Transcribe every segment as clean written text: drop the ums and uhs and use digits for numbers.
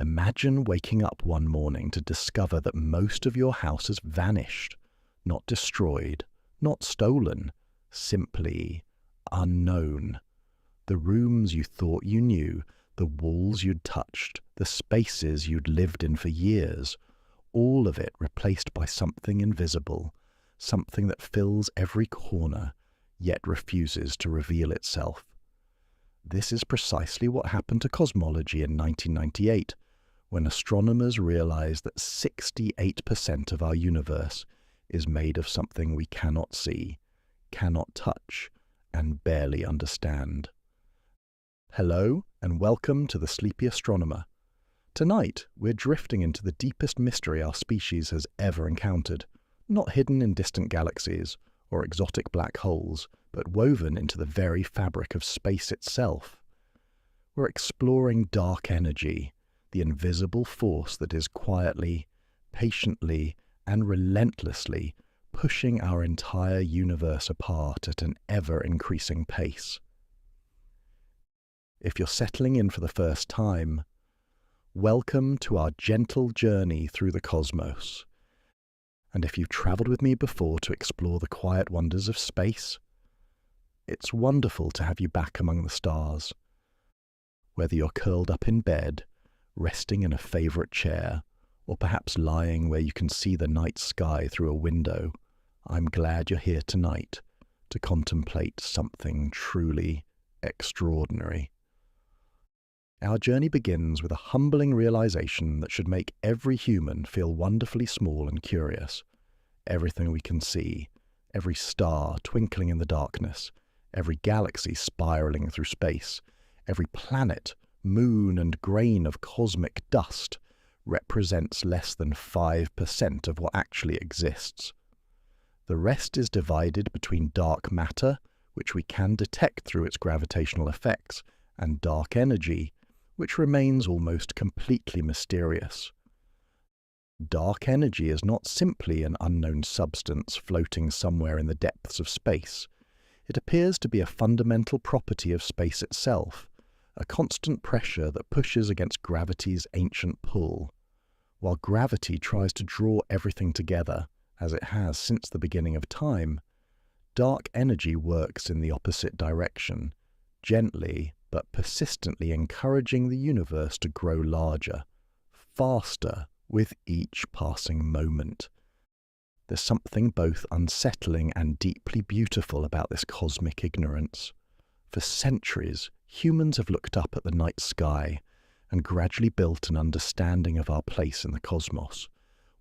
Imagine waking up one morning to discover that most of your house has vanished, not destroyed, not stolen, simply unknown. The rooms you thought you knew, the walls you'd touched, the spaces you'd lived in for years, all of it replaced by something invisible, something that fills every corner, yet refuses to reveal itself. This is precisely what happened to cosmology in 1998, when astronomers realized that 68% of our universe is made of something we cannot see, cannot touch, and barely understand. Hello, and welcome to the Sleepy Astronomer. Tonight, we're drifting into the deepest mystery our species has ever encountered, not hidden in distant galaxies or exotic black holes, but woven into the very fabric of space itself. We're exploring dark energy, the invisible force that is quietly, patiently, and relentlessly pushing our entire universe apart at an ever-increasing pace. If you're settling in for the first time, welcome to our gentle journey through the cosmos. And if you've travelled with me before to explore the quiet wonders of space, it's wonderful to have you back among the stars. Whether you're curled up in bed, resting in a favourite chair, or perhaps lying where you can see the night sky through a window, I'm glad you're here tonight to contemplate something truly extraordinary. Our journey begins with a humbling realization that should make every human feel wonderfully small and curious. Everything we can see, every star twinkling in the darkness, every galaxy spiraling through space, every planet, moon, and grain of cosmic dust represents less than 5% of what actually exists. The rest is divided between dark matter, which we can detect through its gravitational effects, and dark energy, which remains almost completely mysterious. Dark energy is not simply an unknown substance floating somewhere in the depths of space. It appears to be a fundamental property of space itself, a constant pressure that pushes against gravity's ancient pull. While gravity tries to draw everything together, as it has since the beginning of time, dark energy works in the opposite direction, gently but persistently encouraging the universe to grow larger, faster with each passing moment. There's something both unsettling and deeply beautiful about this cosmic ignorance. For centuries, humans have looked up at the night sky and gradually built an understanding of our place in the cosmos.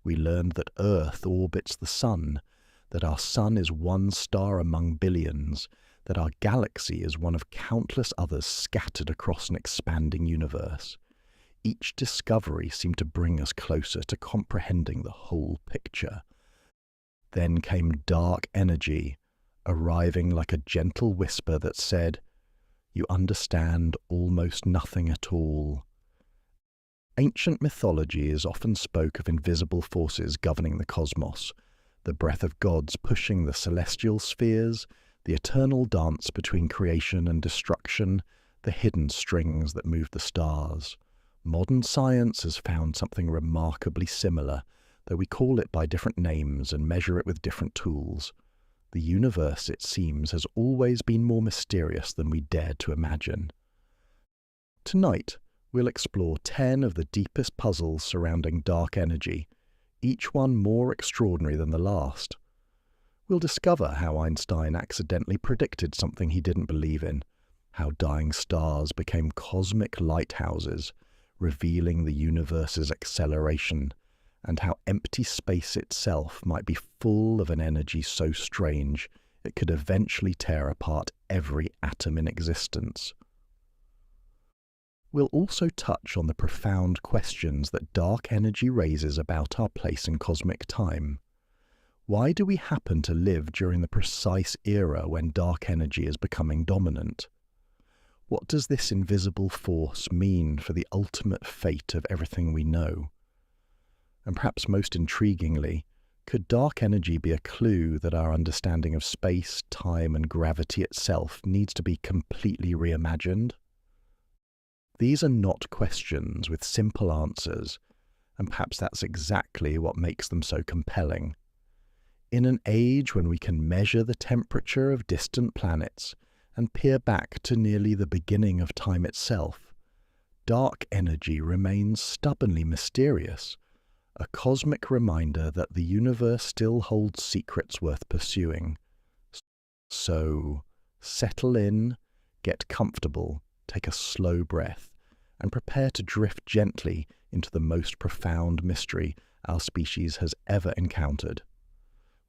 We learned that Earth orbits the Sun, that our Sun is one star among billions, that our galaxy is one of countless others scattered across an expanding universe. Each discovery seemed to bring us closer to comprehending the whole picture. Then came dark energy, arriving like a gentle whisper that said, "You understand almost nothing at all." Ancient mythologies often spoke of invisible forces governing the cosmos, the breath of gods pushing the celestial spheres, the eternal dance between creation and destruction, the hidden strings that move the stars. Modern science has found something remarkably similar, though we call it by different names and measure it with different tools. The universe, it seems, has always been more mysterious than we dared to imagine. Tonight, we'll explore 10 of the deepest puzzles surrounding dark energy, each one more extraordinary than the last. We'll discover how Einstein accidentally predicted something he didn't believe in, how dying stars became cosmic lighthouses, revealing the universe's acceleration, and how empty space itself might be full of an energy so strange it could eventually tear apart every atom in existence. We'll also touch on the profound questions that dark energy raises about our place in cosmic time. Why do we happen to live during the precise era when dark energy is becoming dominant? What does this invisible force mean for the ultimate fate of everything we know? And perhaps most intriguingly, could dark energy be a clue that our understanding of space, time, and gravity itself needs to be completely reimagined? These are not questions with simple answers, and perhaps that's exactly what makes them so compelling. In an age when we can measure the temperature of distant planets and peer back to nearly the beginning of time itself, dark energy remains stubbornly mysterious, a cosmic reminder that the universe still holds secrets worth pursuing. So, settle in, get comfortable, take a slow breath, and prepare to drift gently into the most profound mystery our species has ever encountered.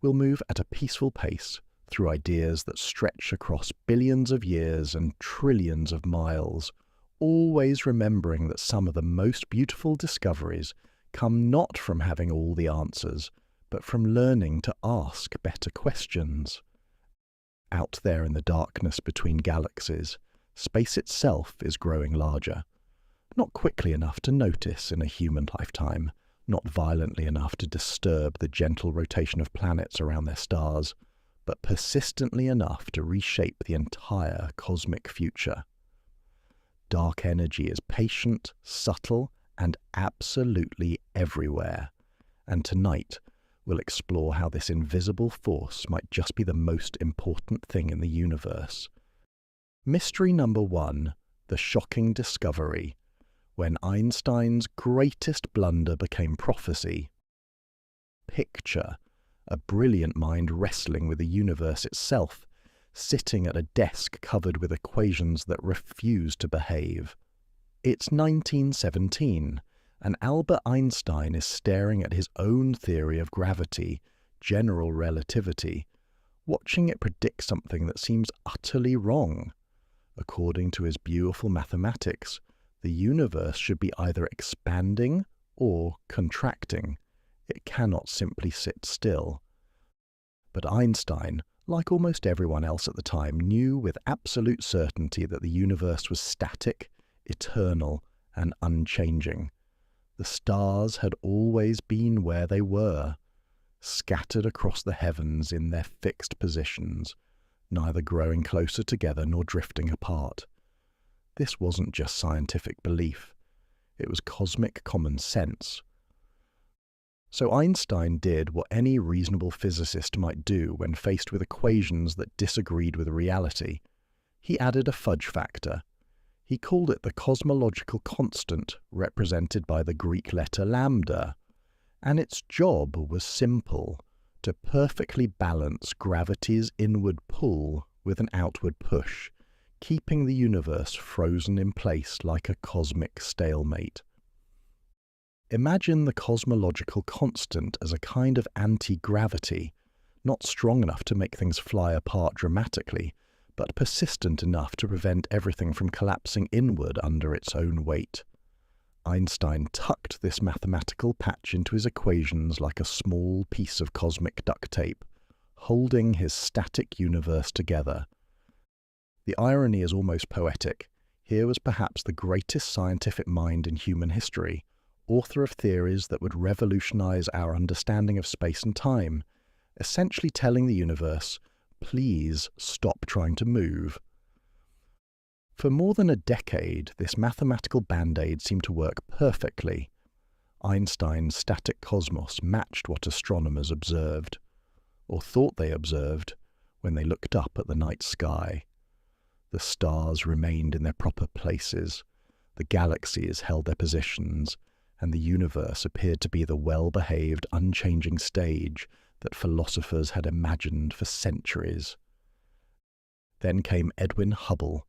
We'll move at a peaceful pace through ideas that stretch across billions of years and trillions of miles, always remembering that some of the most beautiful discoveries come not from having all the answers, but from learning to ask better questions. Out there in the darkness between galaxies, space itself is growing larger. Not quickly enough to notice in a human lifetime, not violently enough to disturb the gentle rotation of planets around their stars, but persistently enough to reshape the entire cosmic future. Dark energy is patient, subtle, and absolutely everywhere. And tonight, we'll explore how this invisible force might just be the most important thing in the universe. Mystery number 1, the shocking discovery, when Einstein's greatest blunder became prophecy. Picture a brilliant mind wrestling with the universe itself, sitting at a desk covered with equations that refuse to behave. It's 1917, and Albert Einstein is staring at his own theory of gravity, general relativity, watching it predict something that seems utterly wrong. According to his beautiful mathematics, the universe should be either expanding or contracting. It cannot simply sit still. But Einstein, like almost everyone else at the time, knew with absolute certainty that the universe was static, eternal, and unchanging. The stars had always been where they were, scattered across the heavens in their fixed positions, neither growing closer together nor drifting apart. This wasn't just scientific belief. It was cosmic common sense. So Einstein did what any reasonable physicist might do when faced with equations that disagreed with reality. He added a fudge factor. He called it the cosmological constant, represented by the Greek letter lambda. And its job was simple: to perfectly balance gravity's inward pull with an outward push, keeping the universe frozen in place like a cosmic stalemate. Imagine the cosmological constant as a kind of anti-gravity, not strong enough to make things fly apart dramatically, but persistent enough to prevent everything from collapsing inward under its own weight. Einstein tucked this mathematical patch into his equations like a small piece of cosmic duct tape, holding his static universe together. The irony is almost poetic. Here was perhaps the greatest scientific mind in human history, author of theories that would revolutionize our understanding of space and time, essentially telling the universe, please stop trying to move. For more than a decade, this mathematical band-aid seemed to work perfectly. Einstein's static cosmos matched what astronomers observed, or thought they observed, when they looked up at the night sky. The stars remained in their proper places, the galaxies held their positions, and the universe appeared to be the well-behaved, unchanging stage that philosophers had imagined for centuries. Then came Edwin Hubble.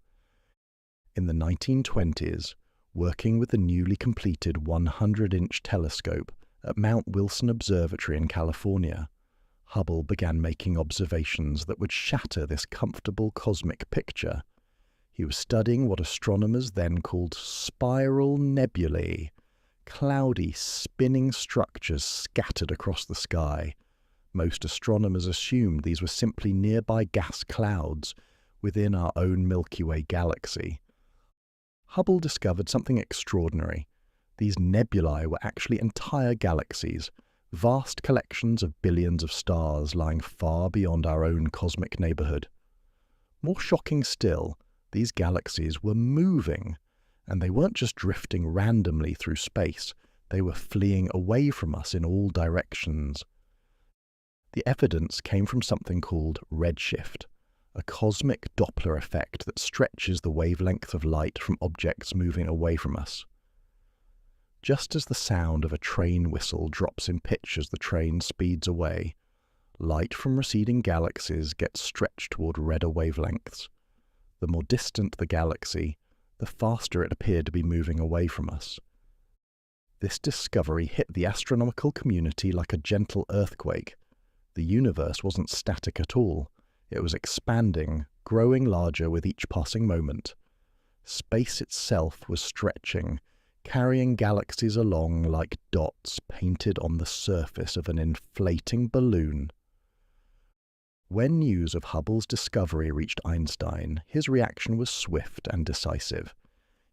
In the 1920s, working with the newly completed 100-inch telescope at Mount Wilson Observatory in California, Hubble began making observations that would shatter this comfortable cosmic picture. He was studying what astronomers then called spiral nebulae, cloudy, spinning structures scattered across the sky. Most astronomers assumed these were simply nearby gas clouds within our own Milky Way galaxy. Hubble discovered something extraordinary. These nebulae were actually entire galaxies, vast collections of billions of stars lying far beyond our own cosmic neighborhood. More shocking still, these galaxies were moving, And they weren't just drifting randomly through space, they were fleeing away from us in all directions. The evidence came from something called redshift, a cosmic Doppler effect that stretches the wavelength of light from objects moving away from us. Just as the sound of a train whistle drops in pitch as the train speeds away, light from receding galaxies gets stretched toward redder wavelengths. The more distant the galaxy, the faster it appeared to be moving away from us. This discovery hit the astronomical community like a gentle earthquake. The universe wasn't static at all. It was expanding, growing larger with each passing moment. Space itself was stretching, carrying galaxies along like dots painted on the surface of an inflating balloon. When news of Hubble's discovery reached Einstein, his reaction was swift and decisive.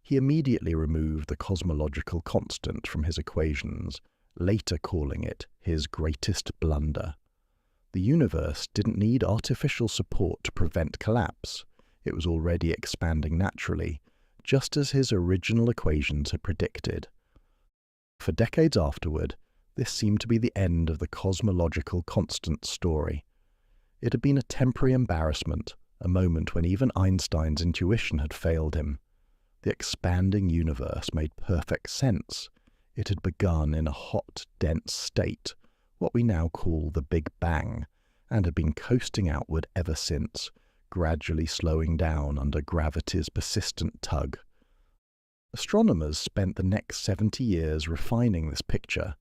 He immediately removed the cosmological constant from his equations, later calling it his greatest blunder. The universe didn't need artificial support to prevent collapse. It was already expanding naturally, just as his original equations had predicted. For decades afterward, this seemed to be the end of the cosmological constant story. It had been a temporary embarrassment, a moment when even Einstein's intuition had failed him. The expanding universe made perfect sense. It had begun in a hot, dense state, what we now call the Big Bang, and had been coasting outward ever since, gradually slowing down under gravity's persistent tug. Astronomers spent the next 70 years refining this picture,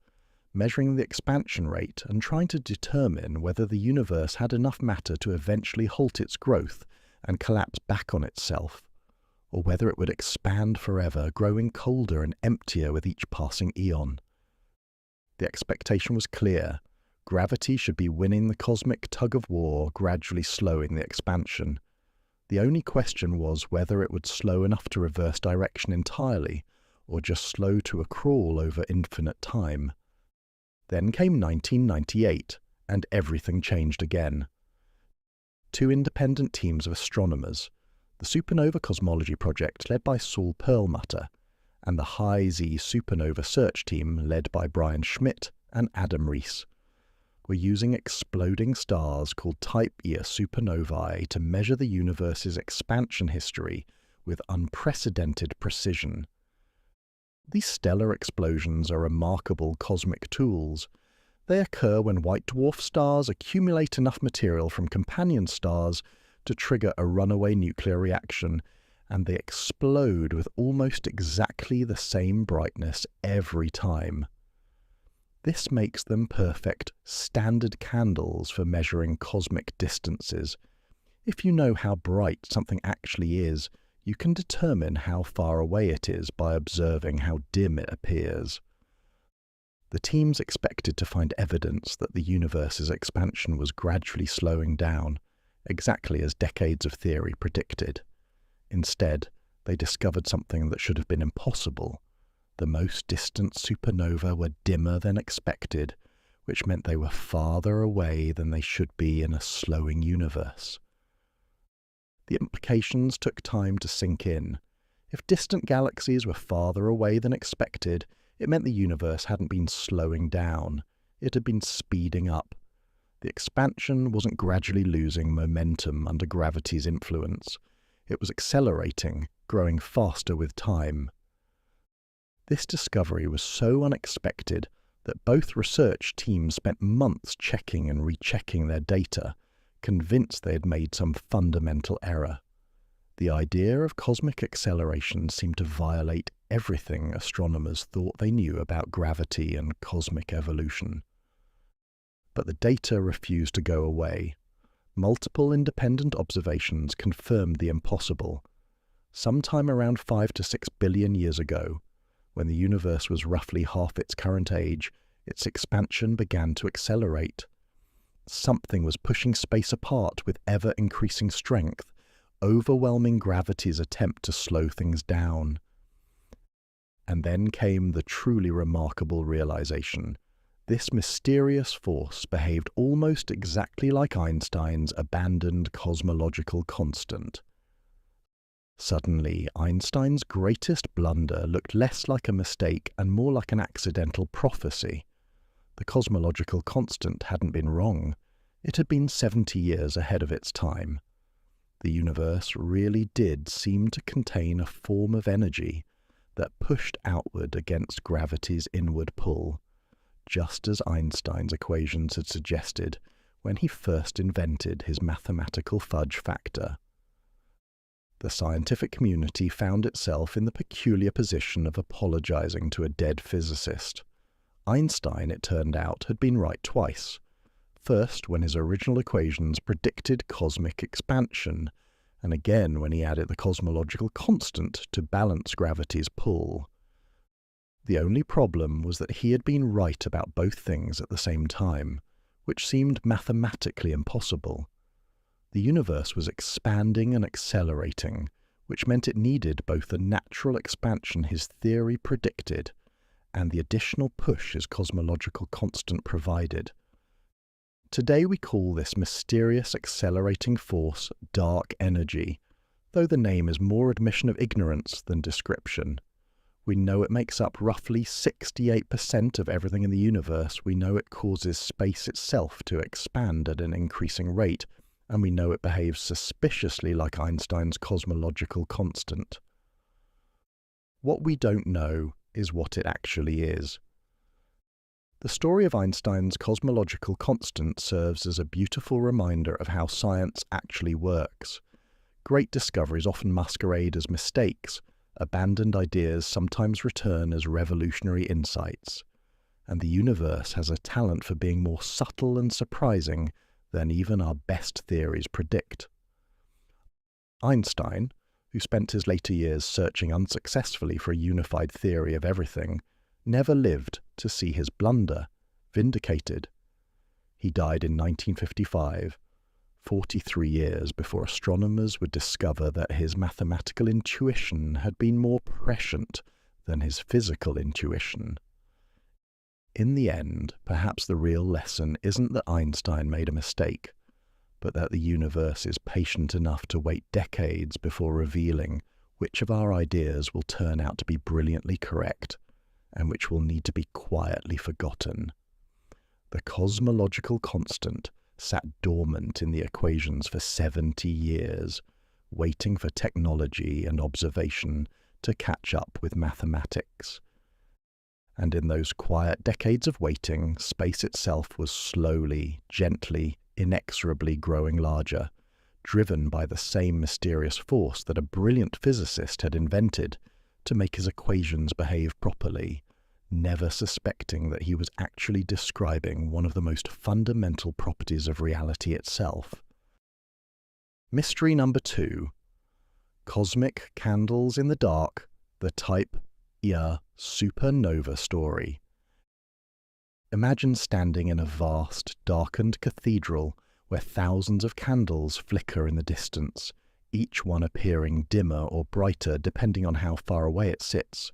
measuring the expansion rate and trying to determine whether the universe had enough matter to eventually halt its growth and collapse back on itself, or whether it would expand forever, growing colder and emptier with each passing eon. The expectation was clear. Gravity should be winning the cosmic tug-of-war, gradually slowing the expansion. The only question was whether it would slow enough to reverse direction entirely, or just slow to a crawl over infinite time. Then came 1998, and everything changed again. Two independent teams of astronomers, the Supernova Cosmology Project led by Saul Perlmutter, and the High-Z Supernova Search Team led by Brian Schmidt and Adam Rees, were using exploding stars called Type Ia supernovae to measure the universe's expansion history with unprecedented precision. These stellar explosions are remarkable cosmic tools. They occur when white dwarf stars accumulate enough material from companion stars to trigger a runaway nuclear reaction, and they explode with almost exactly the same brightness every time. This makes them perfect standard candles for measuring cosmic distances. If you know how bright something actually is, you can determine how far away it is by observing how dim it appears. The teams expected to find evidence that the universe's expansion was gradually slowing down, exactly as decades of theory predicted. Instead, they discovered something that should have been impossible. The most distant supernova were dimmer than expected, which meant they were farther away than they should be in a slowing universe. The implications took time to sink in. If distant galaxies were farther away than expected, it meant the universe hadn't been slowing down. It had been speeding up. The expansion wasn't gradually losing momentum under gravity's influence. It was accelerating, growing faster with time. This discovery was so unexpected that both research teams spent months checking and rechecking their data, convinced they had made some fundamental error. The idea of cosmic acceleration seemed to violate everything astronomers thought they knew about gravity and cosmic evolution. But the data refused to go away. Multiple independent observations confirmed the impossible. Sometime around 5 to 6 billion years ago, when the universe was roughly half its current age, its expansion began to accelerate. Something was pushing space apart with ever-increasing strength, overwhelming gravity's attempt to slow things down. And then came the truly remarkable realization. This mysterious force behaved almost exactly like Einstein's abandoned cosmological constant. Suddenly, Einstein's greatest blunder looked less like a mistake and more like an accidental prophecy. The cosmological constant hadn't been wrong. It had been 70 years ahead of its time. The universe really did seem to contain a form of energy that pushed outward against gravity's inward pull, just as Einstein's equations had suggested when he first invented his mathematical fudge factor. The scientific community found itself in the peculiar position of apologizing to a dead physicist. Einstein, it turned out, had been right twice. First, when his original equations predicted cosmic expansion, and again when he added the cosmological constant to balance gravity's pull. The only problem was that he had been right about both things at the same time, which seemed mathematically impossible. The universe was expanding and accelerating, which meant it needed both the natural expansion his theory predicted and the additional push his cosmological constant provided. Today we call this mysterious accelerating force dark energy, though the name is more admission of ignorance than description. We know it makes up roughly 68% of everything in the universe. We know it causes space itself to expand at an increasing rate, and we know it behaves suspiciously like Einstein's cosmological constant. What we don't know is what it actually is. The story of Einstein's cosmological constant serves as a beautiful reminder of how science actually works. Great discoveries often masquerade as mistakes. Abandoned ideas sometimes return as revolutionary insights. And the universe has a talent for being more subtle and surprising than even our best theories predict. Einstein, who spent his later years searching unsuccessfully for a unified theory of everything, never lived to see his blunder vindicated. He died in 1955, 43 years before astronomers would discover that his mathematical intuition had been more prescient than his physical intuition. In the end, perhaps the real lesson isn't that Einstein made a mistake, but that the universe is patient enough to wait decades before revealing which of our ideas will turn out to be brilliantly correct and which will need to be quietly forgotten. The cosmological constant sat dormant in the equations for 70 years, waiting for technology and observation to catch up with mathematics. And in those quiet decades of waiting, space itself was slowly, gently, inexorably growing larger, driven by the same mysterious force that a brilliant physicist had invented to make his equations behave properly, never suspecting that he was actually describing one of the most fundamental properties of reality itself. Mystery number 2. Cosmic Candles in the Dark, the Type IA Supernova Story. Imagine standing in a vast, darkened cathedral where thousands of candles flicker in the distance, each one appearing dimmer or brighter depending on how far away it sits.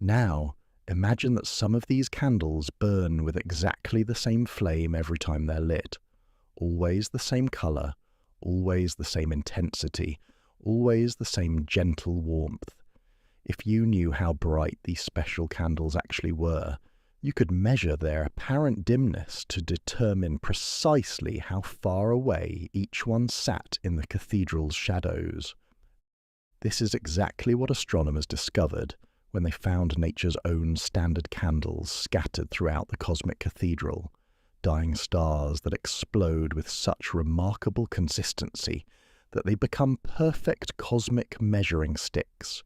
Now, imagine that some of these candles burn with exactly the same flame every time they're lit. Always the same color, always the same intensity, always the same gentle warmth. If you knew how bright these special candles actually were, you could measure their apparent dimness to determine precisely how far away each one sat in the cathedral's shadows. This is exactly what astronomers discovered when they found nature's own standard candles scattered throughout the cosmic cathedral, dying stars that explode with such remarkable consistency that they become perfect cosmic measuring sticks.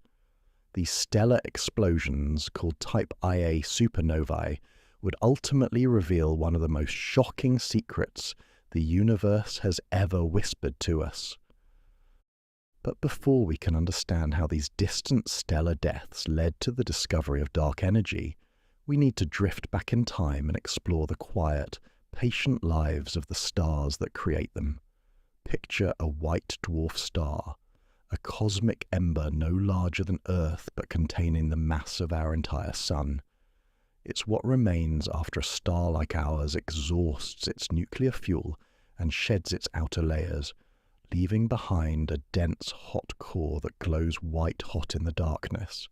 These stellar explosions, called Type Ia supernovae, would ultimately reveal one of the most shocking secrets the universe has ever whispered to us. But before we can understand how these distant stellar deaths led to the discovery of dark energy, we need to drift back in time and explore the quiet, patient lives of the stars that create them. Picture a white dwarf star, a cosmic ember no larger than Earth but containing the mass of our entire sun. It's what remains after a star like ours exhausts its nuclear fuel and sheds its outer layers, leaving behind a dense hot core that glows white-hot in the darkness.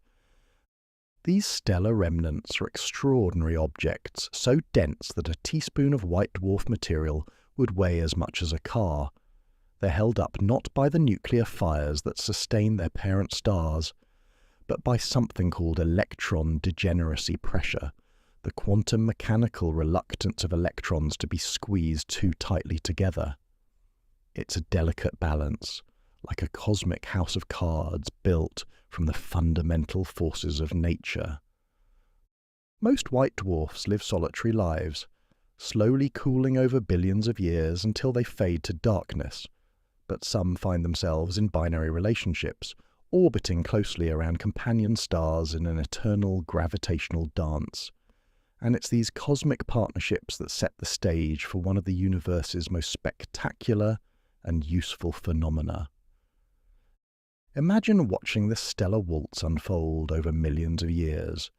These stellar remnants are extraordinary objects, so dense that a teaspoon of white dwarf material would weigh as much as a car. They're held up not by the nuclear fires that sustain their parent stars, but by something called electron degeneracy pressure, the quantum mechanical reluctance of electrons to be squeezed too tightly together. It's a delicate balance, like a cosmic house of cards built from the fundamental forces of nature. Most white dwarfs live solitary lives, slowly cooling over billions of years until they fade to darkness, but some find themselves in binary relationships, orbiting closely around companion stars in an eternal gravitational dance. And it's these cosmic partnerships that set the stage for one of the universe's most spectacular and useful phenomena. Imagine watching this stellar waltz unfold over millions of years.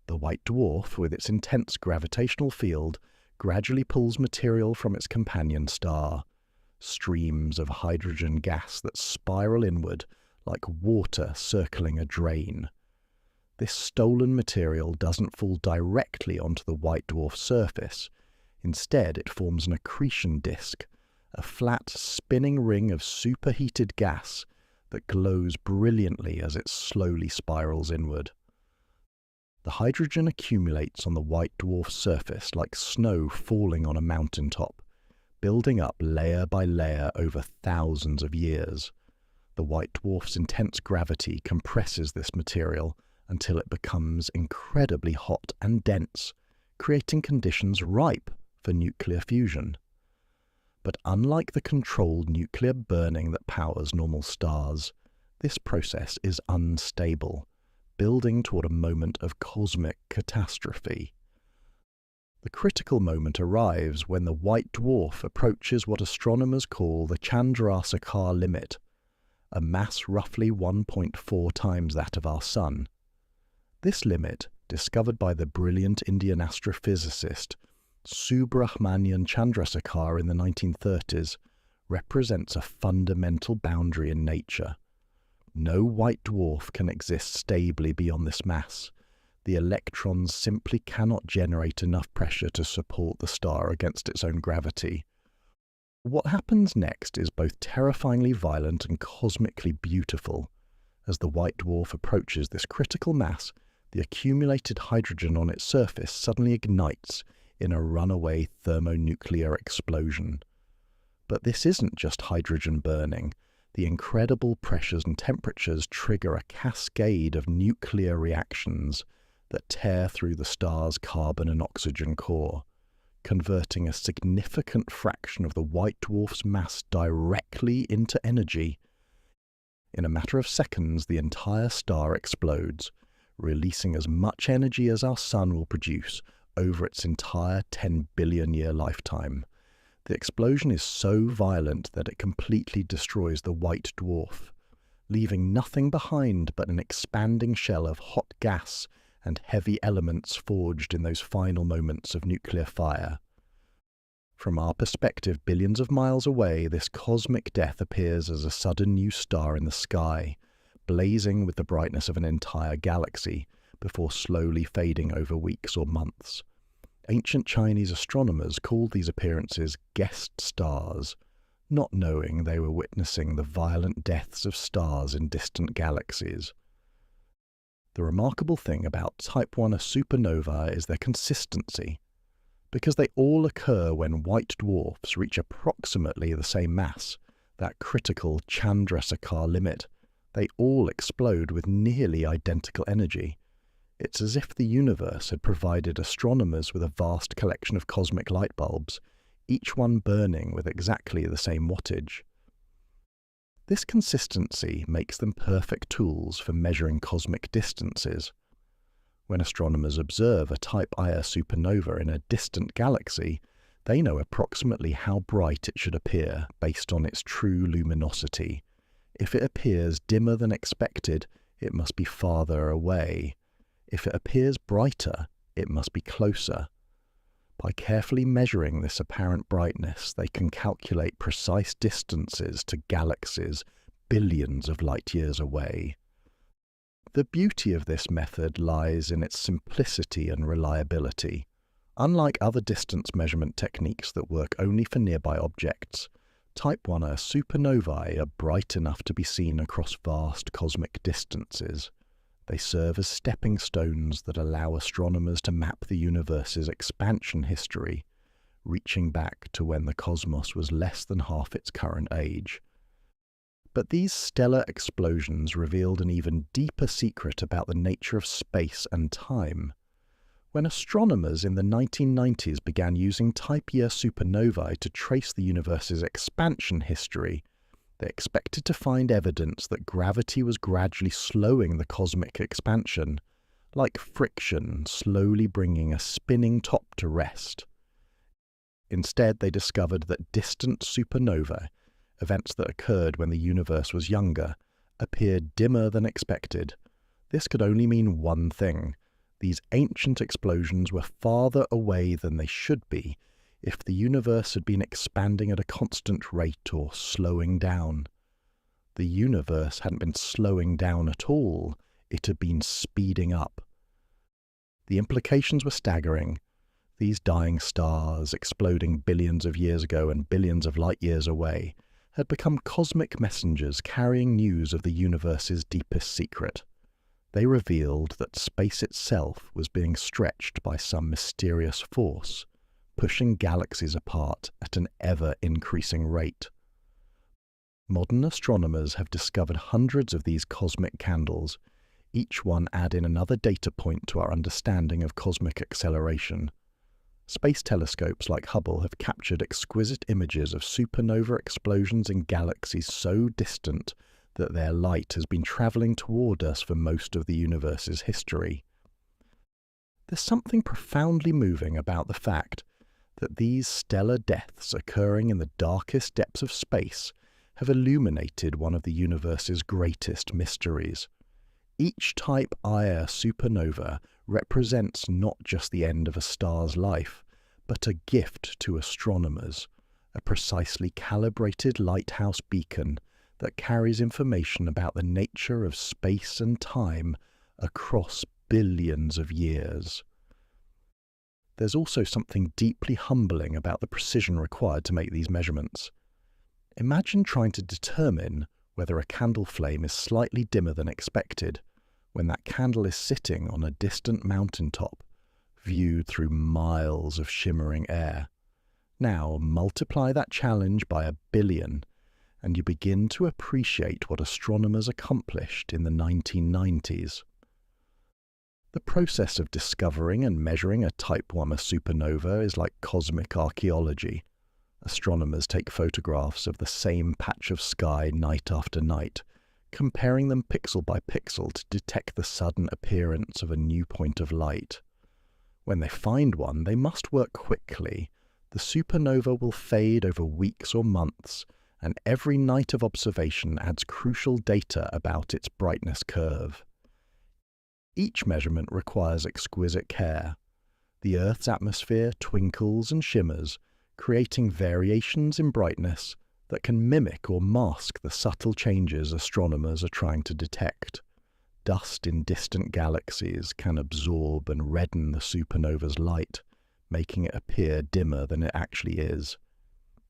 The white dwarf, with its intense gravitational field, gradually pulls material from its companion star, streams of hydrogen gas that spiral inward like water circling a drain. This stolen material doesn't fall directly onto the white dwarf's surface. Instead, it forms an accretion disk, a flat, spinning ring of superheated gas that glows brilliantly as it slowly spirals inward. The hydrogen accumulates on the white dwarf's surface like snow falling on a mountaintop, building up layer by layer over thousands of years. The white dwarf's intense gravity compresses this material until it becomes incredibly hot and dense, creating conditions ripe for nuclear fusion. But unlike the controlled nuclear burning that powers normal stars, this process is unstable, building toward a moment of cosmic catastrophe. The critical moment arrives when the white dwarf approaches what astronomers call the Chandrasekhar limit, a mass roughly 1.4 times that of our Sun. This limit, discovered by the brilliant Indian astrophysicist Subrahmanyan Chandrasekhar in the 1930s, represents a fundamental boundary in nature. No white dwarf can exist stably beyond this mass. The electrons simply cannot generate enough pressure to support the star against its own gravity. What happens next is both terrifyingly violent and cosmically beautiful. As the white dwarf approaches this critical mass, the accumulated hydrogen on its surface suddenly ignites in a runaway thermonuclear explosion. But this isn't just hydrogen burning. The incredible pressures and temperatures trigger a cascade of nuclear reactions that tear through the star's carbon and oxygen core, converting a significant fraction of the white dwarf's mass directly into energy. In a matter of seconds, the entire star explodes, releasing as much energy as our Sun will produce over its entire 10 billion year lifetime. The explosion is so violent that it completely destroys the white dwarf, leaving nothing behind but an expanding shell of hot gas and heavy elements forged in those final moments of nuclear fire. From our perspective billions of miles away, this cosmic death appears as a sudden new star in the sky, blazing with the brightness of an entire galaxy, before slowly fading over weeks or months. Ancient Chinese astronomers called these appearances guest stars, not knowing they were witnessing the violent deaths of stars in distant galaxies. The remarkable thing about Type 1 supernovae is their consistency. Because they all occur when white dwarfs reach approximately the same mass, that critical Chandrasekhar limit, they all explode with nearly identical energy. It's as if the universe had provided astronomers with a vast collection of cosmic light bulbs, each one burning with exactly the same wattage. This consistency makes them perfect tools for measuring cosmic distances. When astronomers observe a Type Ia supernova in a distant galaxy, they know approximately how bright it should appear based on its true luminosity. If it appears dimmer than expected, it must be farther away. If it appears brighter, it must be closer. By carefully measuring this apparent brightness, they can calculate precise distances to galaxies billions of light-years away. The beauty of this method lies in its simplicity and reliability. Unlike other distance measurement techniques that work only for nearby objects, Type 1a supernovae are bright enough to be seen across vast cosmic distances. They serve as stepping stones that allow astronomers to map the universe's expansion history, reaching back to when the cosmos was less than half its current age. But these stellar explosions revealed an even deeper secret about the nature of space and time. When astronomers in the 1990s began using Type Ia supernovae to trace the universe's expansion history, they expected to find evidence that gravity was gradually slowing the cosmic expansion, like friction slowly bringing a spinning top to rest. Instead, they discovered that distant supernovae, events that occurred when the universe was younger, appeared dimmer than expected. This could only mean one thing. These ancient explosions were farther away than they should be if the universe had been expanding at a constant rate or slowing down. The universe hadn't been slowing down at all, it had been speeding up. The implications were staggering. These dying stars, exploding billions of years ago and billions of light-years away, had become cosmic messengers carrying news of the universe's deepest secret. They revealed that space itself was being stretched by some mysterious force, pushing galaxies apart at an ever-increasing rate. Modern astronomers have discovered hundreds of these cosmic candles, each one adding another data point to our understanding of cosmic acceleration. Space telescopes like Hubble have captured exquisite images of supernova explosions in galaxies so distant that their light has been travelling toward us for most of the universe's history. There's something profoundly moving about the fact that these stellar deaths occurring in the darkest depths of space have illuminated one of the universe's greatest mysteries. Each Type Ia supernova represents not just the end of a star's life, but a gift to astronomers, a precisely calibrated lighthouse beacon that carries information about the nature of space and time across billions of years. There's also something deeply humbling about the precision required to make these measurements. Imagine trying to determine whether a candle flame is slightly dimmer than expected when that candle is sitting on a distant mountaintop, viewed through miles of shimmering air. Now multiply that challenge by 1 billion, and you begin to appreciate what astronomers accomplished in the 1990s. The process of discovering and measuring a Type 1a supernova is like cosmic archaeology. Astronomers take photographs of the same patch of sky night after night, comparing them pixel by pixel to detect the sudden appearance of a new point of light. When they find one, they must work quickly. The supernova will fade over weeks or months, and every night of observation adds crucial data about its brightness curve. Each measurement requires exquisite care. The Earth's atmosphere twinkles and shimmers, creating variations in brightness that can mimic or mask the subtle changes astronomers are trying to detect. Dust in distant galaxies can absorb and redden the supernova's light, making it appear dimmer than it actually is.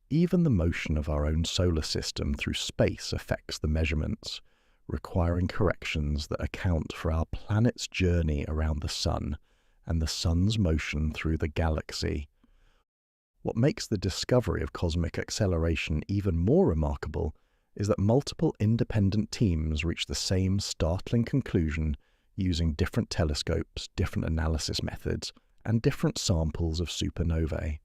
Even the motion of our own solar system through space affects the measurements, requiring corrections that account for our planet's journey around the Sun and the Sun's motion through the galaxy. What makes the discovery of cosmic acceleration even more remarkable is that multiple independent teams reach the same startling conclusion using different telescopes, different analysis methods, and different samples of supernovae.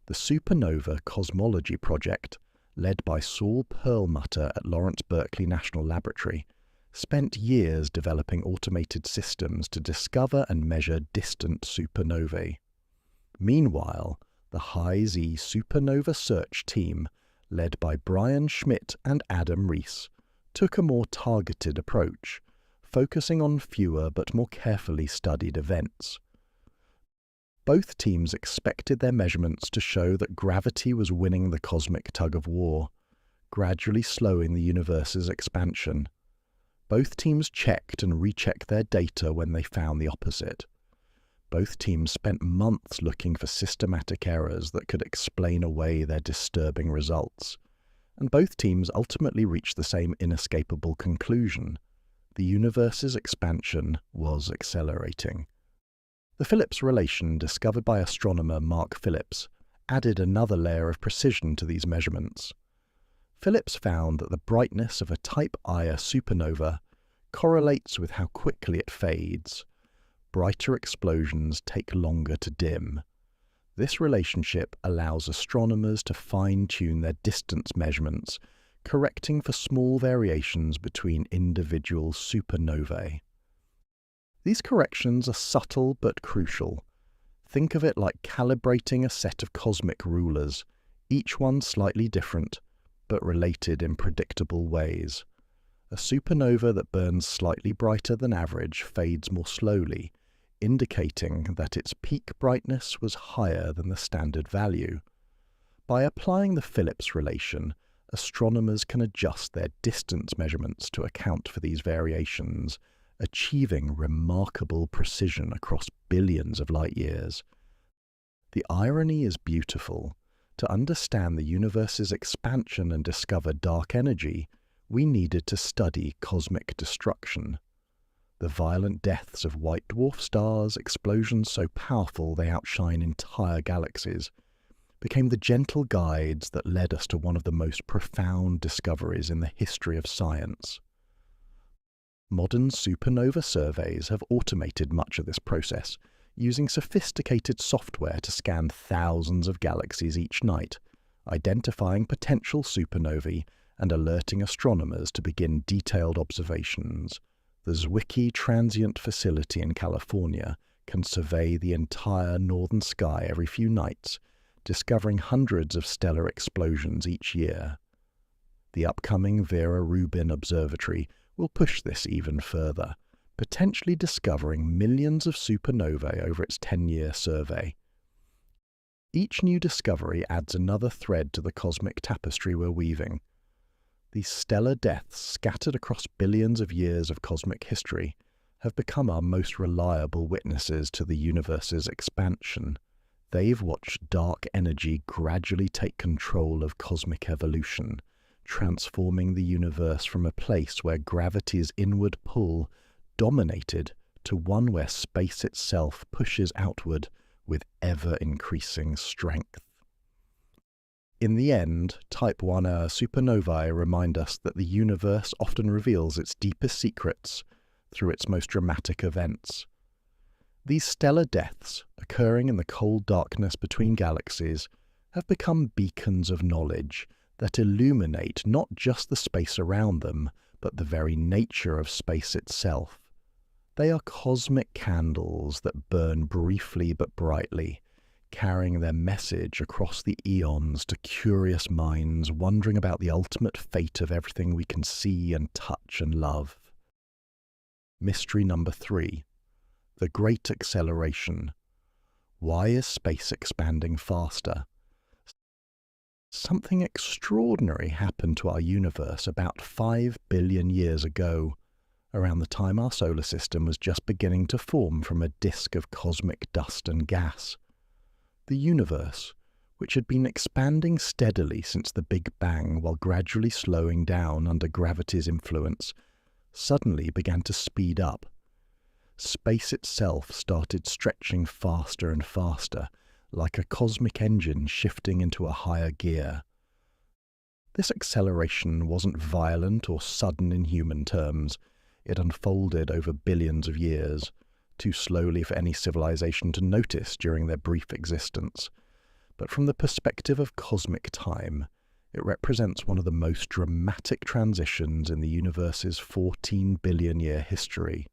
The Supernova Cosmology Project, led by Saul Perlmutter at Lawrence Berkeley National Laboratory, spent years developing automated systems to discover and measure distant supernovae. Meanwhile, the High-Z Supernova Search Team, led by Brian Schmidt and Adam Rees, took a more targeted approach, focusing on fewer but more carefully studied events. Both teams expected their measurements to show that gravity was winning the cosmic tug-of-war, gradually slowing the universe's expansion. Both teams checked and rechecked their data when they found the opposite. Both teams spent months looking for systematic errors that could explain away their disturbing results. And both teams ultimately reached the same inescapable conclusion: the universe's expansion was accelerating. The Phillips relation, discovered by astronomer Mark Phillips, added another layer of precision to these measurements. Phillips found that the brightness of a Type Ia supernova correlates with how quickly it fades. Brighter explosions take longer to dim. This relationship allows astronomers to fine-tune their distance measurements, correcting for small variations between individual supernovae. These corrections are subtle but crucial. Think of it like calibrating a set of cosmic rulers, each one slightly different, but related in predictable ways. A supernova that burns slightly brighter than average fades more slowly, indicating that its peak brightness was higher than the standard value. By applying the Phillips relation, astronomers can adjust their distance measurements to account for these variations, achieving remarkable precision across billions of light-years. The irony is beautiful. To understand the universe's expansion and discover dark energy, we needed to study cosmic destruction. The violent deaths of white dwarf stars, explosions so powerful they outshine entire galaxies, became the gentle guides that led us to one of the most profound discoveries in the history of science. Modern supernova surveys have automated much of this process, using sophisticated software to scan thousands of galaxies each night, identifying potential supernovae and alerting astronomers to begin detailed observations. The Zwicky Transient Facility in California can survey the entire northern sky every few nights, discovering hundreds of stellar explosions each year. The upcoming Vera Rubin Observatory will push this even further, potentially discovering millions of supernovae over its 10-year survey. Each new discovery adds another thread to the cosmic tapestry we're weaving. These stellar deaths, scattered across billions of years of cosmic history, have become our most reliable witnesses to the universe's expansion. They've watched dark energy gradually take control of cosmic evolution, transforming the universe from a place where gravity's inward pull dominated to one where space itself pushes outward with ever-increasing strength. In the end, Type Ia supernovae remind us that the universe often reveals its deepest secrets through its most dramatic events. These stellar deaths, occurring in the cold darkness between galaxies, have become beacons of knowledge that illuminate not just the space around them, but the very nature of space itself. They are cosmic candles that burn briefly but brightly, carrying their message across the eons to curious minds wondering about the ultimate fate of everything we can see and touch and love. Mystery number 3. The Great Acceleration. Why is space expanding faster? Something extraordinary happened to our universe about 5 billion years ago, around the time our solar system was just beginning to form from a disk of cosmic dust and gas. The universe, which had been expanding steadily since the Big Bang while gradually slowing down under gravity's influence, suddenly began to speed up. Space itself started stretching faster and faster, like a cosmic engine shifting into a higher gear. This acceleration wasn't violent or sudden in human terms. It unfolded over billions of years, too slowly for any civilization to notice during their brief existence. But from the perspective of cosmic time, it represents one of the most dramatic transitions in the universe's 14 billion-year history.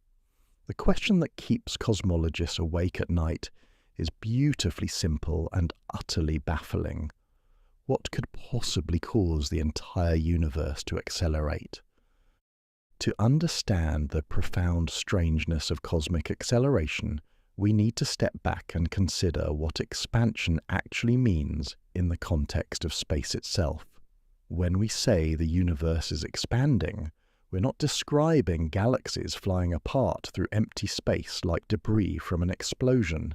The question that keeps cosmologists awake at night is beautifully simple and utterly baffling. What could possibly cause the entire universe to accelerate? To understand the profound strangeness of cosmic acceleration, we need to step back and consider what expansion actually means in the context of space itself. When we say the universe is expanding, we're not describing galaxies flying apart through empty space like debris from an explosion.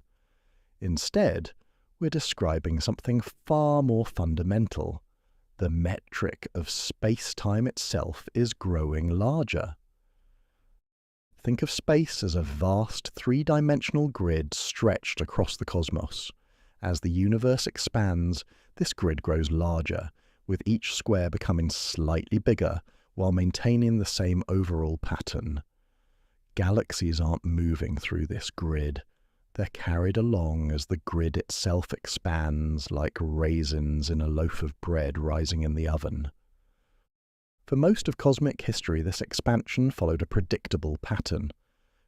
Instead, we're describing something far more fundamental. The metric of space-time itself is growing larger. Think of space as a vast three-dimensional grid stretched across the cosmos. As the universe expands, this grid grows larger, with each square becoming slightly bigger while maintaining the same overall pattern. Galaxies aren't moving through this grid. They're carried along as the grid itself expands like raisins in a loaf of bread rising in the oven. For most of cosmic history, this expansion followed a predictable pattern.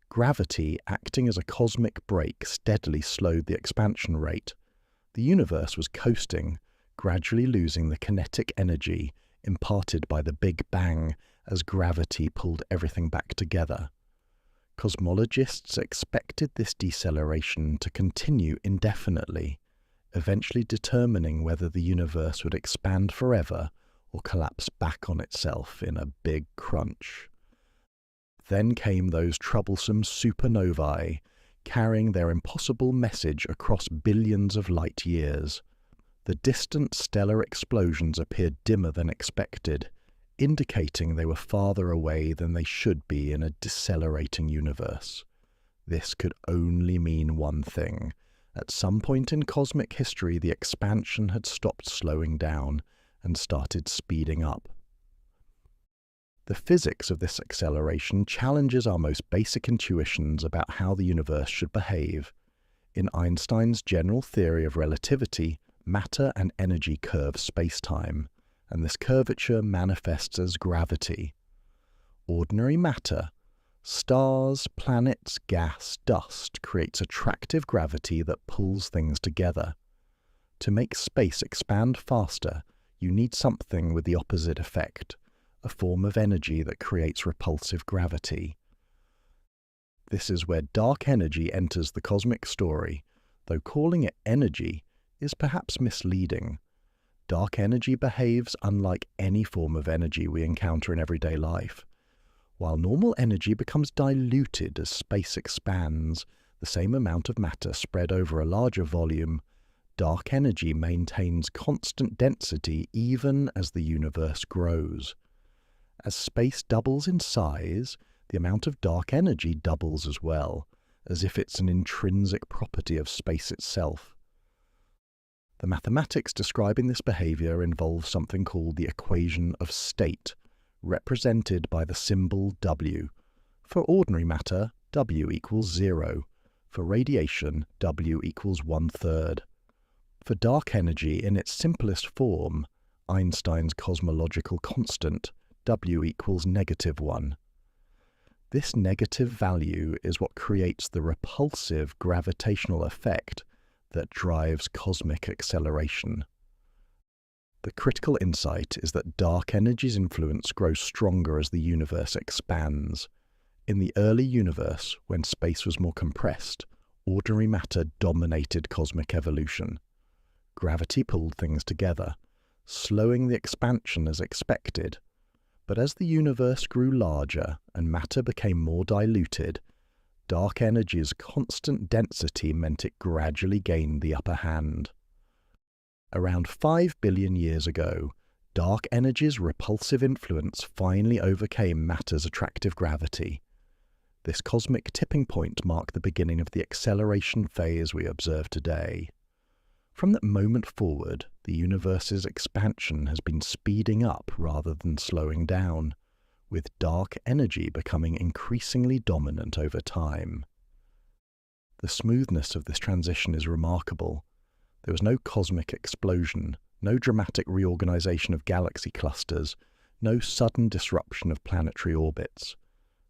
Gravity, acting as a cosmic brake, steadily slowed the expansion rate. The universe was coasting, gradually losing the kinetic energy imparted by the Big Bang as gravity pulled everything back together. Cosmologists expected this deceleration to continue indefinitely, eventually determining whether the universe would expand forever or collapse back on itself in a big crunch. Then came those troublesome supernovae, carrying their impossible message across billions of light years. The distant stellar explosions appeared dimmer than expected, indicating they were farther away than they should be in a decelerating universe. This could only mean one thing. At some point in cosmic history, the expansion had stopped slowing down and started speeding up. The physics of this acceleration challenges our most basic intuitions about how the universe should behave. In Einstein's general theory of relativity, matter and energy curve space-time, and this curvature manifests as gravity. Ordinary matter, stars, planets, gas, dust, creates attractive gravity that pulls things together. To make space expand faster, you need something with the opposite effect, a form of energy that creates repulsive gravity. This is where dark energy enters the cosmic story, though calling it energy is perhaps misleading. Dark energy behaves unlike any form of energy we encounter in everyday life. While normal energy becomes diluted as space expands, the same amount of matter spread over a larger volume, dark energy maintains constant density even as the universe grows. As space doubles in size, the amount of dark energy doubles as well, as if it's an intrinsic property of space itself. The mathematics describing this behavior involve something called the equation of state, represented by the symbol W. For ordinary matter, W equals 0. For radiation, W equals 1/3. For dark energy in its simplest form, Einstein's cosmological constant, W equals -1. This negative value is what creates the repulsive gravitational effect that drives cosmic acceleration. The critical insight is that dark energy's influence grows stronger as the universe expands. In the early universe, when space was more compressed, ordinary matter dominated cosmic evolution. Gravity pulled things together, slowing the expansion as expected. But as the universe grew larger and matter became more diluted, dark energy's constant density meant it gradually gained the upper hand. Around 5 billion years ago, dark energy's repulsive influence finally overcame matter's attractive gravity. This cosmic tipping point marked the beginning of the acceleration phase we observe today. From that moment forward, the universe's expansion has been speeding up rather than slowing down, with dark energy becoming increasingly dominant over time. The smoothness of this transition is remarkable. There was no cosmic explosion, no dramatic reorganization of galaxy clusters, no sudden disruption of planetary orbits.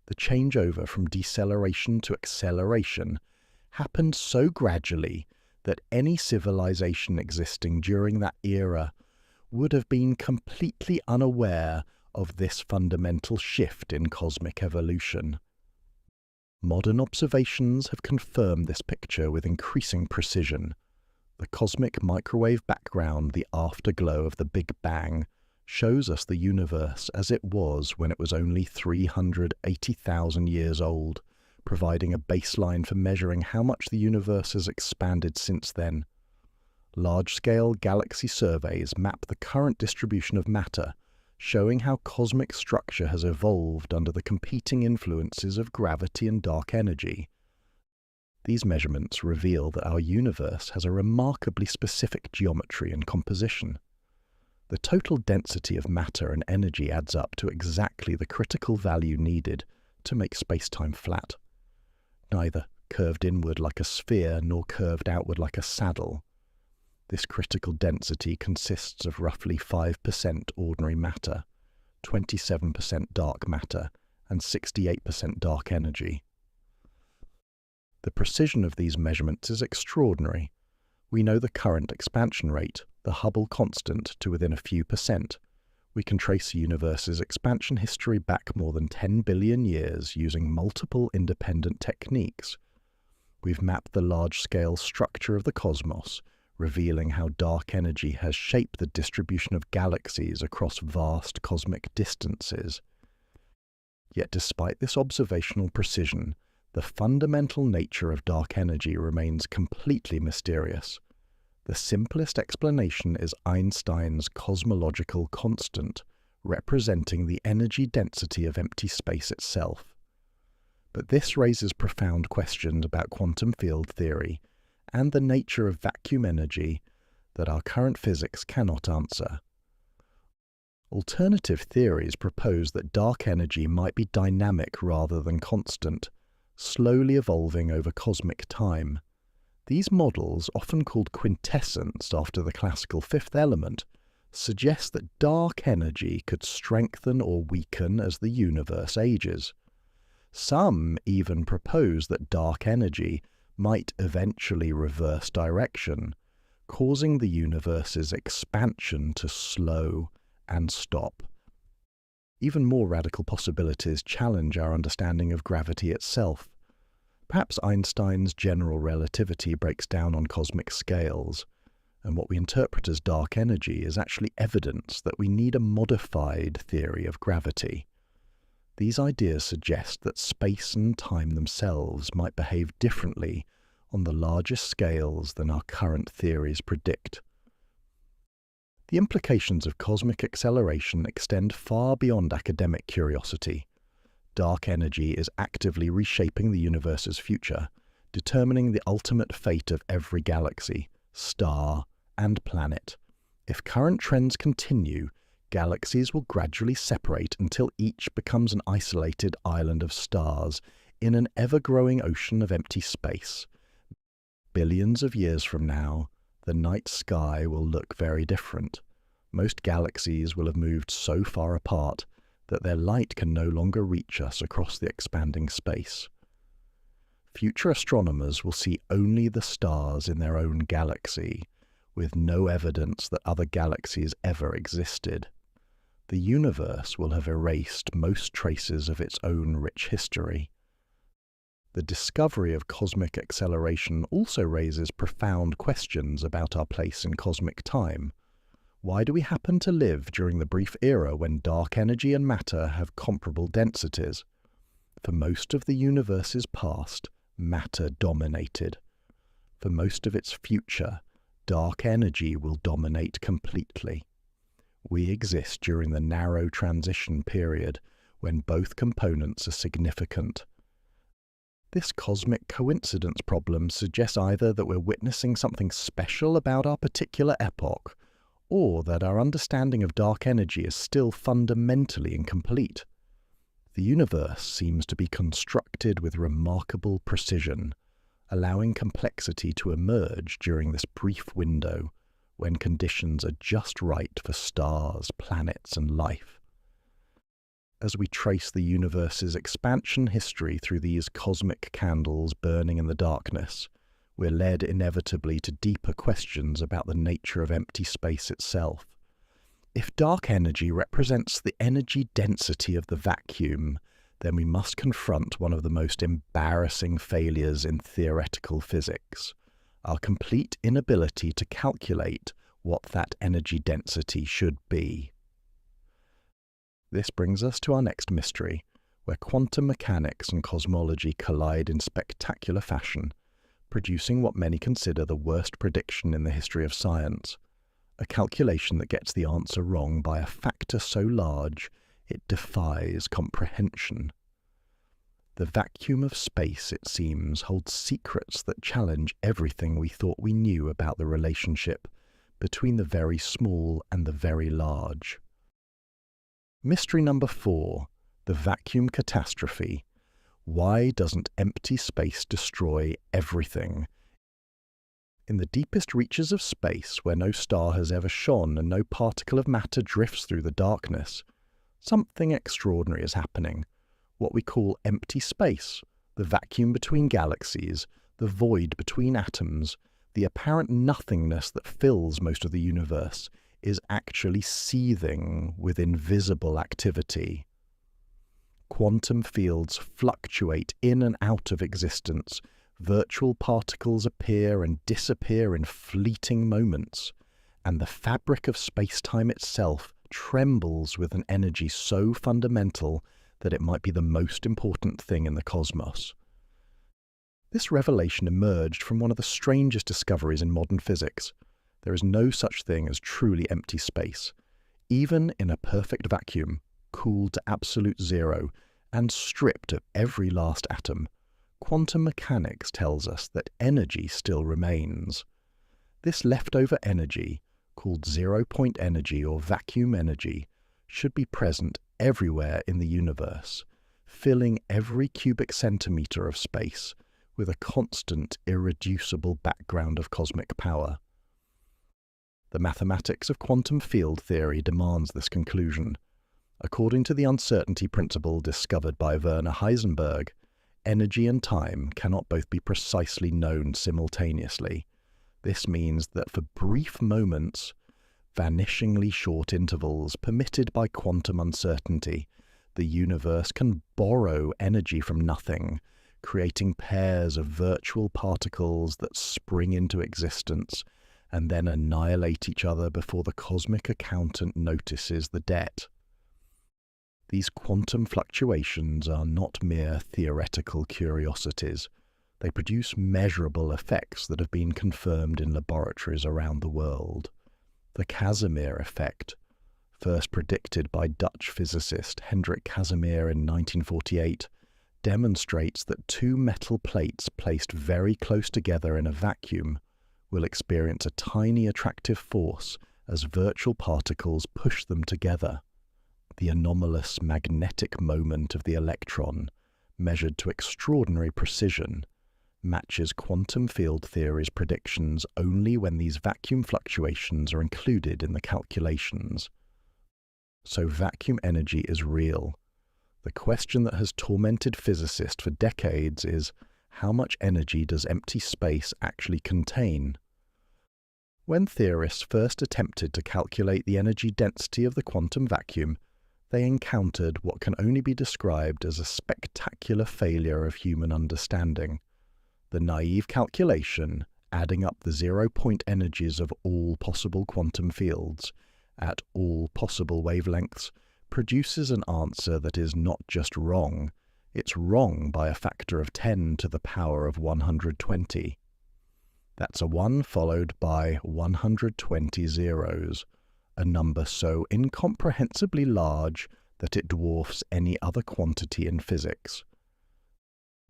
The changeover from deceleration to acceleration happened so gradually that any civilization existing during that era would have been completely unaware of this fundamental shift in cosmic evolution. Modern observations have confirmed this picture with increasing precision. The cosmic microwave background, the afterglow of the Big Bang, shows us the universe as it was when it was only 380,000 years old, providing a baseline for measuring how much the universe has expanded since then. Large-scale galaxy surveys map the current distribution of matter, showing how cosmic structure has evolved under the competing influences of gravity and dark energy. These measurements reveal that our universe has a remarkably specific geometry and composition. The total density of matter and energy adds up to exactly the critical value needed to make space-time flat. Neither curved inward like a sphere nor curved outward like a saddle. This critical density consists of roughly 5% ordinary matter, 27% dark matter, and 68% dark energy. The precision of these measurements is extraordinary. We know the current expansion rate, the Hubble constant, to within a few percent. We can trace the universe's expansion history back more than 10 billion years using multiple independent techniques. We've mapped the large-scale structure of the cosmos, revealing how dark energy has shaped the distribution of galaxies across vast cosmic distances. Yet despite this observational precision, the fundamental nature of dark energy remains completely mysterious. The simplest explanation is Einstein's cosmological constant, representing the energy density of empty space itself. But this raises profound questions about quantum field theory and the nature of vacuum energy that our current physics cannot answer. Alternative theories propose that dark energy might be dynamic rather than constant, slowly evolving over cosmic time. These models, often called quintessence after the classical fifth element, suggest that dark energy could strengthen or weaken as the universe ages. Some even propose that dark energy might eventually reverse direction, causing the universe's expansion to slow and stop. Even more radical possibilities challenge our understanding of gravity itself. Perhaps Einstein's general relativity breaks down on cosmic scales, and what we interpret as dark energy is actually evidence that we need a modified theory of gravity. These ideas suggest that space and time themselves might behave differently on the largest scales than our current theories predict. The implications of cosmic acceleration extend far beyond academic curiosity. Dark energy is actively reshaping the universe's future, determining the ultimate fate of every galaxy, star, and planet. If current trends continue, galaxies will gradually separate until each becomes an isolated island of stars in an ever-growing ocean of empty space. Billions of years from now, the night sky will look very different. Most galaxies will have moved so far apart that their light can no longer reach us across the expanding space. Future astronomers will see only the stars in their own galaxy, with no evidence that other galaxies ever existed. The universe will have erased most traces of its own rich history. The discovery of cosmic acceleration also raises profound questions about our place in cosmic time. Why do we happen to live during the brief era when dark energy and matter have comparable densities? For most of the universe's past, matter dominated. For most of its future, dark energy will dominate completely. We exist during the narrow transition period when both components are significant. This cosmic coincidence problem suggests either that we're witnessing something special about our particular epoch, or that our understanding of dark energy is still fundamentally incomplete. The universe seems to be constructed with remarkable precision, allowing complexity to emerge during this brief window when conditions are just right for stars, planets, and life. As we trace the universe's expansion history through these cosmic candles burning in the darkness, we're led inevitably to deeper questions about the nature of empty space itself. If dark energy represents the energy density of the vacuum, then we must confront one of the most embarrassing failures in theoretical physics, our complete inability to calculate what that energy density should be. This brings us to our next mystery, where quantum mechanics and cosmology collide in spectacular fashion, producing what many consider the worst prediction in the history of science, a calculation that gets the answer wrong by a factor so large it defies comprehension. The vacuum of space, it seems, holds secrets that challenge everything we thought we knew about the relationship between the very small and the very large. Mystery number 4, the vacuum catastrophe. Why doesn't empty space destroy everything? In the deepest reaches of space, where no star has ever shone and no particle of matter drifts through the darkness, something extraordinary is happening. What we call empty space, the vacuum between galaxies, the void between atoms, the apparent nothingness that fills most of the universe, is actually seething with invisible activity. Quantum fields fluctuate in and out of existence. Virtual particles appear and disappear in fleeting moments, and the fabric of space-time itself trembles with an energy so fundamental that it might be the most important thing in the cosmos. This revelation emerged from one of the strangest discoveries in modern physics. There is no such thing as truly empty space. Even in a perfect vacuum, cooled to absolute zero, and stripped of every last atom, quantum mechanics tells us that energy still remains. This leftover energy, called zero-point energy or vacuum energy, should be present everywhere in the universe, filling every cubic centimetre of space with a constant, irreducible background of cosmic power. The mathematics of quantum field theory demands this conclusion. According to the uncertainty principle discovered by Werner Heisenberg, energy and time cannot both be precisely known simultaneously. This means that for brief moments, vanishingly short intervals permitted by quantum uncertainty, the universe can borrow energy from nothing, creating pairs of virtual particles that spring into existence and then annihilate each other before the cosmic accountant notices the debt. These quantum fluctuations are not mere theoretical curiosities. They produce measurable effects that have been confirmed in laboratories around the world. The Casimir effect, first predicted by Dutch physicist Hendrik Casimir in 1948, demonstrates that two metal plates placed very close together in a vacuum will experience a tiny attractive force as virtual particles push them together. The anomalous magnetic moment of the electron, measured to extraordinary precision, matches quantum field theory's predictions only when these vacuum fluctuations are included in the calculations. So vacuum energy is real. The question that has tormented physicists for decades is, how much energy does empty space actually contain? When theorists first attempted to calculate the energy density of the quantum vacuum, they encountered what can only be described as a spectacular failure of human understanding. The naive calculation, adding up the zero-point energies of all possible quantum fields at all possible wavelengths, produces an answer that is not just wrong, it's wrong by a factor of 10 to the power of 120. That's a 1 followed by 120 zeros, a number so incomprehensibly large that it dwarfs any other quantity in physics.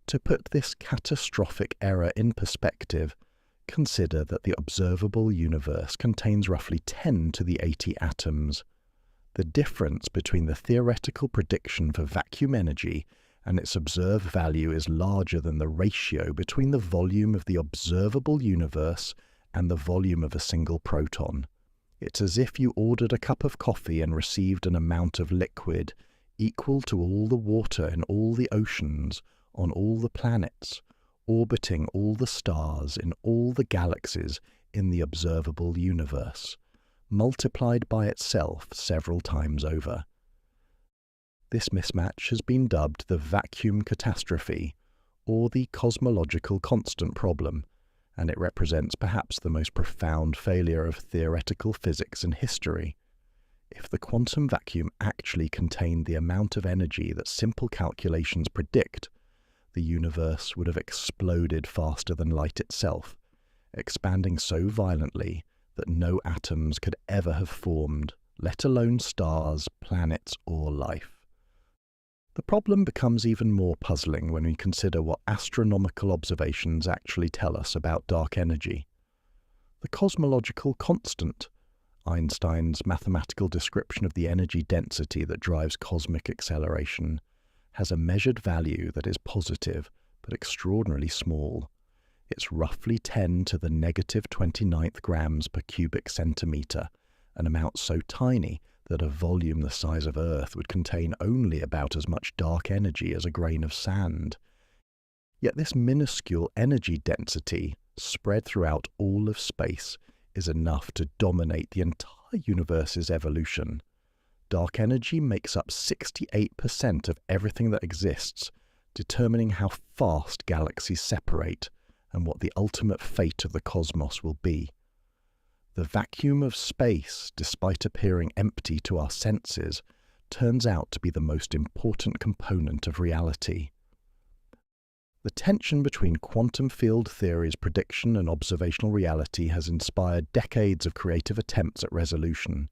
To put this catastrophic error in perspective, consider that the observable universe contains roughly 10 to the 80 atoms. The difference between the theoretical prediction for vacuum energy and its observed value is larger than the ratio between the volume of the observable universe and the volume of a single proton. It's as if you ordered a cup of coffee and received an amount of liquid equal to all the water in all the oceans, on all the planets, orbiting all the stars in all the galaxies in the observable universe, multiplied by itself several times over. This mismatch has been dubbed the vacuum catastrophe, or the cosmological constant problem, and it represents perhaps the most profound failure of theoretical physics in history. If the quantum vacuum actually contained the amount of energy that simple calculations predict, the universe would have exploded faster than light itself, expanding so violently that no atoms could ever have formed, let alone stars, planets, or life. The problem becomes even more puzzling when we consider what astronomical observations actually tell us about dark energy. The cosmological constant, Einstein's mathematical description of the energy density that drives cosmic acceleration, has a measured value that is positive but extraordinarily small. It's roughly 10 to the negative 29th grams per cubic centimetre, an amount so tiny that a volume the size of Earth would contain only about as much dark energy as a grain of sand. Yet this minuscule energy density, spread throughout all of space, is enough to dominate the entire universe's evolution. Dark energy makes up 68% of everything that exists, determining how fast galaxies separate and what the ultimate fate of the cosmos will be. The vacuum of space, despite appearing empty to our senses, turns out to be the most important component of reality. The tension between quantum field theory's prediction and observational reality has inspired decades of creative attempts at resolution.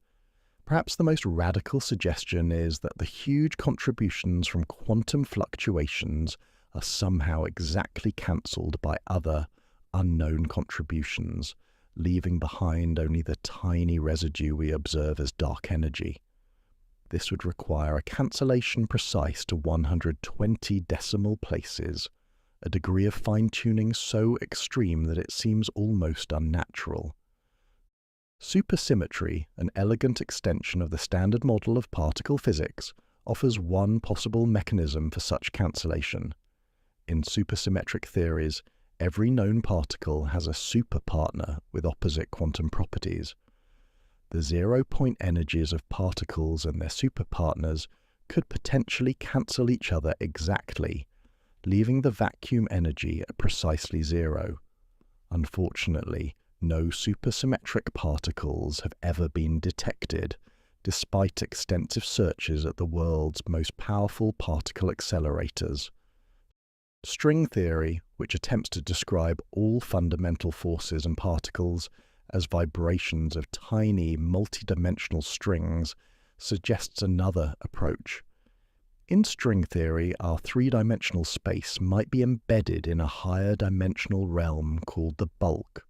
Perhaps the most radical suggestion is that the huge contributions from quantum fluctuations are somehow exactly cancelled by other, unknown contributions, leaving behind only the tiny residue we observe as dark energy. This would require a cancellation precise to 120 decimal places, a degree of fine-tuning so extreme that it seems almost unnatural. Supersymmetry, an elegant extension of the standard model of particle physics, offers one possible mechanism for such cancellation. In supersymmetric theories, every known particle has a superpartner with opposite quantum properties. The zero-point energies of particles and their superpartners could potentially cancel each other exactly, leaving the vacuum energy at precisely zero. Unfortunately, no supersymmetric particles have ever been detected, despite extensive searches at the world's most powerful particle accelerators. String theory, which attempts to describe all fundamental forces and particles as vibrations of tiny, multidimensional strings, suggests another approach. In string theory, our three-dimensional space might be embedded in a higher dimensional realm called the bulk.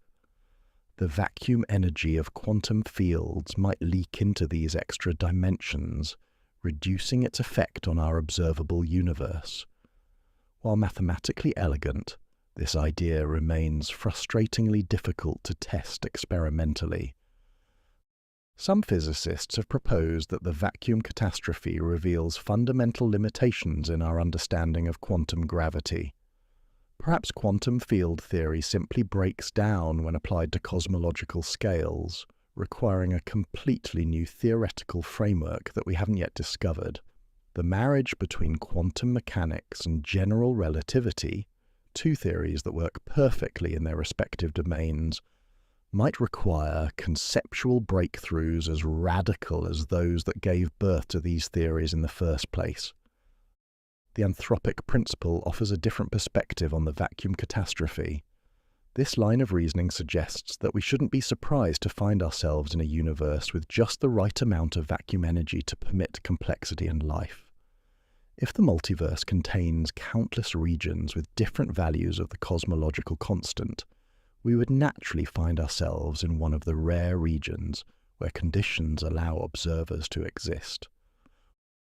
The vacuum energy of quantum fields might leak into these extra dimensions, reducing its effect on our observable universe. While mathematically elegant, this idea remains frustratingly difficult to test experimentally. Some physicists have proposed that the vacuum catastrophe reveals fundamental limitations in our understanding of quantum gravity. Perhaps quantum field theory simply breaks down when applied to cosmological scales, requiring a completely new theoretical framework that we haven't yet discovered. The marriage between quantum mechanics and general relativity, two theories that work perfectly in their respective domains, might require conceptual breakthroughs as radical as those that gave birth to these theories in the first place. The anthropic principle offers a different perspective on the vacuum catastrophe. This line of reasoning suggests that we shouldn't be surprised to find ourselves in a universe with just the right amount of vacuum energy to permit complexity and life. If the multiverse contains countless regions with different values of the cosmological constant, we would naturally find ourselves in one of the rare regions where conditions allow observers to exist.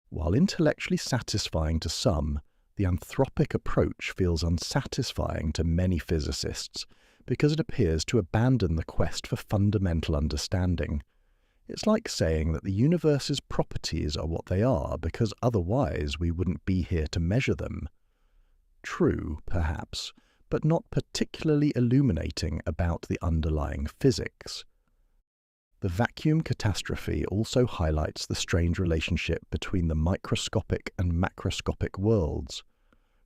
While intellectually satisfying to some, the anthropic approach feels unsatisfying to many physicists because it appears to abandon the quest for fundamental understanding. It's like saying that the universe's properties are what they are because otherwise we wouldn't be here to measure them. True, perhaps, but not particularly illuminating about the underlying physics. The vacuum catastrophe also highlights the strange relationship between the microscopic and macroscopic worlds.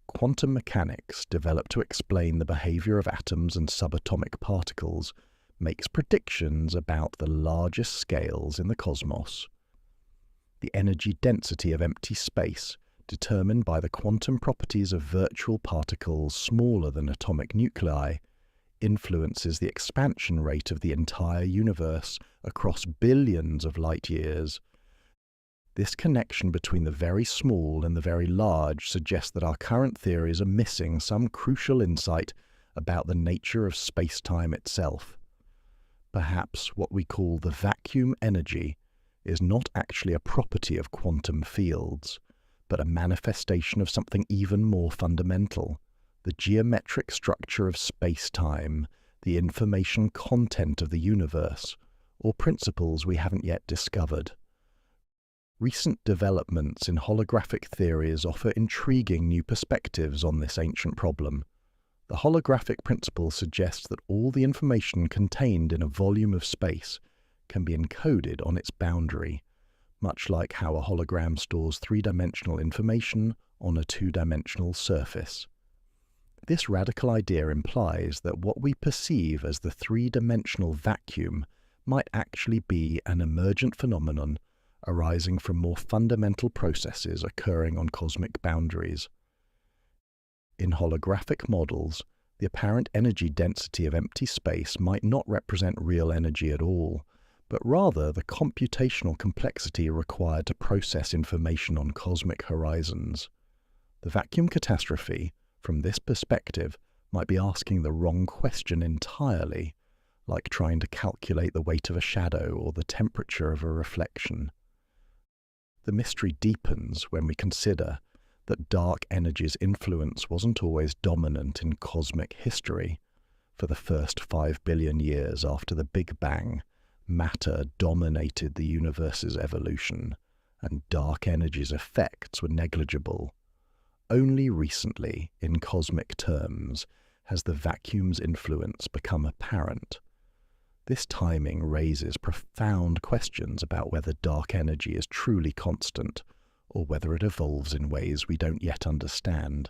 Quantum mechanics, developed to explain the behavior of atoms and subatomic particles, makes predictions about the largest scales in the cosmos. The energy density of empty space, determined by the quantum properties of virtual particles smaller than atomic nuclei, influences the expansion rate of the entire universe across billions of light years. This connection between the very small and the very large suggests that our current theories are missing some crucial insight about the nature of space-time itself. Perhaps what we call the vacuum energy is not actually a property of quantum fields, but a manifestation of something even more fundamental: the geometric structure of space-time, the information content of the universe, or principles we haven't yet discovered. Recent developments in holographic theories offer intriguing new perspectives on this ancient problem. The holographic principle suggests that all the information contained in a volume of space can be encoded on its boundary, much like how a hologram stores three-dimensional information on a two-dimensional surface. This radical idea implies that what we perceive as the three-dimensional vacuum might actually be an emergent phenomenon arising from more fundamental processes occurring on cosmic boundaries. In holographic models, the apparent energy density of empty space might not represent real energy at all, but rather the computational complexity required to process information on cosmic horizons. The vacuum catastrophe, from this perspective, might be asking the wrong question entirely, like trying to calculate the weight of a shadow or the temperature of a reflection. The mystery deepens when we consider that dark energy's influence wasn't always dominant in cosmic history. For the first 5 billion years after the Big Bang, matter dominated the universe's evolution, and dark energy's effects were negligible. Only recently, in cosmic terms, has the vacuum's influence become apparent. This timing raises profound questions about whether dark energy is truly constant, or whether it evolves in ways we don't yet understand.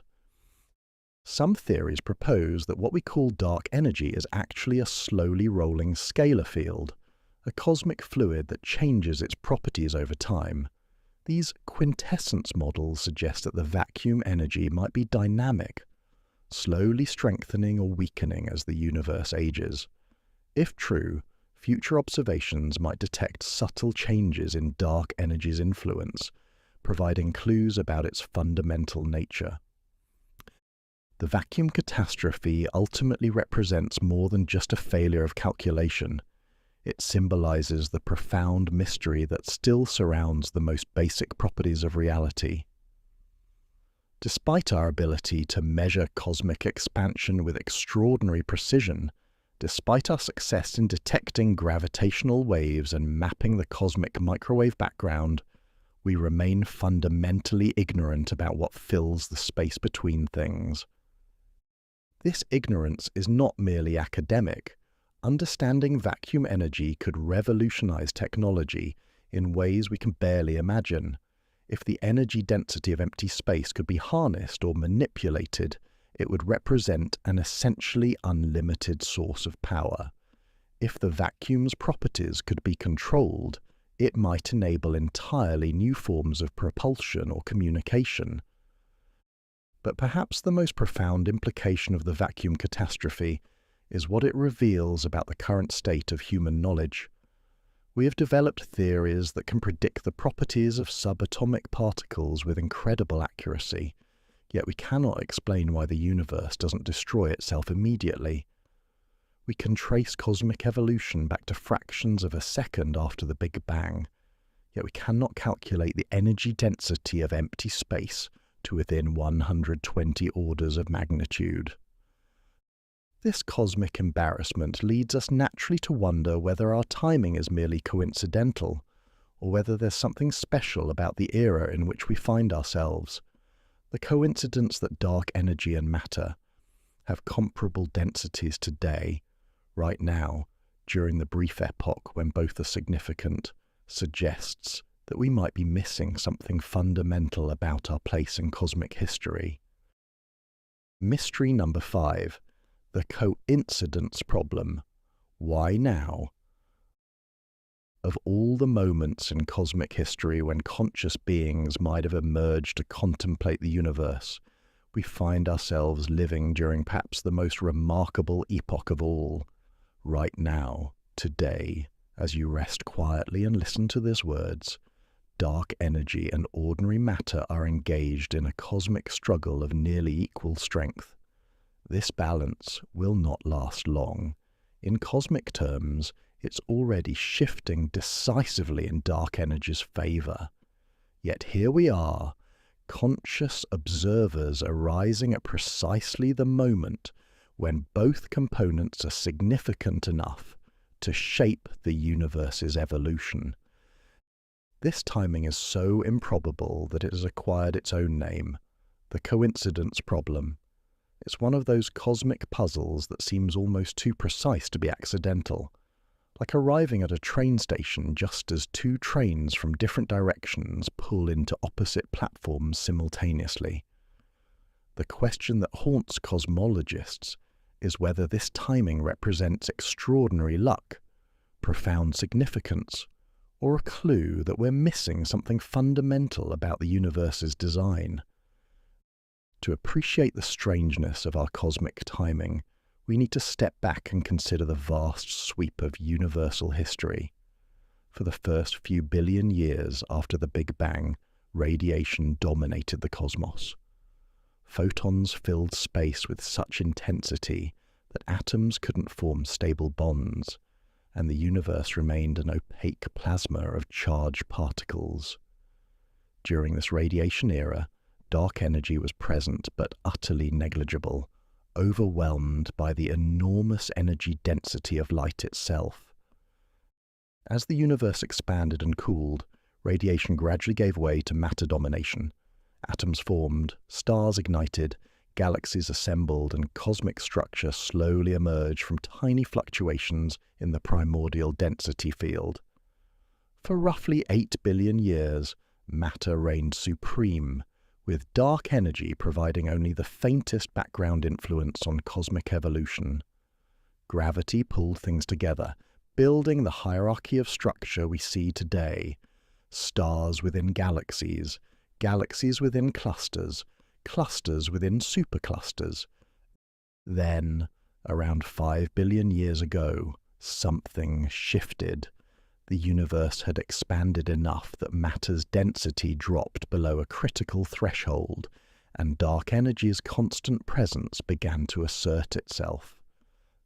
Some theories propose that what we call dark energy is actually a slowly rolling scalar field, a cosmic fluid that changes its properties over time. These quintessence models suggest that the vacuum energy might be dynamic, slowly strengthening or weakening as the universe ages. If true, future observations might detect subtle changes in dark energy's influence, providing clues about its fundamental nature. The vacuum catastrophe ultimately represents more than just a failure of calculation. It symbolizes the profound mystery that still surrounds the most basic properties of reality. Despite our ability to measure cosmic expansion with extraordinary precision, despite our success in detecting gravitational waves and mapping the cosmic microwave background, we remain fundamentally ignorant about what fills the space between things. This ignorance is not merely academic. Understanding vacuum energy could revolutionize technology in ways we can barely imagine. If the energy density of empty space could be harnessed or manipulated, it would represent an essentially unlimited source of power. If the vacuum's properties could be controlled, it might enable entirely new forms of propulsion or communication. But perhaps the most profound implication of the vacuum catastrophe is what it reveals about the current state of human knowledge. We have developed theories that can predict the properties of subatomic particles with incredible accuracy, yet we cannot explain why the universe doesn't destroy itself immediately. We can trace cosmic evolution back to fractions of a second after the Big Bang, yet we cannot calculate the energy density of empty space to within 120 orders of magnitude. This cosmic embarrassment leads us naturally to wonder whether our timing is merely coincidental, or whether there's something special about the era in which we find ourselves. The coincidence that dark energy and matter have comparable densities today, right now, during the brief epoch when both are significant, suggests that we might be missing something fundamental about our place in cosmic history. Mystery number 5, the coincidence problem. Why now? Of all the moments in cosmic history when conscious beings might have emerged to contemplate the universe, we find ourselves living during perhaps the most remarkable epoch of all. Right now, today, as you rest quietly and listen to these words, dark energy and ordinary matter are engaged in a cosmic struggle of nearly equal strength. This balance will not last long. In cosmic terms, it's already shifting decisively in dark energy's favor. Yet here we are, conscious observers arising at precisely the moment when both components are significant enough to shape the universe's evolution. This timing is so improbable that it has acquired its own name, the coincidence problem. It's one of those cosmic puzzles that seems almost too precise to be accidental, like arriving at a train station just as two trains from different directions pull into opposite platforms simultaneously. The question that haunts cosmologists is whether this timing represents extraordinary luck, profound significance, or a clue that we're missing something fundamental about the universe's design. To appreciate the strangeness of our cosmic timing, we need to step back and consider the vast sweep of universal history. For the first few billion years after the Big Bang, radiation dominated the cosmos. Photons filled space with such intensity that atoms couldn't form stable bonds, and the universe remained an opaque plasma of charged particles. During this radiation era, dark energy was present but utterly negligible, overwhelmed by the enormous energy density of light itself. As the universe expanded and cooled, radiation gradually gave way to matter domination. Atoms formed, stars ignited, galaxies assembled, and cosmic structure slowly emerged from tiny fluctuations in the primordial density field. For roughly 8 billion years, matter reigned supreme, with dark energy providing only the faintest background influence on cosmic evolution. Gravity pulled things together, building the hierarchy of structure we see today. Stars within galaxies, galaxies within clusters, clusters within superclusters. Then, around 5 billion years ago, something shifted. The universe had expanded enough that matter's density dropped below a critical threshold, and dark energy's constant presence began to assert itself.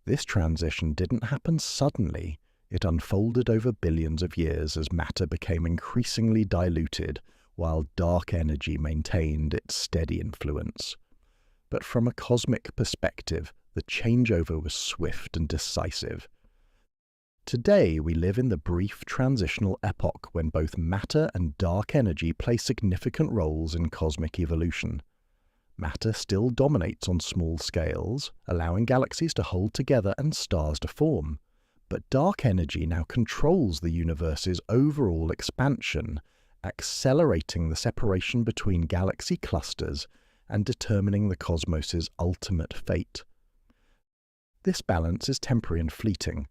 This transition didn't happen suddenly. It unfolded over billions of years as matter became increasingly diluted, while dark energy maintained its steady influence. But from a cosmic perspective, the changeover was swift and decisive. Today, we live in the brief transitional epoch when both matter and dark energy play significant roles in cosmic evolution. Matter still dominates on small scales, allowing galaxies to hold together and stars to form. But dark energy now controls the universe's overall expansion, accelerating the separation between galaxy clusters and determining the cosmos's ultimate fate. This balance is temporary and fleeting.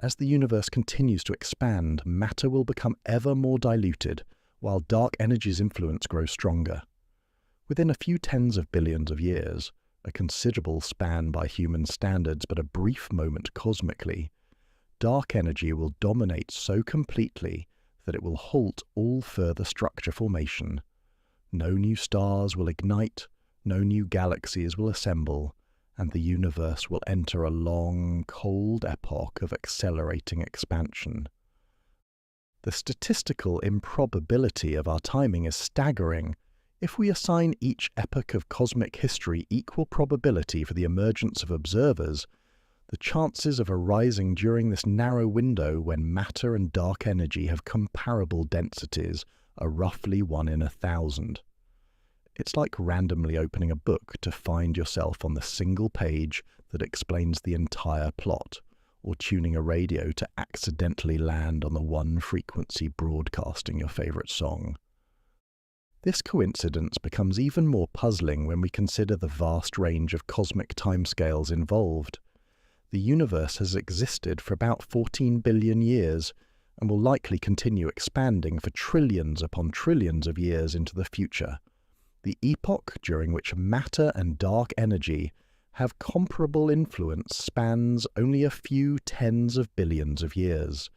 As the universe continues to expand, matter will become ever more diluted, while dark energy's influence grows stronger. Within a few tens of billions of years, a considerable span by human standards but a brief moment cosmically, dark energy will dominate so completely that it will halt all further structure formation. No new stars will ignite, no new galaxies will assemble, and the universe will enter a long, cold epoch of accelerating expansion. The statistical improbability of our timing is staggering. If we assign each epoch of cosmic history equal probability for the emergence of observers, the chances of arising during this narrow window when matter and dark energy have comparable densities are roughly 1 in 1,000. It's like randomly opening a book to find yourself on the single page that explains the entire plot, or tuning a radio to accidentally land on the one frequency broadcasting your favourite song. This coincidence becomes even more puzzling when we consider the vast range of cosmic timescales involved. The universe has existed for about 14 billion years and will likely continue expanding for trillions upon trillions of years into the future. The epoch during which matter and dark energy have comparable influence spans only a few tens of billions of years,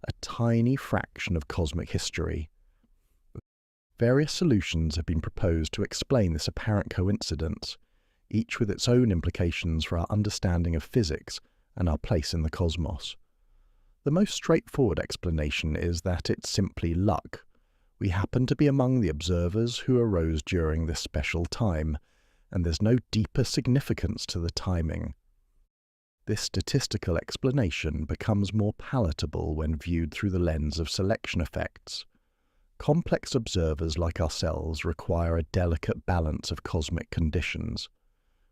a tiny fraction of cosmic history. Various solutions have been proposed to explain this apparent coincidence, each with its own implications for our understanding of physics and our place in the cosmos. The most straightforward explanation is that it's simply luck. We happen to be among the observers who arose during this special time, and there's no deeper significance to the timing. This statistical explanation becomes more palatable when viewed through the lens of selection effects. Complex observers like ourselves require a delicate balance of cosmic conditions.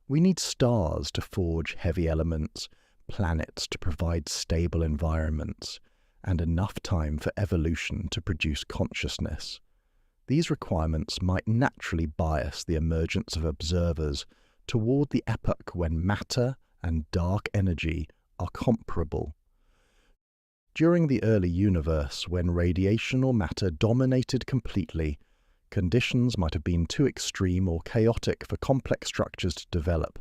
We need stars to forge heavy elements, planets to provide stable environments, and enough time for evolution to produce consciousness. These requirements might naturally bias the emergence of observers toward the epoch when matter and dark energy are comparable. During the early universe, when radiation or matter dominated completely, conditions might have been too extreme or chaotic for complex structures to develop.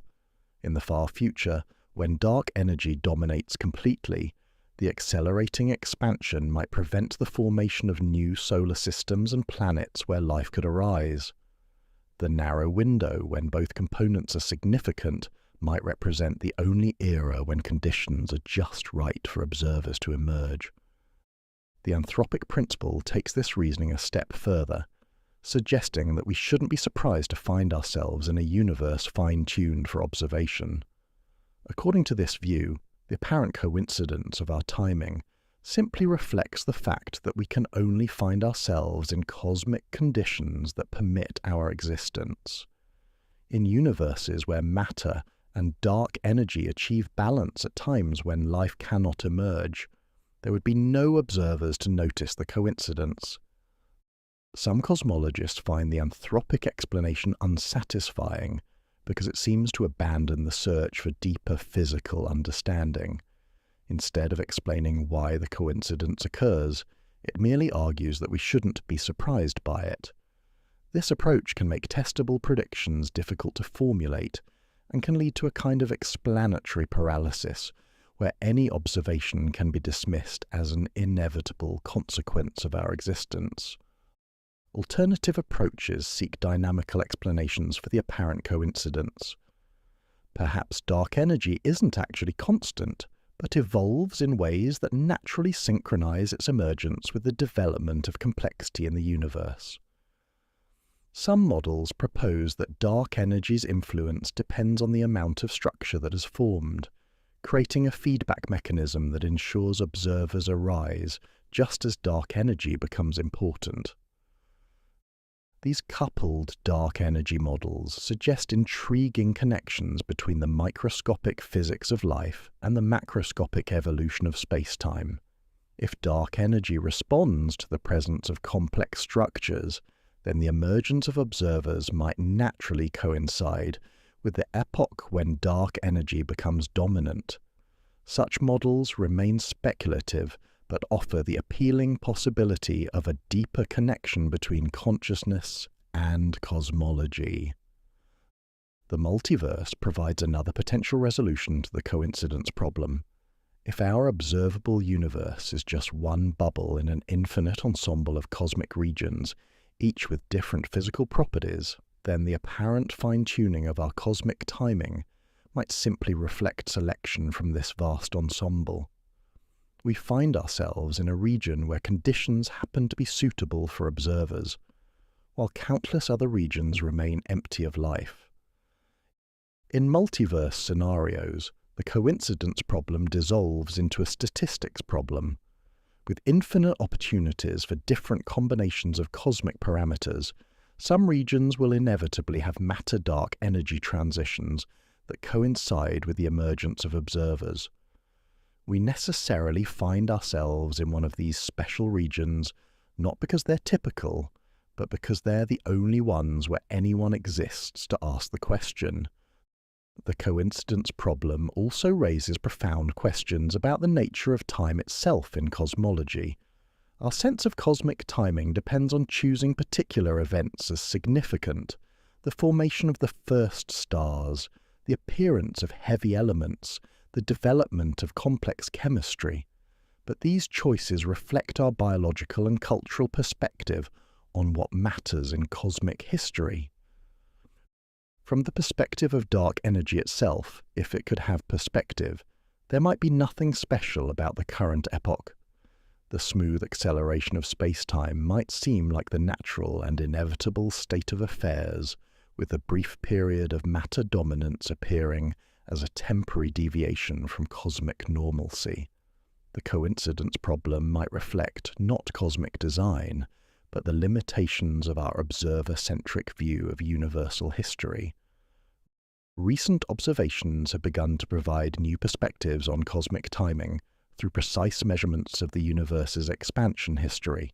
In the far future, when dark energy dominates completely, the accelerating expansion might prevent the formation of new solar systems and planets where life could arise. The narrow window, when both components are significant, might represent the only era when conditions are just right for observers to emerge. The anthropic principle takes this reasoning a step further, suggesting that we shouldn't be surprised to find ourselves in a universe fine-tuned for observation. According to this view, the apparent coincidence of our timing simply reflects the fact that we can only find ourselves in cosmic conditions that permit our existence. In universes where matter and dark energy achieve balance at times when life cannot emerge, there would be no observers to notice the coincidence. Some cosmologists find the anthropic explanation unsatisfying because it seems to abandon the search for deeper physical understanding. Instead of explaining why the coincidence occurs, it merely argues that we shouldn't be surprised by it. This approach can make testable predictions difficult to formulate and can lead to a kind of explanatory paralysis, where any observation can be dismissed as an inevitable consequence of our existence. Alternative approaches seek dynamical explanations for the apparent coincidence. Perhaps dark energy isn't actually constant, but evolves in ways that naturally synchronize its emergence with the development of complexity in the universe. Some models propose that dark energy's influence depends on the amount of structure that is formed, creating a feedback mechanism that ensures observers arise just as dark energy becomes important. These coupled dark energy models suggest intriguing connections between the microscopic physics of life and the macroscopic evolution of space-time. If dark energy responds to the presence of complex structures, then the emergence of observers might naturally coincide with the epoch when dark energy becomes dominant. Such models remain speculative, but offer the appealing possibility of a deeper connection between consciousness and cosmology. The multiverse provides another potential resolution to the coincidence problem. If our observable universe is just one bubble in an infinite ensemble of cosmic regions, each with different physical properties, then the apparent fine-tuning of our cosmic timing might simply reflect selection from this vast ensemble. We find ourselves in a region where conditions happen to be suitable for observers, while countless other regions remain empty of life. In multiverse scenarios, the coincidence problem dissolves into a statistics problem. With infinite opportunities for different combinations of cosmic parameters, some regions will inevitably have matter-dark energy transitions that coincide with the emergence of observers. we necessarily find ourselves in one of these special regions, not because they're typical, but because they're the only ones where anyone exists to ask the question. The coincidence problem also raises profound questions about the nature of time itself in cosmology. Our sense of cosmic timing depends on choosing particular events as significant: the formation of the first stars, the appearance of heavy elements, the development of complex chemistry. But these choices reflect our biological and cultural perspective on what matters in cosmic history. From the perspective of dark energy itself, if it could have perspective, there might be nothing special about the current epoch. The smooth acceleration of space-time might seem like the natural and inevitable state of affairs, with a brief period of matter dominance appearing as a temporary deviation from cosmic normalcy. The coincidence problem might reflect not cosmic design, but the limitations of our observer-centric view of universal history. Recent observations have begun to provide new perspectives on cosmic timing through precise measurements of the universe's expansion history.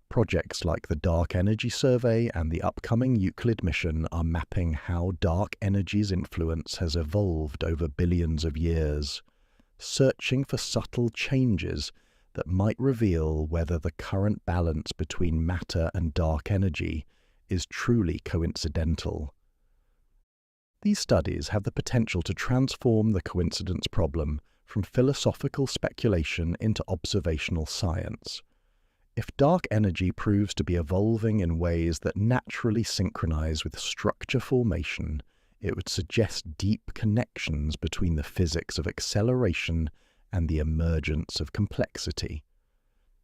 Projects like the Dark Energy Survey and the upcoming Euclid mission are mapping how dark energy's influence has evolved over billions of years, searching for subtle changes that might reveal whether the current balance between matter and dark energy is truly coincidental. These studies have the potential to transform the coincidence problem from philosophical speculation into observational science. If dark energy proves to be evolving in ways that naturally synchronize with structure formation, it would suggest deep connections between the physics of acceleration and the emergence of complexity.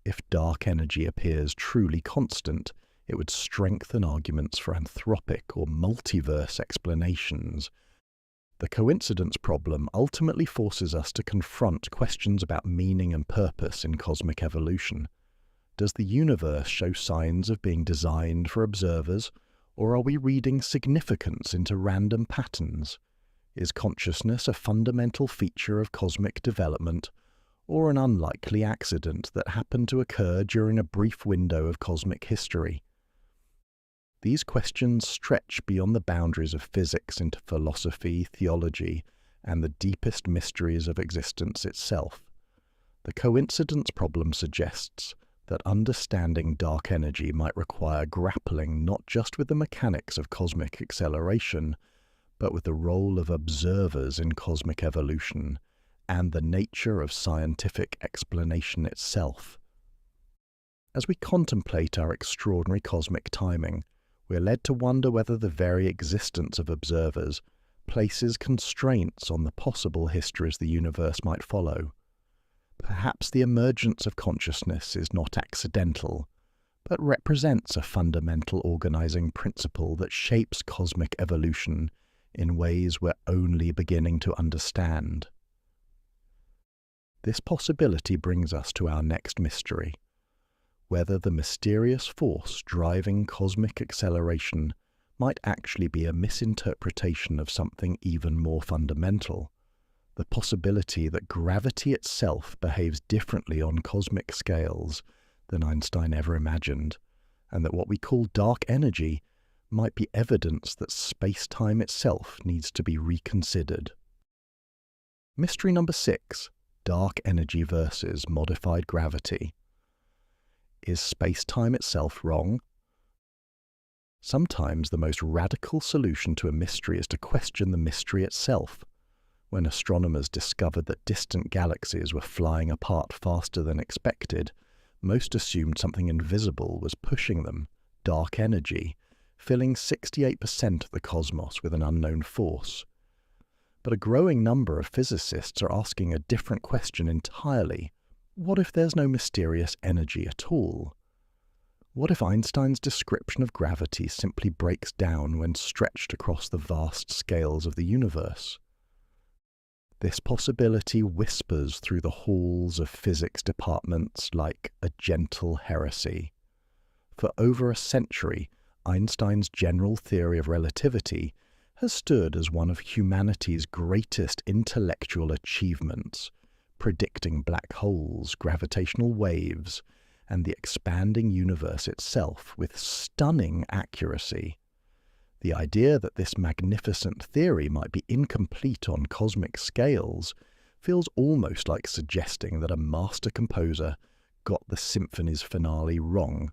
If dark energy appears truly constant, it would strengthen arguments for anthropic or multiverse explanations. The coincidence problem ultimately forces us to confront questions about meaning and purpose in cosmic evolution. Does the universe show signs of being designed for observers, or are we reading significance into random patterns? Is consciousness a fundamental feature of cosmic development, or an unlikely accident that happened to occur during a brief window of cosmic history? These questions stretch beyond the boundaries of physics into philosophy, theology, and the deepest mysteries of existence itself. The coincidence problem suggests that understanding dark energy might require grappling not just with the mechanics of cosmic acceleration, but with the role of observers in cosmic evolution and the nature of scientific explanation itself. As we contemplate our extraordinary cosmic timing, we're led to wonder whether the very existence of observers places constraints on the possible histories the universe might follow. Perhaps the emergence of consciousness is not accidental, but represents a fundamental organizing principle that shapes cosmic evolution in ways we're only beginning to understand. This possibility brings us to our next mystery: whether the mysterious force driving cosmic acceleration might actually be a misinterpretation of something even more fundamental. The possibility that gravity itself behaves differently on cosmic scales than Einstein ever imagined, and that what we call dark energy might be evidence that space-time itself needs to be reconsidered. Mystery number 6. Dark energy versus modified gravity. Is space-time itself wrong? Sometimes the most radical solution to a mystery is to question the mystery itself. When astronomers discovered that distant galaxies were flying apart faster than expected, most assumed something invisible was pushing them, dark energy, filling 68% of the cosmos with an unknown force. But a growing number of physicists are asking a different question entirely. What if there's no mysterious energy at all? What if Einstein's description of gravity simply breaks down when stretched across the vast scales of the universe? This possibility whispers through the halls of physics departments like a gentle heresy. For over a century, Einstein's general theory of relativity has stood as one of humanity's greatest intellectual achievements, predicting black holes, gravitational waves, and the expanding universe itself with stunning accuracy. The idea that this magnificent theory might be incomplete on cosmic scales feels almost like suggesting that a master composer got the symphony's finale wrong.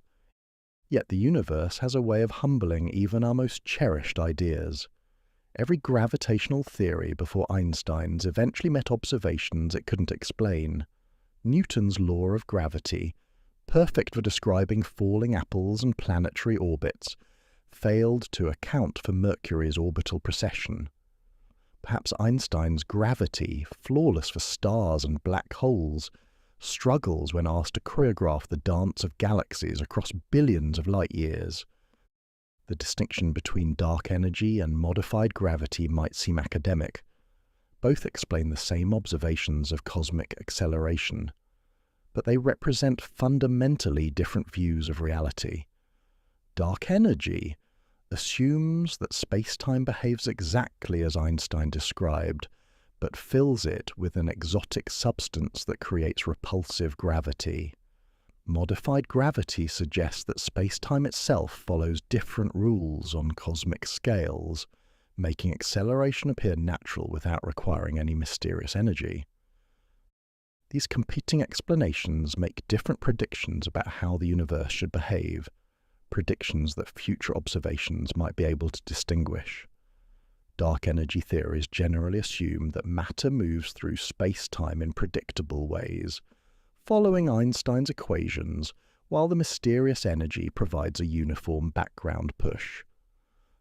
Yet the universe has a way of humbling even our most cherished ideas. Every gravitational theory before Einstein's eventually met observations it couldn't explain. Newton's law of gravity, perfect for describing falling apples and planetary orbits, failed to account for Mercury's orbital precession. Perhaps Einstein's gravity, flawless for stars and black holes, struggles when asked to choreograph the dance of galaxies across billions of light years. The distinction between dark energy and modified gravity might seem academic. Both explain the same observations of cosmic acceleration, but they represent fundamentally different views of reality. Dark energy assumes that space-time behaves exactly as Einstein described, but fills it with an exotic substance that creates repulsive gravity. Modified gravity suggests that space-time itself follows different rules on cosmic scales, making acceleration appear natural without requiring any mysterious energy. These competing explanations make different predictions about how the universe should behave, predictions that future observations might be able to distinguish. Dark energy theories generally assume that matter moves through space-time in predictable ways, following Einstein's equations, while the mysterious energy provides a uniform background push.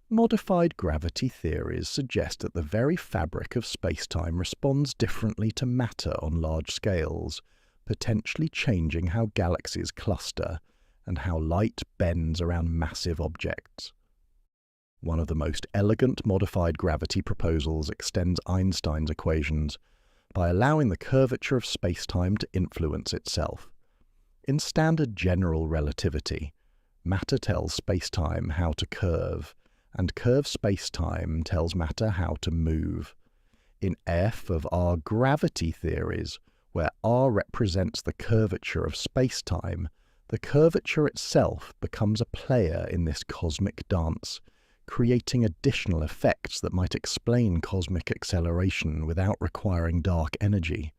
Modified gravity theories suggest that the very fabric of space-time responds differently to matter on large scales, potentially changing how galaxies cluster and how light bends around massive objects. One of the most elegant modified gravity proposals extends Einstein's equations by allowing the curvature of space-time to influence itself. In standard general relativity, matter tells space-time how to curve, and curved space-time tells matter how to move. In F of R gravity theories, where R represents the curvature of space-time, the curvature itself becomes a player in this cosmic dance, creating additional effects that might explain cosmic acceleration without requiring dark energy.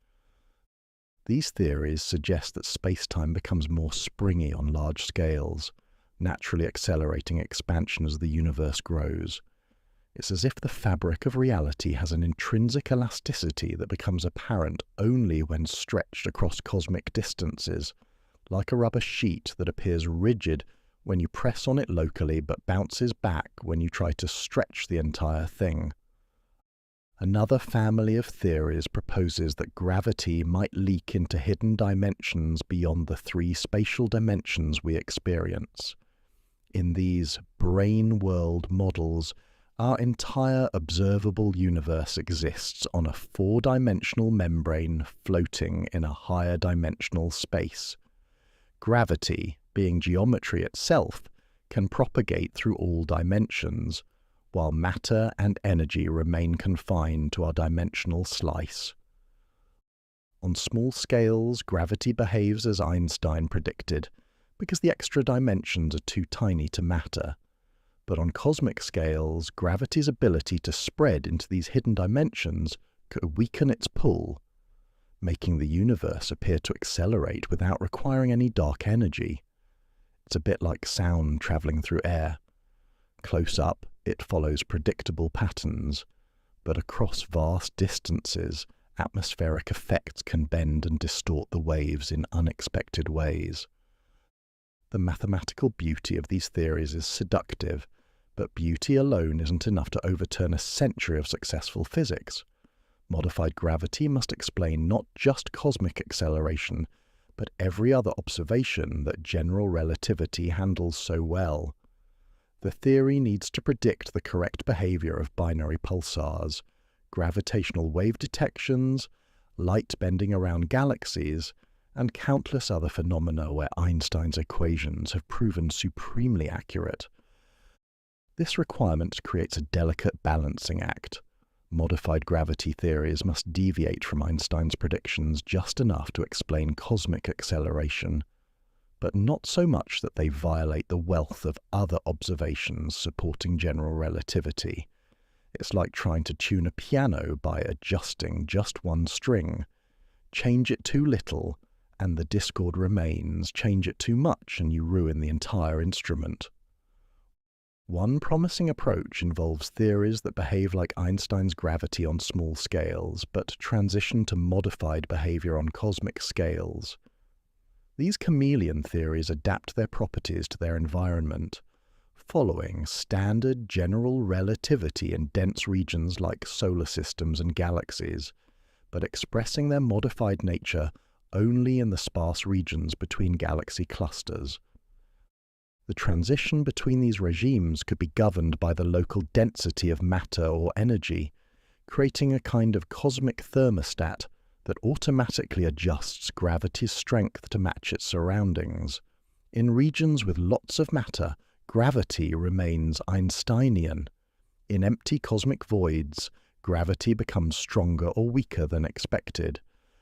These theories suggest that space-time becomes more springy on large scales, naturally accelerating expansion as the universe grows. It's as if the fabric of reality has an intrinsic elasticity that becomes apparent only when stretched across cosmic distances, like a rubber sheet that appears rigid when you press on it locally but bounces back when you try to stretch the entire thing. Another family of theories proposes that gravity might leak into hidden dimensions beyond the three spatial dimensions we experience. In these brain world models, our entire observable universe exists on a four-dimensional membrane floating in a higher dimensional space. Gravity, being geometry itself, can propagate through all dimensions, while matter and energy remain confined to our dimensional slice. On small scales, gravity behaves as Einstein predicted, because the extra dimensions are too tiny to matter. But on cosmic scales, gravity's ability to spread into these hidden dimensions could weaken its pull, making the universe appear to accelerate without requiring any dark energy. It's a bit like sound travelling through air. Close up, it follows predictable patterns, but across vast distances, atmospheric effects can bend and distort the waves in unexpected ways. The mathematical beauty of these theories is seductive, but beauty alone isn't enough to overturn a century of successful physics. Modified gravity must explain not just cosmic acceleration, but every other observation that general relativity handles so well. The theory needs to predict the correct behavior of binary pulsars, gravitational wave detections, light bending around galaxies, and countless other phenomena where Einstein's equations have proven supremely accurate. This requirement creates a delicate balancing act. Modified gravity theories must deviate from Einstein's predictions just enough to explain cosmic acceleration, but not so much that they violate the wealth of other observations supporting general relativity. It's like trying to tune a piano by adjusting just one string. Change it too little, and the discord remains. Change it too much, and you ruin the entire instrument. One promising approach involves theories that behave like Einstein's gravity on small scales, but transition to modified behavior on cosmic scales. These chameleon theories adapt their properties to their environment, following standard general relativity in dense regions like solar systems and galaxies, but expressing their modified nature only in the sparse regions between galaxy clusters. The transition between these regimes could be governed by the local density of matter or energy, creating a kind of cosmic thermostat that automatically adjusts gravity's strength to match its surroundings. In regions with lots of matter, gravity remains Einsteinian. In empty cosmic voids, gravity becomes stronger or weaker than expected,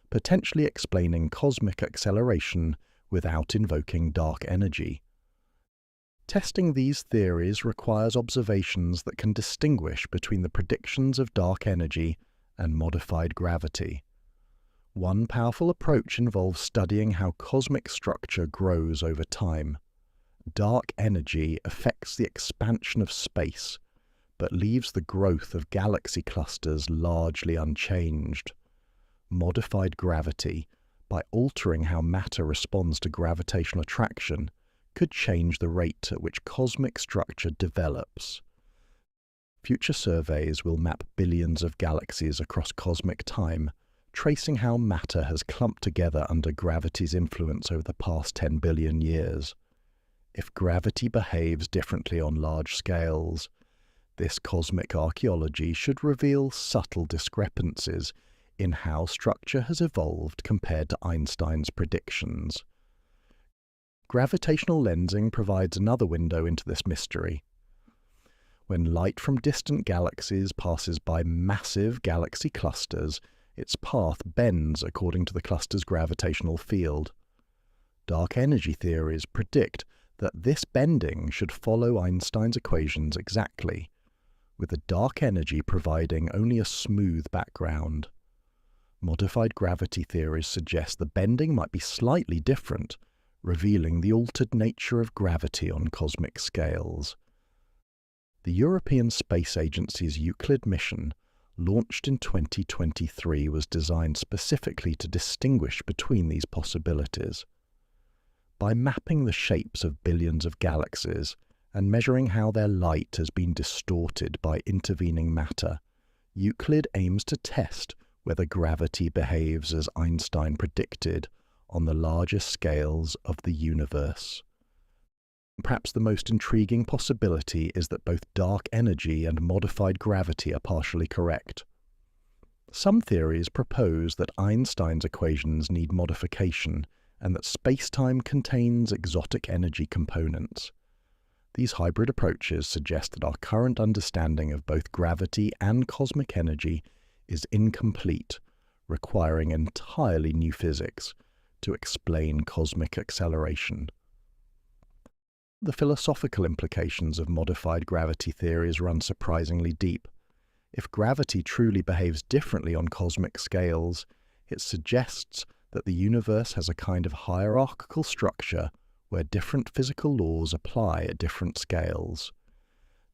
potentially explaining cosmic acceleration without invoking dark energy. Testing these theories requires observations that can distinguish between the predictions of dark energy and modified gravity. One powerful approach involves studying how cosmic structure grows over time. Dark energy affects the expansion of space, but leaves the growth of galaxy clusters largely unchanged. Modified gravity, by altering how matter responds to gravitational attraction, could change the rate at which cosmic structure develops. Future surveys will map billions of galaxies across cosmic time, tracing how matter has clumped together under gravity's influence over the past 10 billion years. If gravity behaves differently on large scales, this cosmic archaeology should reveal subtle discrepancies in how structure has evolved compared to Einstein's predictions. Gravitational lensing provides another window into this mystery. When light from distant galaxies passes by massive galaxy clusters, its path bends according to the cluster's gravitational field. Dark energy theories predict that this bending should follow Einstein's equations exactly, with the dark energy providing only a smooth background. Modified gravity theories suggest the bending might be slightly different, revealing the altered nature of gravity on cosmic scales. The European Space Agency's Euclid mission, launched in 2023, was designed specifically to distinguish between these possibilities. By mapping the shapes of billions of galaxies and measuring how their light has been distorted by intervening matter, Euclid aims to test whether gravity behaves as Einstein predicted on the largest scales of the universe. Perhaps the most intriguing possibility is that both dark energy and modified gravity are partially correct. Some theories propose that Einstein's equations need modification and that space-time contains exotic energy components. These hybrid approaches suggest that our current understanding of both gravity and cosmic energy is incomplete, requiring entirely new physics to explain cosmic acceleration. The philosophical implications of modified gravity theories run surprisingly deep. If gravity truly behaves differently on cosmic scales, it suggests that the universe has a kind of hierarchical structure where different physical laws apply at different scales.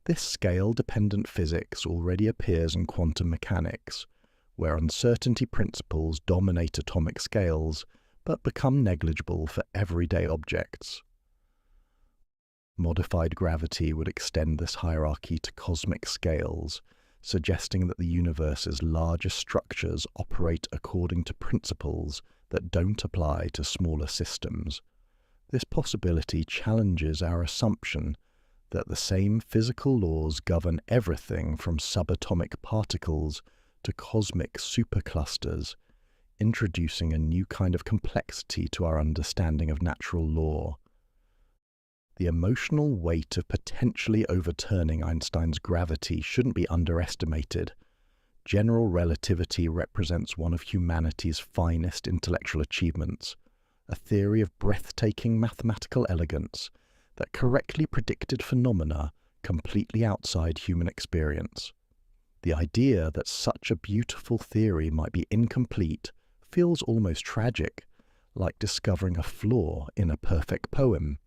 This scale-dependent physics already appears in quantum mechanics, where uncertainty principles dominate atomic scales but become negligible for everyday objects. Modified gravity would extend this hierarchy to cosmic scales, suggesting that the universe's largest structures operate according to principles that don't apply to smaller systems. This possibility challenges our assumption that the same physical laws govern everything from subatomic particles to cosmic superclusters, introducing a new kind of complexity to our understanding of natural law. The emotional weight of potentially overturning Einstein's gravity shouldn't be underestimated. general relativity represents one of humanity's finest intellectual achievements, a theory of breathtaking mathematical elegance that correctly predicted phenomena completely outside human experience. The idea that such a beautiful theory might be incomplete feels almost tragic, like discovering a flaw in a perfect poem.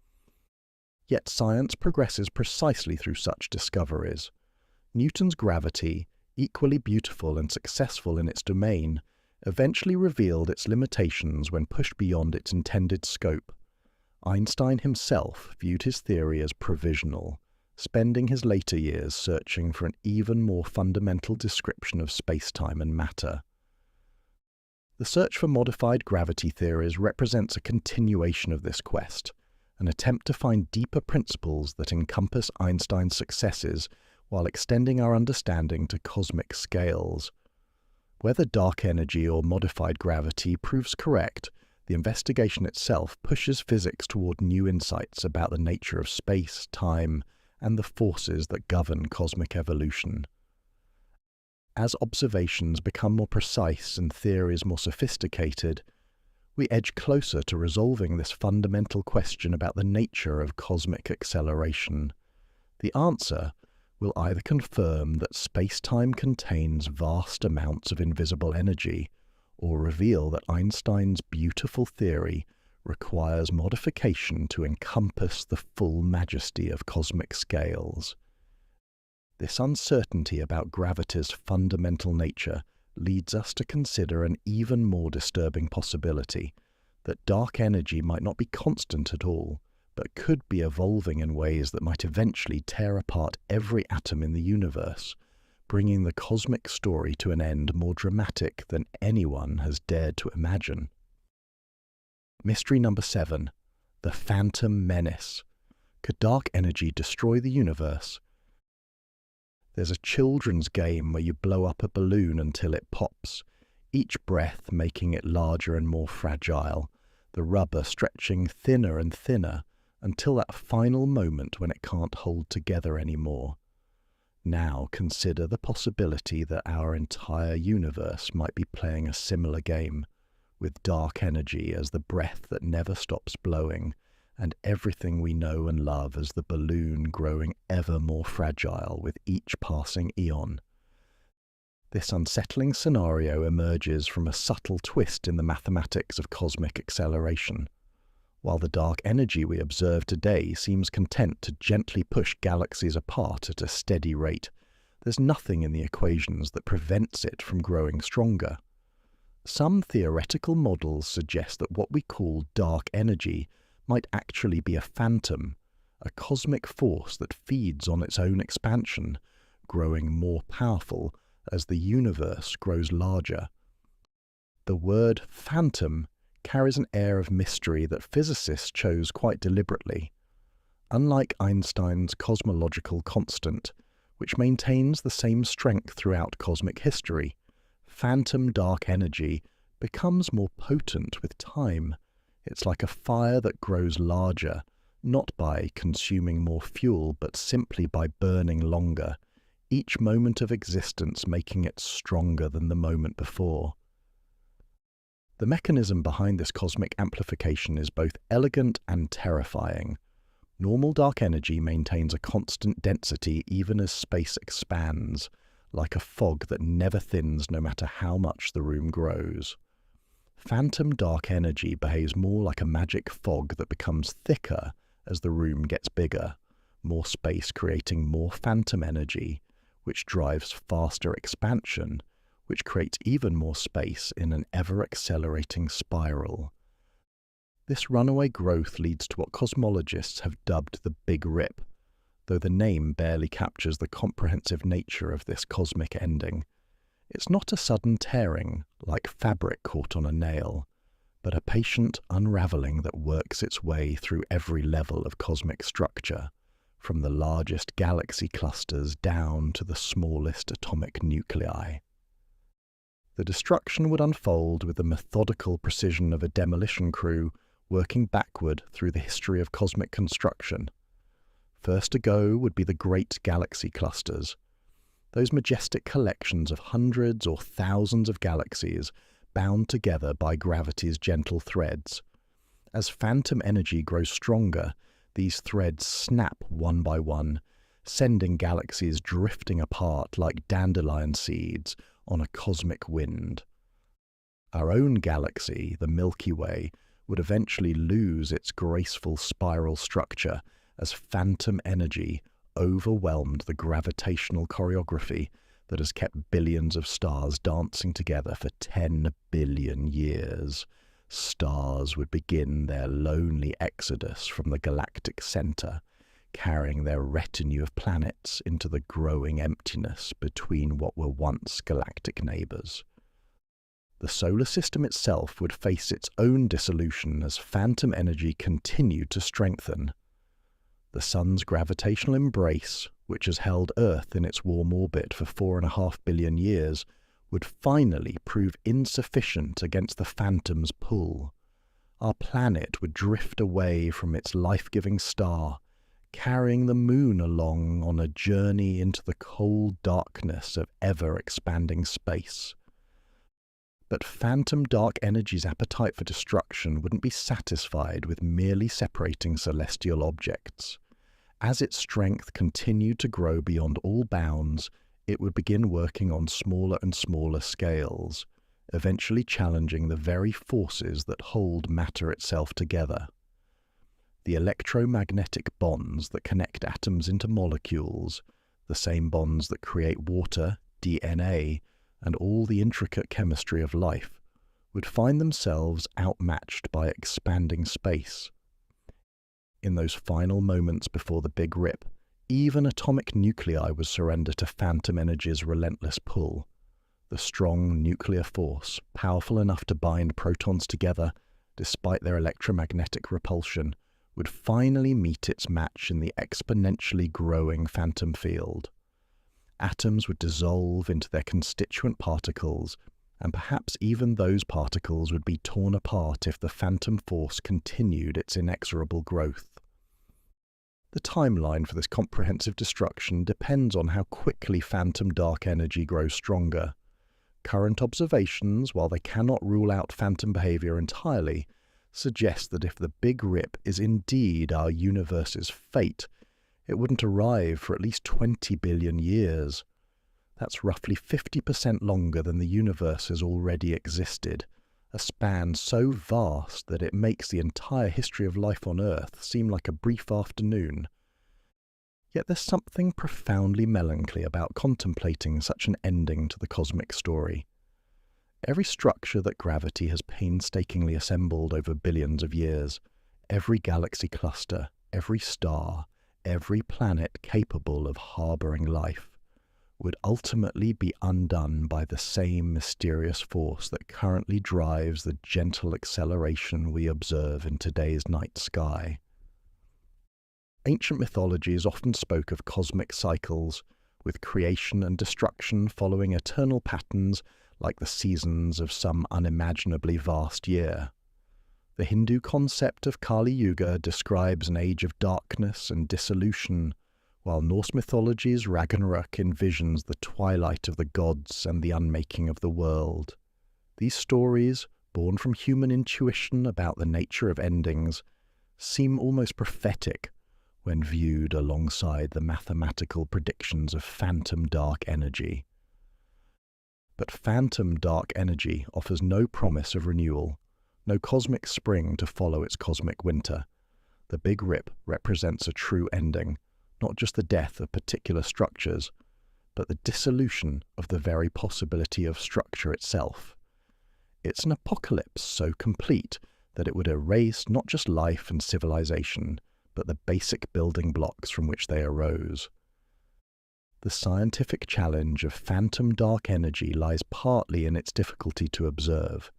Yet science progresses precisely through such discoveries. Newton's gravity, equally beautiful and successful in its domain, eventually revealed its limitations when pushed beyond its intended scope. Einstein himself viewed his theory as provisional, spending his later years searching for an even more fundamental description of space-time and matter. The search for modified gravity theories represents a continuation of this quest, an attempt to find deeper principles that encompass Einstein's successes while extending our understanding to cosmic scales. Whether dark energy or modified gravity proves correct, the investigation itself pushes physics toward new insights about the nature of space, time, and the forces that govern cosmic evolution. As observations become more precise and theories more sophisticated, we edge closer to resolving this fundamental question about the nature of cosmic acceleration. The answer will either confirm that space-time contains vast amounts of invisible energy, or reveal that Einstein's beautiful theory requires modification to encompass the full majesty of cosmic scales. This uncertainty about gravity's fundamental nature leads us to consider an even more disturbing possibility, that dark energy might not be constant at all, but could be evolving in ways that might eventually tear apart every atom in the universe, bringing the cosmic story to an end more dramatic than anyone has dared to imagine. Mystery number 7. The Phantom Menace. Could dark energy destroy the universe? There's a children's game where you blow up a balloon until it pops, each breath making it larger and more fragile, the rubber stretching thinner and thinner until that final moment when it can't hold together anymore. Now consider the possibility that our entire universe might be playing a similar game, with dark energy as the breath that never stops blowing, and everything we know and love as the balloon growing ever more fragile with each passing eon. This unsettling scenario emerges from a subtle twist in the mathematics of cosmic acceleration. While the dark energy we observe today seems content to gently push galaxies apart at a steady rate, there's nothing in the equations that prevents it from growing stronger. Some theoretical models suggest that what we call dark energy might actually be a phantom, a cosmic force that feeds on its own expansion, growing more powerful as the universe grows larger. The word phantom carries an air of mystery that physicists chose quite deliberately. Unlike Einstein's cosmological constant, which maintains the same strength throughout cosmic history, phantom dark energy becomes more potent with time. It's like a fire that grows larger, not by consuming more fuel, but simply by burning longer, each moment of existence making it stronger than the moment before. The mechanism behind this cosmic amplification is both elegant and terrifying. Normal dark energy maintains a constant density even as space expands, like a fog that never thins no matter how much the room grows. Phantom dark energy behaves more like a magic fog that becomes thicker as the room gets bigger, more space creating more phantom energy, which drives faster expansion, which creates even more space in an ever-accelerating spiral. This runaway growth leads to what cosmologists have dubbed the Big Rip, though the name barely captures the comprehensive nature of this cosmic ending. It's not a sudden tearing, like fabric caught on a nail, but a patient unravelling that works its way through every level of cosmic structure, from the largest galaxy clusters down to the smallest atomic nuclei. The destruction would unfold with the methodical precision of a demolition crew working backward through the history of cosmic construction. First to go would be the great galaxy clusters. those majestic collections of hundreds or thousands of galaxies bound together by gravity's gentle threads. As phantom energy grows stronger, these threads snap one by one, sending galaxies drifting apart like dandelion seeds on a cosmic wind. Our own galaxy, the Milky Way, would eventually lose its graceful spiral structure as phantom energy overwhelmed the gravitational choreography that has kept billions of stars dancing together for 10 billion years. Stars would begin their lonely exodus from the galactic center, carrying their retinue of planets into the growing emptiness between what were once galactic neighbors. The solar system itself would face its own dissolution as phantom energy continued to strengthen. The Sun's gravitational embrace, which has held Earth in its warm orbit for 4.5 billion years, would finally prove insufficient against the phantom's pull. Our planet would drift away from its life-giving star, carrying the moon along on a journey into the cold darkness of ever-expanding space. But phantom dark energy's appetite for destruction wouldn't be satisfied with merely separating celestial objects. As its strength continued to grow beyond all bounds, it would begin working on smaller and smaller scales, eventually challenging the very forces that hold matter itself together. The electromagnetic bonds that connect atoms into molecules, the same bonds that create water, DNA, and all the intricate chemistry of life, would find themselves outmatched by expanding space. In those final moments before the Big Rip, even atomic nuclei would surrender to phantom energy's relentless pull. The strong nuclear force, powerful enough to bind protons together, despite their electromagnetic repulsion, would finally meet its match in the exponentially growing phantom field. Atoms would dissolve into their constituent particles, and perhaps even those particles would be torn apart if the phantom force continued its inexorable growth. The timeline for this comprehensive destruction depends on how quickly phantom dark energy grows stronger. Current observations, while they cannot rule out phantom behavior entirely, suggest that if the Big Rip is indeed our universe's fate, it wouldn't arrive for at least 20 billion years. That's roughly 50% longer than the universe has already existed, a span so vast that it makes the entire history of life on Earth seem like a brief afternoon. Yet there's something profoundly melancholy about contemplating such an ending to the cosmic story. Every structure that gravity has painstakingly assembled over billions of years, every galaxy cluster, every star, every planet capable of harboring life, would ultimately be undone by the same mysterious force that currently drives the gentle acceleration we observe in today's night sky. Ancient mythologies often spoke of cosmic cycles, with creation and destruction following eternal patterns like the seasons of some unimaginably vast year. The Hindu concept of Kali Yuga describes an age of darkness and dissolution, while Norse mythology's Ragnarok envisions the twilight of the gods and the unmaking of the world. These stories, born from human intuition about the nature of endings, seem almost prophetic when viewed alongside the mathematical predictions of phantom dark energy. But phantom dark energy offers no promise of renewal, no cosmic spring to follow its cosmic winter. The Big Rip represents a true ending, not just the death of particular structures, but the dissolution of the very possibility of structure itself. It's an apocalypse so complete that it would erase not just life and civilization, but the basic building blocks from which they arose. The scientific challenge of phantom dark energy lies partly in its difficulty to observe.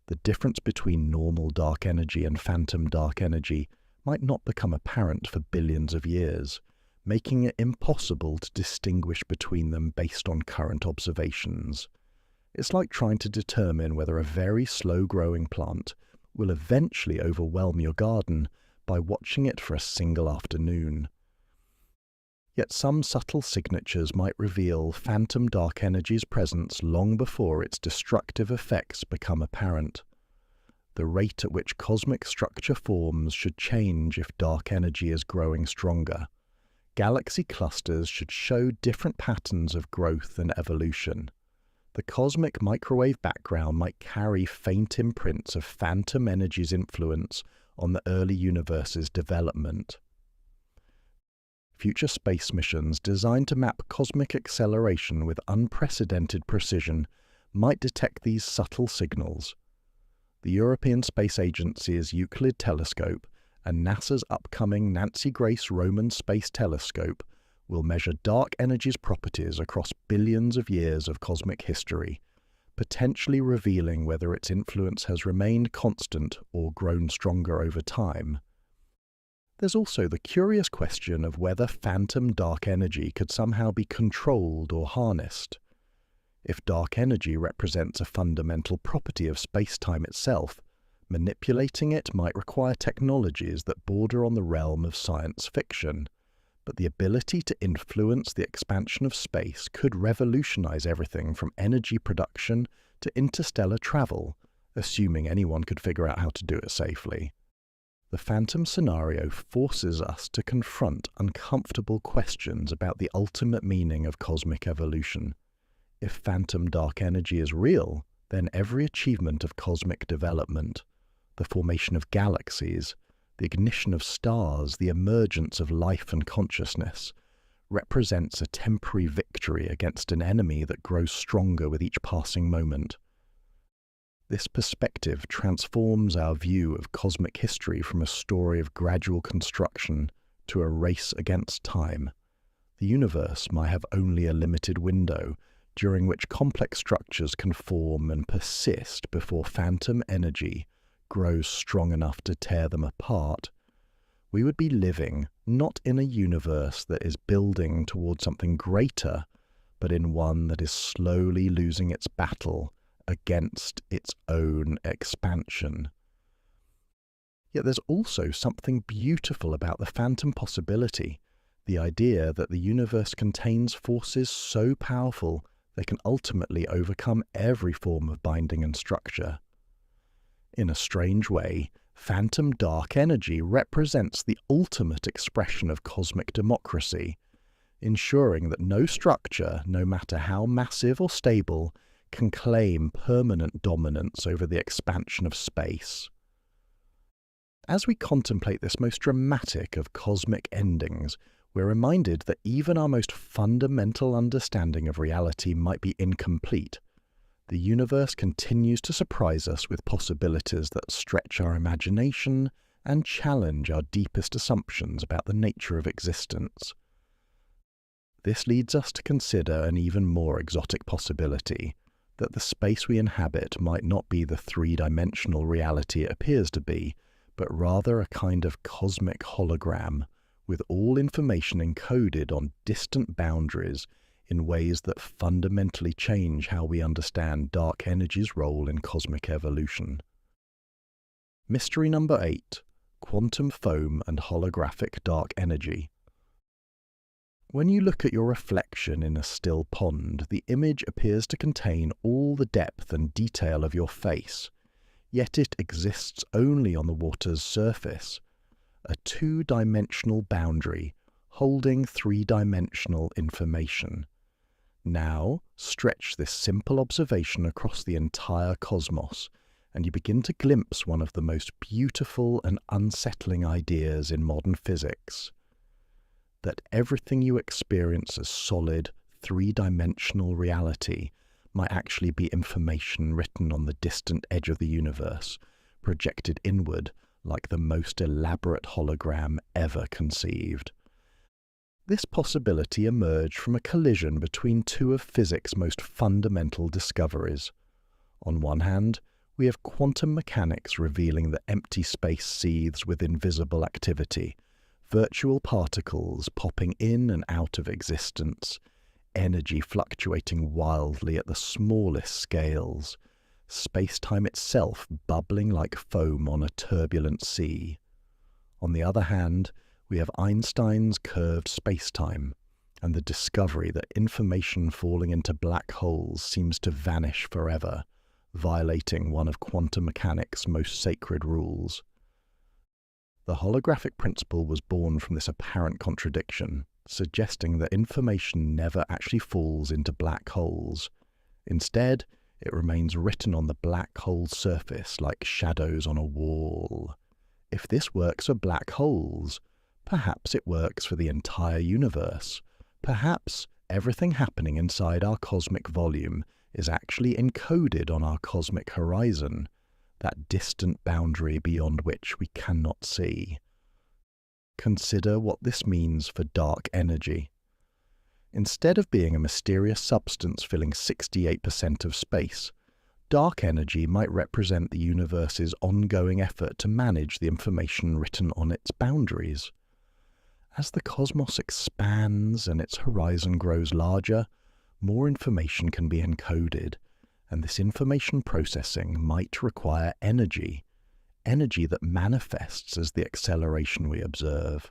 The difference between normal dark energy and phantom dark energy might not become apparent for billions of years, making it impossible to distinguish between them based on current observations. It's like trying to determine whether a very slow-growing plant will eventually overwhelm your garden by watching it for a single afternoon. Yet some subtle signatures might reveal phantom dark energy's presence long before its destructive effects become apparent. The rate at which cosmic structure forms should change if dark energy is growing stronger. Galaxy clusters should show different patterns of growth and evolution. The cosmic microwave background might carry faint imprints of phantom energy's influence on the early universe's development. Future space missions designed to map cosmic acceleration with unprecedented precision might detect these subtle signals. The European Space Agency's Euclid telescope and NASA's upcoming Nancy Grace Roman Space Telescope will measure dark energy's properties across billions of years of cosmic history, potentially revealing whether its influence has remained constant or grown stronger over time. There's also the curious question of whether phantom dark energy could somehow be controlled or harnessed. If dark energy represents a fundamental property of space-time itself, manipulating it might require technologies that border on the realm of science fiction, but the ability to influence the expansion of space could revolutionize everything from energy production to interstellar travel, assuming anyone could figure out how to do it safely. The phantom scenario forces us to confront uncomfortable questions about the ultimate meaning of cosmic evolution. If phantom dark energy is real, then every achievement of cosmic development, the formation of galaxies, the ignition of stars, the emergence of life and consciousness, represents a temporary victory against an enemy that grows stronger with each passing moment. This perspective transforms our view of cosmic history from a story of gradual construction to a race against time. The universe might have only a limited window during which complex structures can form and persist before phantom energy grows strong enough to tear them apart. We would be living not in a universe that is building toward something greater, but in one that is slowly losing its battle against its own expansion. Yet there's also something beautiful about the phantom possibility, the idea that the universe contains forces so powerful they can ultimately overcome every form of binding and structure. In a strange way, phantom dark energy represents the ultimate expression of cosmic democracy, ensuring that no structure, no matter how massive or stable, can claim permanent dominance over the expansion of space. As we contemplate this most dramatic of cosmic endings, we're reminded that even our most fundamental understanding of reality might be incomplete. The universe continues to surprise us with possibilities that stretch our imagination and challenge our deepest assumptions about the nature of existence. This leads us to consider an even more exotic possibility, that the space we inhabit might not be the three-dimensional reality it appears to be, but rather a kind of cosmic hologram, with all information encoded on distant boundaries in ways that fundamentally change how we understand dark energy's role in cosmic evolution. Mystery number 8. Quantum foam and holographic dark energy. When you look at your reflection in a still pond, the image appears to contain all the depth and detail of your face, yet it exists only on the water's surface, a two-dimensional boundary holding three-dimensional information. Now, stretch this simple observation across the entire cosmos, and you begin to glimpse one of the most beautiful and unsettling ideas in modern physics: that everything you experience as solid, three-dimensional reality might actually be information written on the distant edge of the universe, projected inward like the most elaborate hologram ever conceived. This possibility emerged from a collision between two of physics' most fundamental discoveries. On one hand, we have quantum mechanics revealing that empty space seethes with invisible activity, virtual particles popping in and out of existence, energy fluctuating wildly at the smallest scales, space-time itself bubbling like foam on a turbulent sea. On the other hand, we have Einstein's curved space-time, and the discovery that information falling into black holes seems to vanish forever, violating one of quantum mechanics' most sacred rules. The holographic principle was born from this apparent contradiction, suggesting that information never actually falls into black holes. Instead, it remains written on the black hole's surface like shadows on a wall. If this works for black holes, perhaps it works for the entire universe. Perhaps everything happening inside our cosmic volume is actually encoded on our cosmic horizon, that distant boundary beyond which we cannot see. Consider what this means for dark energy. Instead of being a mysterious substance filling 68% of space, dark energy might represent the universe's ongoing effort to manage the information written on its boundaries. As the cosmos expands and its horizon grows larger, more information can be encoded, and this information processing might require energy that manifests as the acceleration we observe.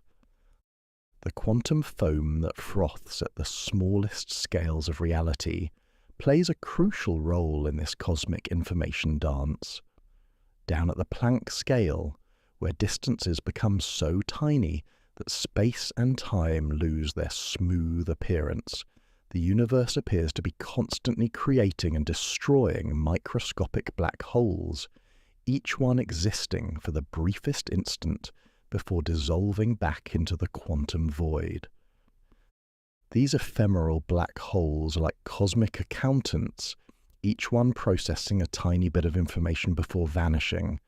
The quantum foam that froths at the smallest scales of reality plays a crucial role in this cosmic information dance. Down at the Planck scale, where distances become so tiny that space and time lose their smooth appearance, the universe appears to be constantly creating and destroying microscopic black holes, each one existing for the briefest instant before dissolving back into the quantum void. These ephemeral black holes are like cosmic accountants, each one processing a tiny bit of information before vanishing.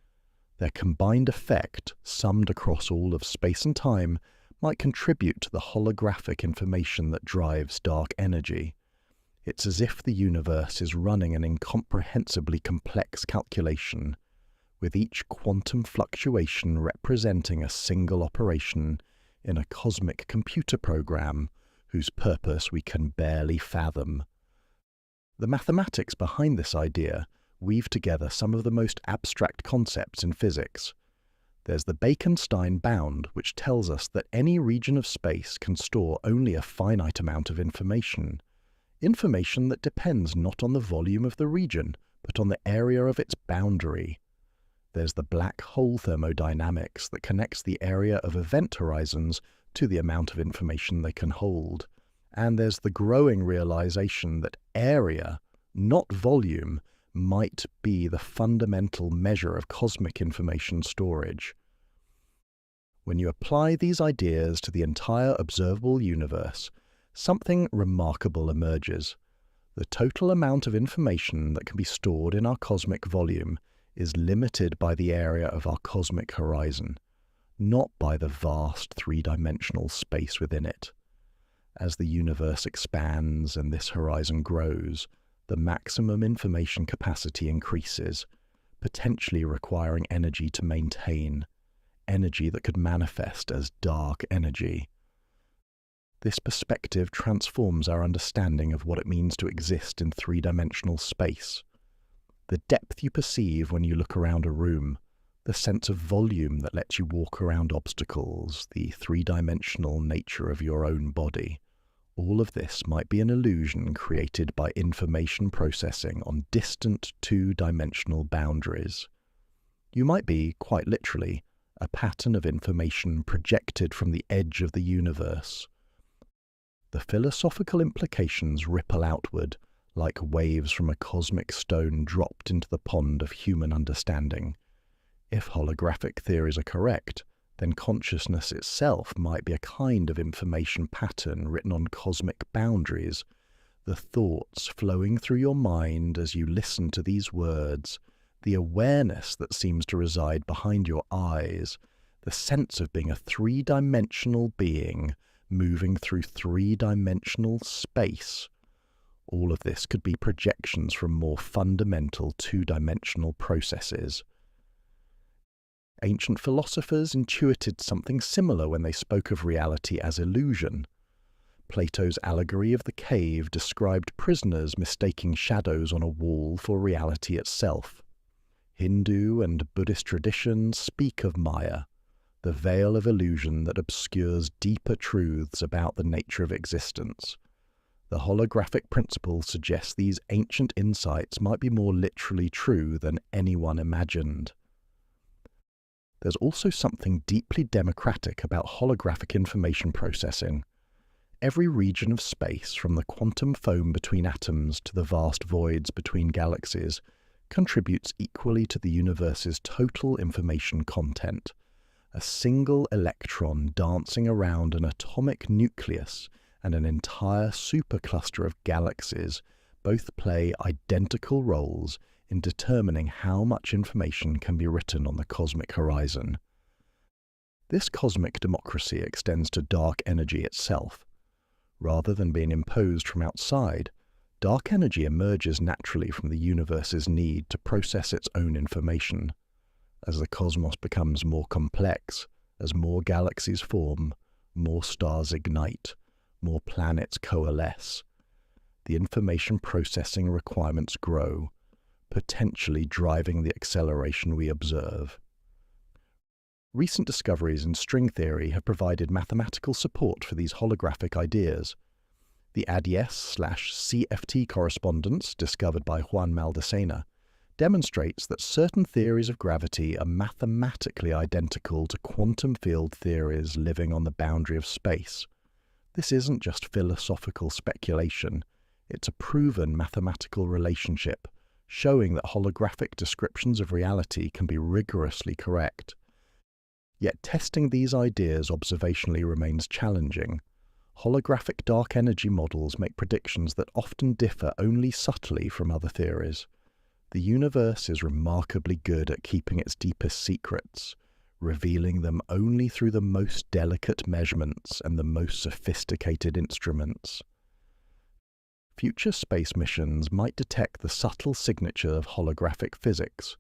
Their combined effect, summed across all of space and time, might contribute to the holographic information that drives dark energy. It's as if the universe is running an incomprehensibly complex calculation, with each quantum fluctuation representing a single operation in a cosmic computer program whose purpose we can barely fathom. The mathematics behind this idea weave together some of the most abstract concepts in physics. There's the Bacon-Stein bound, which tells us that any region of space can store only a finite amount of information that depends not on the volume of the region, but on the area of its boundary. There's the black hole thermodynamics that connects the area of event horizons to the amount of information they can hold. And there's the growing realization that area, not volume, might be the fundamental measure of cosmic information storage. When you apply these ideas to the entire observable universe, something remarkable emerges. The total amount of information that can be stored in our cosmic volume is limited by the area of our cosmic horizon, not by the vast three-dimensional space within it. As the universe expands and this horizon grows, the maximum information capacity increases, potentially requiring energy to maintain, energy that could manifest as dark energy. This perspective transforms our understanding of what it means to exist in three-dimensional space. The depth you perceive when you look around a room, the sense of volume that lets you walk around obstacles, the three-dimensional nature of your own body. All of this might be an illusion created by information processing on distant two-dimensional boundaries. You might be, quite literally, a pattern of information projected from the edge of the universe. The philosophical implications ripple outward, like waves from a cosmic stone dropped into the pond of human understanding. If holographic theories are correct, then consciousness itself might be a kind of information pattern written on cosmic boundaries, the thoughts flowing through your mind as you listen to these words, the awareness that seems to reside behind your eyes, the sense of being a three-dimensional being moving through three-dimensional space. All of this could be projections from more fundamental two-dimensional processes. Ancient philosophers intuited something similar when they spoke of reality as illusion. Plato's allegory of the cave described prisoners mistaking shadows on a wall for reality itself. Hindu and Buddhist traditions speak of Maya, the veil of illusion that obscures deeper truths about the nature of existence. The holographic principle suggests these ancient insights might be more literally true than anyone imagined. There's also something deeply democratic about holographic information processing. Every region of space, from the quantum foam between atoms to the vast voids between galaxies, contributes equally to the universe's total information content. A single electron dancing around an atomic nucleus and an entire supercluster of galaxies both play identical roles in determining how much information can be written on the cosmic horizon. This cosmic democracy extends to dark energy itself. Rather than being imposed from outside, dark energy emerges naturally from the universe's need to process its own information. As the cosmos becomes more complex, as more galaxies form, more stars ignite, more planets coalesce, the information processing requirements grow, potentially driving the acceleration we observe. Recent discoveries in string theory have provided mathematical support for these holographic ideas. The ADS/CFT correspondence, discovered by Juan Maldacena, demonstrates that certain theories of gravity are mathematically identical to quantum field theories living on the boundary of space. This isn't just philosophical speculation, it's a proven mathematical relationship, showing that holographic descriptions of reality can be rigorously correct. Yet testing these ideas observationally remains challenging. Holographic dark energy models make predictions that often differ only subtly from other theories. The universe is remarkably good at keeping its deepest secrets, revealing them only through the most delicate measurements and the most sophisticated instruments. Future space missions might detect the subtle signature of holographic physics,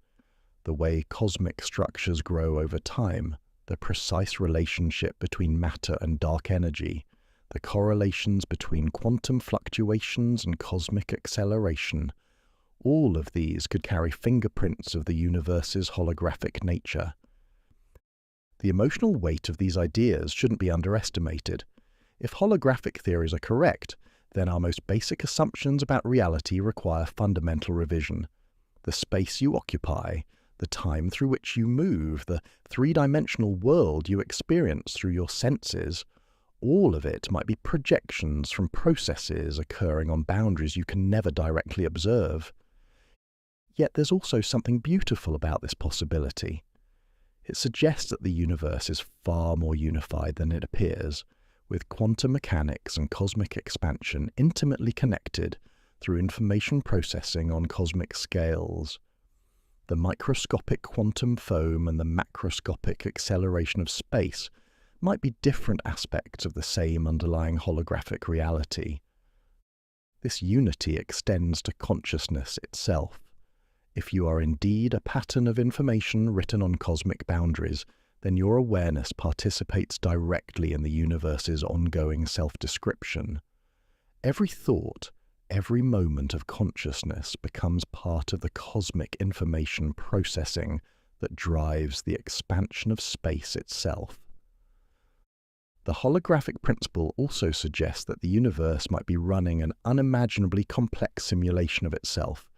the way cosmic structures grow over time, the precise relationship between matter and dark energy, the correlations between quantum fluctuations and cosmic acceleration. All of these could carry fingerprints of the universe's holographic nature. The emotional weight of these ideas shouldn't be underestimated. If holographic theories are correct, then our most basic assumptions about reality require fundamental revision. The space you occupy, the time through which you move, the three-dimensional world you experience through your senses, all of it might be projections from processes occurring on boundaries you can never directly observe. Yet there's also something beautiful about this possibility. It suggests that the universe is far more unified than it appears, with quantum mechanics and cosmic expansion intimately connected through information processing on cosmic scales. The microscopic quantum foam and the macroscopic acceleration of space might be different aspects of the same underlying holographic reality. This unity extends to consciousness itself. If you are indeed a pattern of information written on cosmic boundaries, then your awareness participates directly in the universe's ongoing self-description. Every thought, every moment of consciousness becomes part of the cosmic information processing that drives the expansion of space itself. The holographic principle also suggests that the universe might be running an unimaginably complex simulation of itself,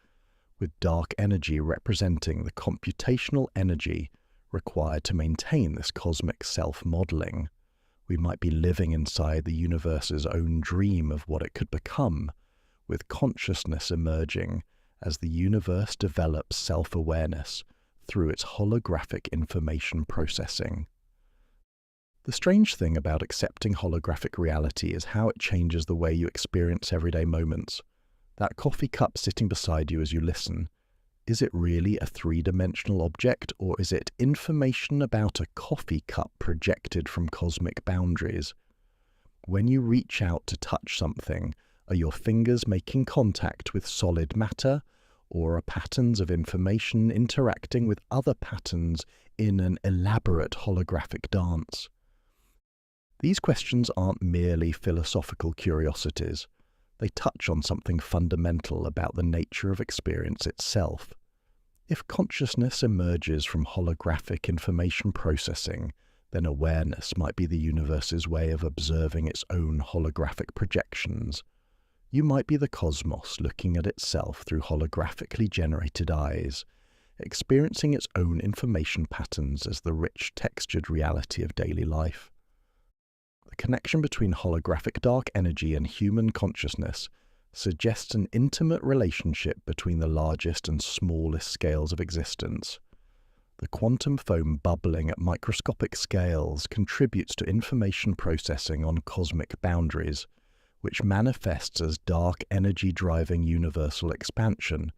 with dark energy representing the computational energy required to maintain this cosmic self-modeling. We might be living inside the universe's own dream of what it could become, with consciousness emerging as the universe develops self-awareness through its holographic information processing. The strange thing about accepting holographic reality is how it changes the way you experience everyday moments. That coffee cup sitting beside you as you listen, is it really a three-dimensional object, or is it information about a coffee cup projected from cosmic boundaries? When you reach out to touch something, are your fingers making contact with solid matter, or are patterns of information interacting with other patterns in an elaborate holographic dance? These questions aren't merely philosophical curiosities. They touch on something fundamental about the nature of experience itself. If consciousness emerges from holographic information processing, then awareness might be the universe's way of observing its own holographic projections. You might be the cosmos looking at itself through holographically generated eyes, experiencing its own information patterns as the rich, textured reality of daily life. The connection between holographic dark energy and human consciousness suggests an intimate relationship between the largest and smallest scales of existence. The quantum foam bubbling at microscopic scales contributes to information processing on cosmic boundaries, which manifests as dark energy driving universal expansion,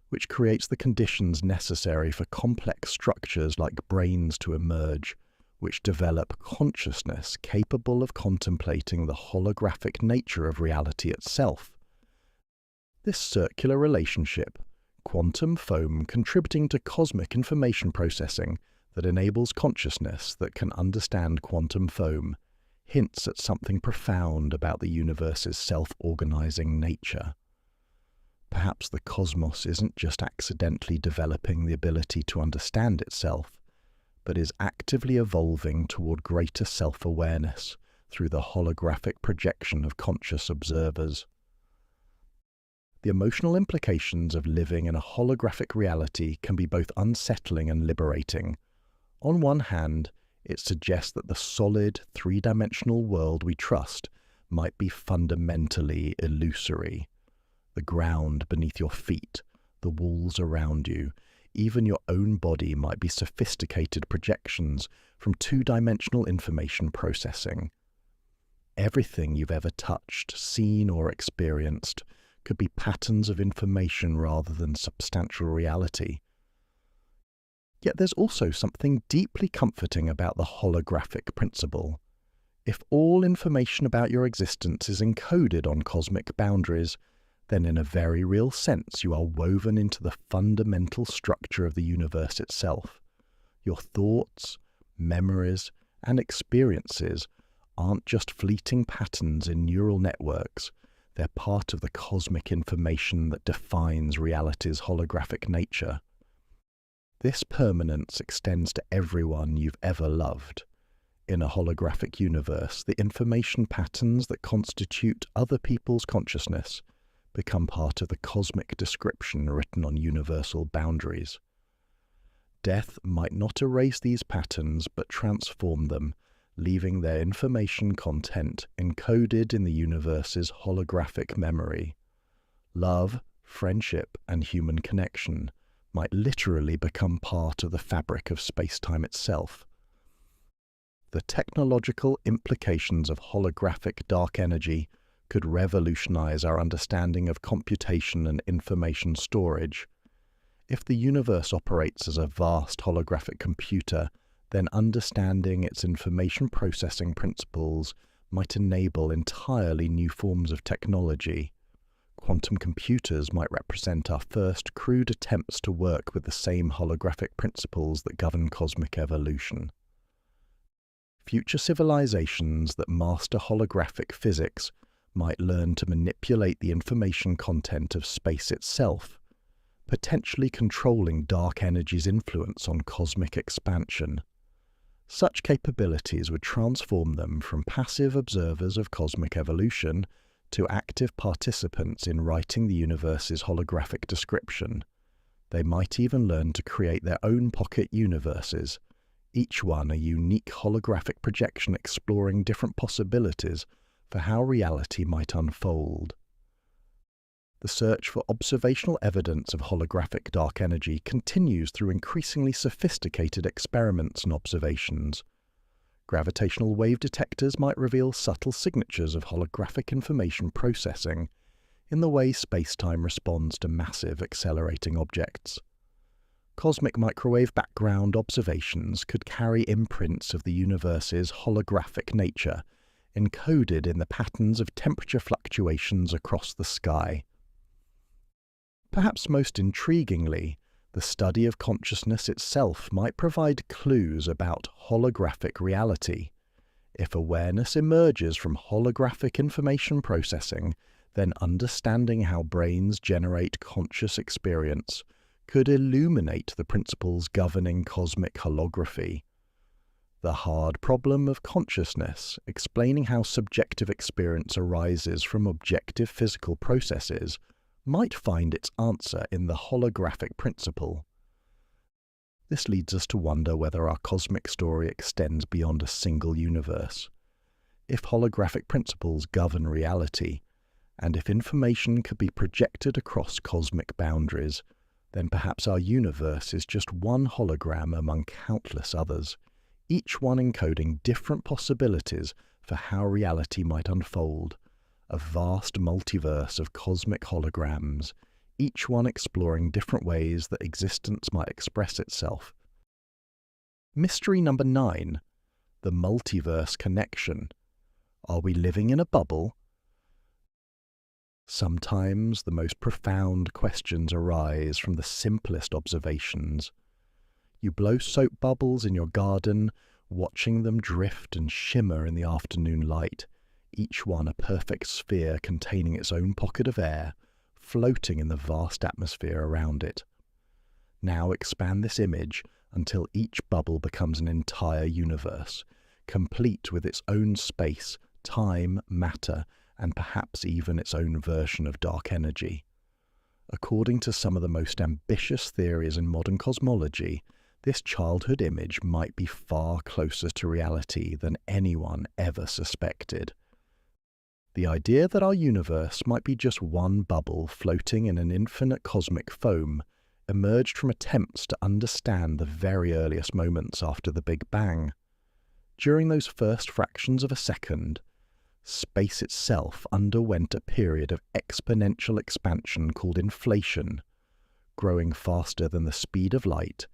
which creates the conditions necessary for complex structures like brains to emerge, which develop consciousness capable of contemplating the holographic nature of reality itself. This circular relationship, quantum foam contributing to cosmic information processing that enables consciousness that can understand quantum foam, hints at something profound about the universe's self-organizing nature. Perhaps the cosmos isn't just accidentally developing the ability to understand itself, but is actively evolving toward greater self-awareness through the holographic projection of conscious observers. The emotional implications of living in a holographic reality can be both unsettling and liberating. On one hand, it suggests that the solid, three-dimensional world we trust might be fundamentally illusory. The ground beneath your feet, the walls around you, even your own body might be sophisticated projections from two-dimensional information processing. Everything you've ever touched, seen, or experienced could be patterns of information rather than substantial reality. Yet there's also something deeply comforting about the holographic principle. If all information about your existence is encoded on cosmic boundaries, then in a very real sense you are woven into the fundamental structure of the universe itself. Your thoughts, memories, and experiences aren't just fleeting patterns in neural networks. They're part of the cosmic information that defines reality's holographic nature. This permanence extends to everyone you've ever loved. In a holographic universe, the information patterns that constitute other people's consciousness become part of the cosmic description written on universal boundaries. Death might not erase these patterns, but transform them, leaving their information content encoded in the universe's holographic memory. Love, friendship, and human connection might literally become part of the fabric of space-time itself. The technological implications of holographic dark energy could revolutionize our understanding of computation and information storage. If the universe operates as a vast holographic computer, then understanding its information processing principles might enable entirely new forms of technology. Quantum computers might represent our first crude attempts to work with the same holographic principles that govern cosmic evolution. Future civilizations that master holographic physics might learn to manipulate the information content of space itself, potentially controlling dark energy's influence on cosmic expansion. Such capabilities would transform them from passive observers of cosmic evolution to active participants in writing the universe's holographic description. They might even learn to create their own pocket universes, each one a unique holographic projection exploring different possibilities for how reality might unfold. The search for observational evidence of holographic dark energy continues through increasingly sophisticated experiments and observations. Gravitational wave detectors might reveal subtle signatures of holographic information processing in the way space-time responds to massive accelerating objects. Cosmic microwave background observations could carry imprints of the universe's holographic nature, encoded in the patterns of temperature fluctuations across the sky. Perhaps most intriguingly, the study of consciousness itself might provide clues about holographic reality. If awareness emerges from holographic information processing, then understanding how brains generate conscious experience could illuminate the principles governing cosmic holography. The hard problem of consciousness, explaining how subjective experience arises from objective physical processes, might find its answer in the holographic principle. This leads us to wonder whether our cosmic story extends beyond a single universe. If holographic principles govern reality, and if information could be projected across cosmic boundaries, then perhaps our universe is just one hologram among countless others, each one encoding different possibilities for how reality might unfold, a vast multiverse of cosmic holograms, each one exploring different ways that existence might express itself. Mystery number 9, the Multiverse Connection. Are we living in a bubble? Sometimes the most profound questions arise from the simplest observations. You blow soap bubbles in your garden, watching them drift and shimmer in the afternoon light, each one a perfect sphere containing its own pocket of air, floating in the vast atmosphere around it. Now expand this image until each bubble becomes an entire universe, complete with its own space, time, matter, and perhaps even its own version of dark energy. According to some of the most ambitious theories in modern cosmology, this childhood image might be far closer to reality than anyone ever suspected. The idea that our universe might be just one bubble floating in an infinite cosmic foam emerged from attempts to understand the very earliest moments after the Big Bang. During those first fractions of a second, space itself underwent a period of exponential expansion called inflation, growing faster than the speed of light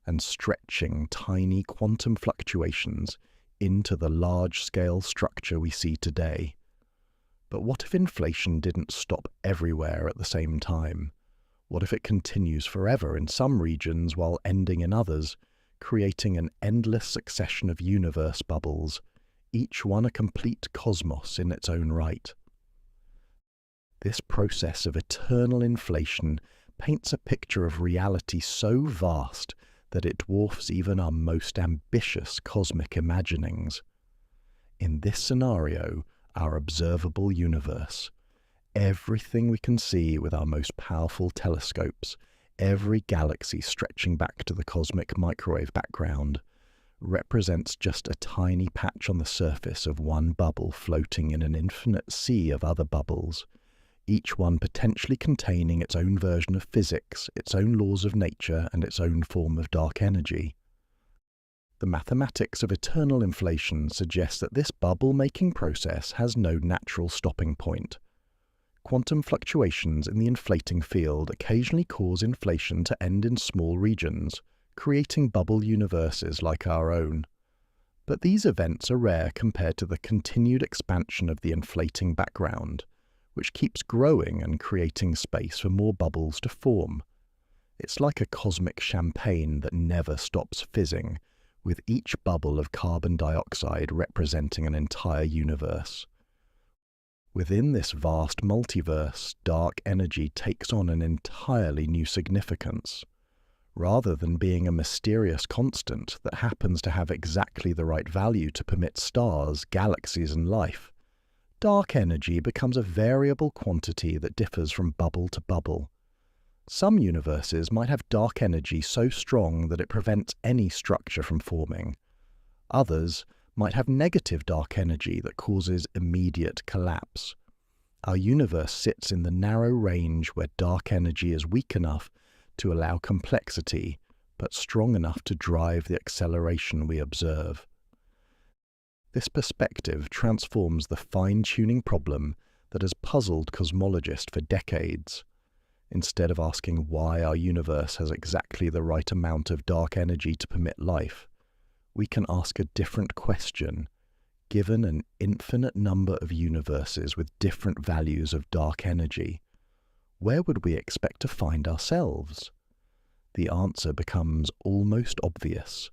and stretching tiny quantum fluctuations into the large-scale structure we see today. But what if inflation didn't stop everywhere at the same time? What if it continues forever in some regions while ending in others, creating an endless succession of universe bubbles, each one a complete cosmos in its own right? This process of eternal inflation paints a picture of reality so vast that it dwarfs even our most ambitious cosmic imaginings. In this scenario, our observable universe, everything we can see with our most powerful telescopes, every galaxy stretching back to the cosmic microwave background, represents just a tiny patch on the surface of one bubble floating in an infinite sea of other bubbles, each one potentially containing its own version of physics, its own laws of nature, and its own form of dark energy. The mathematics of eternal inflation suggests that this bubble-making process has no natural stopping point. Quantum fluctuations in the inflating field occasionally cause inflation to end in small regions, creating bubble universes like our own. But these events are rare compared to the continued expansion of the inflating background, which keeps growing and creating space for more bubbles to form. It's like a cosmic champagne that never stops fizzing, with each bubble of carbon dioxide representing an entire universe. Within this vast multiverse, dark energy takes on an entirely new significance. Rather than being a mysterious constant that happens to have exactly the right value to permit stars, galaxies, and life, dark energy becomes a variable quantity that differs from bubble to bubble. Some universes might have dark energy so strong that it prevents any structure from forming. Others might have negative dark energy that causes immediate collapse. Our universe sits in the narrow range where dark energy is weak enough to allow complexity, but strong enough to drive the acceleration we observe. This perspective transforms the fine-tuning problem that has puzzled cosmologists for decades. Instead of asking why our universe has exactly the right amount of dark energy to permit life, we can ask a different question. Given an infinite number of universes with different values of dark energy, where would we expect to find ourselves? The answer becomes almost obvious.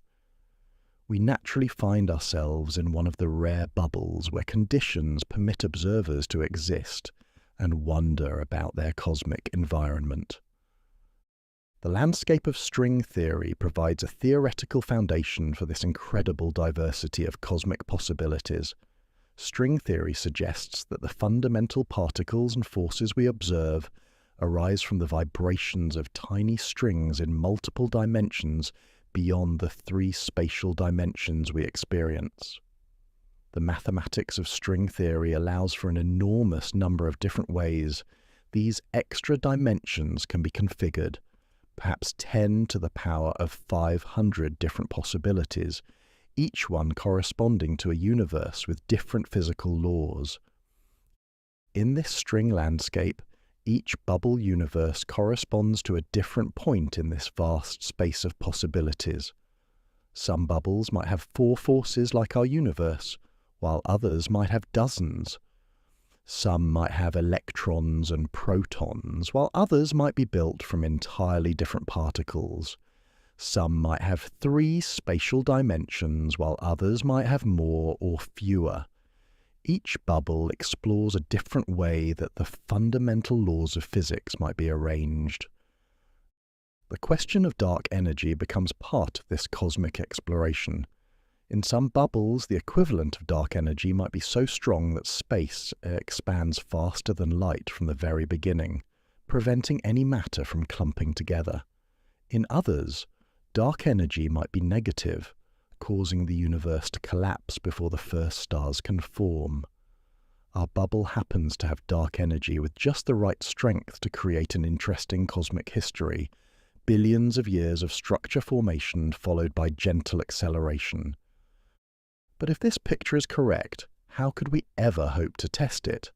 We naturally find ourselves in one of the rare bubbles where conditions permit observers to exist and wonder about their cosmic environment. The landscape of string theory provides a theoretical foundation for this incredible diversity of cosmic possibilities. String theory suggests that the fundamental particles and forces we observe arise from the vibrations of tiny strings in multiple dimensions beyond the three spatial dimensions we experience. The mathematics of string theory allows for an enormous number of different ways these extra dimensions can be configured, perhaps 10 to the power of 500 different possibilities, each one corresponding to a universe with different physical laws. In this string landscape, each bubble universe corresponds to a different point in this vast space of possibilities. Some bubbles might have 4 forces like our universe, while others might have dozens. Some might have electrons and protons, while others might be built from entirely different particles. Some might have 3 spatial dimensions, while others might have more or fewer. Each bubble explores a different way that the fundamental laws of physics might be arranged. The question of dark energy becomes part of this cosmic exploration. In some bubbles, the equivalent of dark energy might be so strong that space expands faster than light from the very beginning, preventing any matter from clumping together. In others, dark energy might be negative, causing the universe to collapse before the first stars can form. Our bubble happens to have dark energy with just the right strength to create an interesting cosmic history, billions of years of structure formation followed by gentle acceleration. But if this picture is correct, how could we ever hope to test it?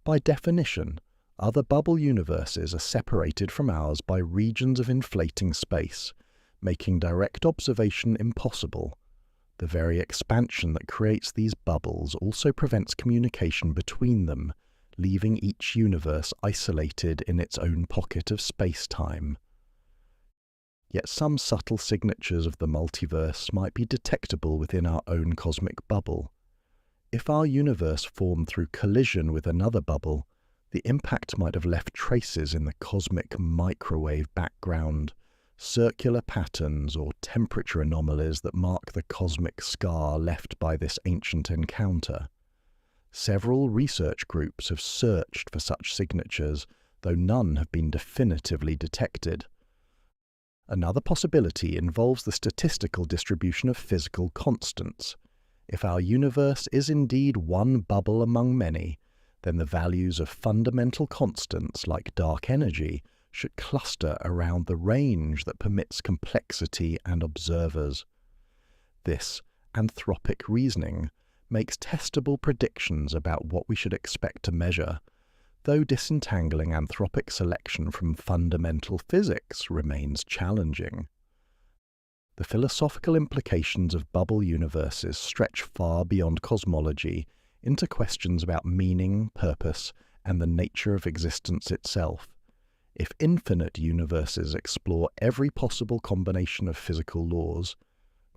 By definition, other bubble universes are separated from ours by regions of inflating space, making direct observation impossible. The very expansion that creates these bubbles also prevents communication between them, leaving each universe isolated in its own pocket of space-time. Yet some subtle signatures of the multiverse might be detectable within our own cosmic bubble. If our universe formed through collision with another bubble, the impact might have left traces in the cosmic microwave background, circular patterns or temperature anomalies that mark the cosmic scar left by this ancient encounter. Several research groups have searched for such signatures, though none have been definitively detected. Another possibility involves the statistical distribution of physical constants. If our universe is indeed one bubble among many, then the values of fundamental constants like dark energy should cluster around the range that permits complexity and observers. This anthropic reasoning makes testable predictions about what we should expect to measure, though disentangling anthropic selection from fundamental physics remains challenging. The philosophical implications of bubble universes stretch far beyond cosmology into questions about meaning, purpose, and the nature of existence itself. If infinite universes explore every possible combination of physical laws,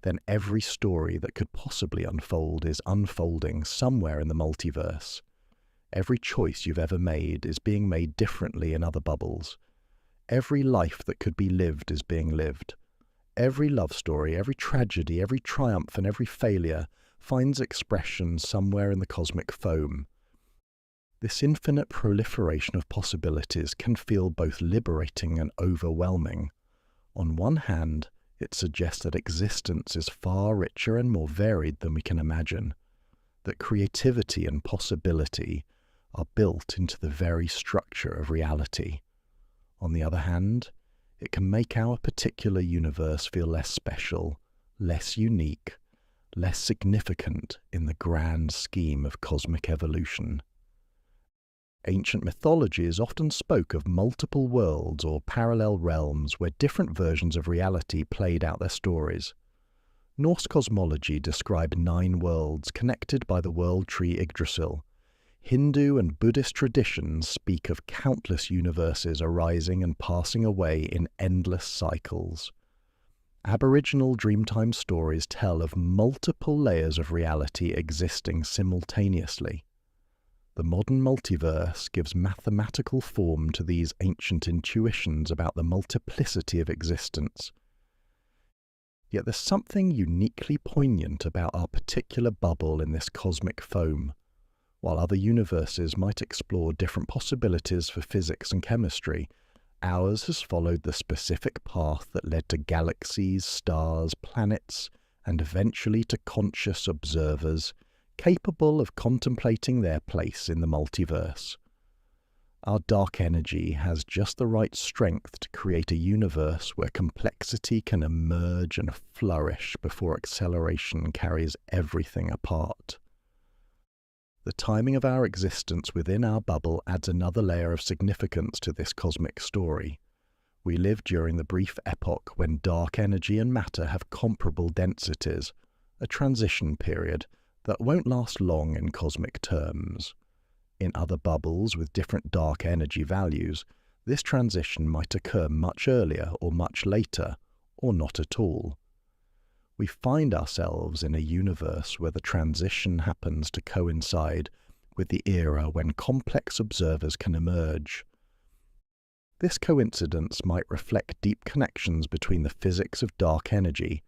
then every story that could possibly unfold is unfolding somewhere in the multiverse. Every choice you've ever made is being made differently in other bubbles. Every life that could be lived is being lived. Every love story, every tragedy, every triumph, and every failure finds expression somewhere in the cosmic foam. This infinite proliferation of possibilities can feel both liberating and overwhelming. On one hand, it suggests that existence is far richer and more varied than we can imagine, that creativity and possibility are built into the very structure of reality. On the other hand, it can make our particular universe feel less special, less unique, less significant in the grand scheme of cosmic evolution. Ancient mythologies often spoke of multiple worlds or parallel realms where different versions of reality played out their stories. Norse cosmology described 9 worlds connected by the world tree Yggdrasil. Hindu and Buddhist traditions speak of countless universes arising and passing away in endless cycles. Aboriginal Dreamtime stories tell of multiple layers of reality existing simultaneously. The modern multiverse gives mathematical form to these ancient intuitions about the multiplicity of existence. Yet there's something uniquely poignant about our particular bubble in this cosmic foam. While other universes might explore different possibilities for physics and chemistry, ours has followed the specific path that led to galaxies, stars, planets, and eventually to conscious observers capable of contemplating their place in the multiverse. Our dark energy has just the right strength to create a universe where complexity can emerge and flourish before acceleration carries everything apart. The timing of our existence within our bubble adds another layer of significance to this cosmic story. We live during the brief epoch when dark energy and matter have comparable densities, a transition period that won't last long in cosmic terms. In other bubbles with different dark energy values, this transition might occur much earlier or much later, or not at all. We find ourselves in a universe where the transition happens to coincide with the era when complex observers can emerge. This coincidence might reflect deep connections between the physics of dark energy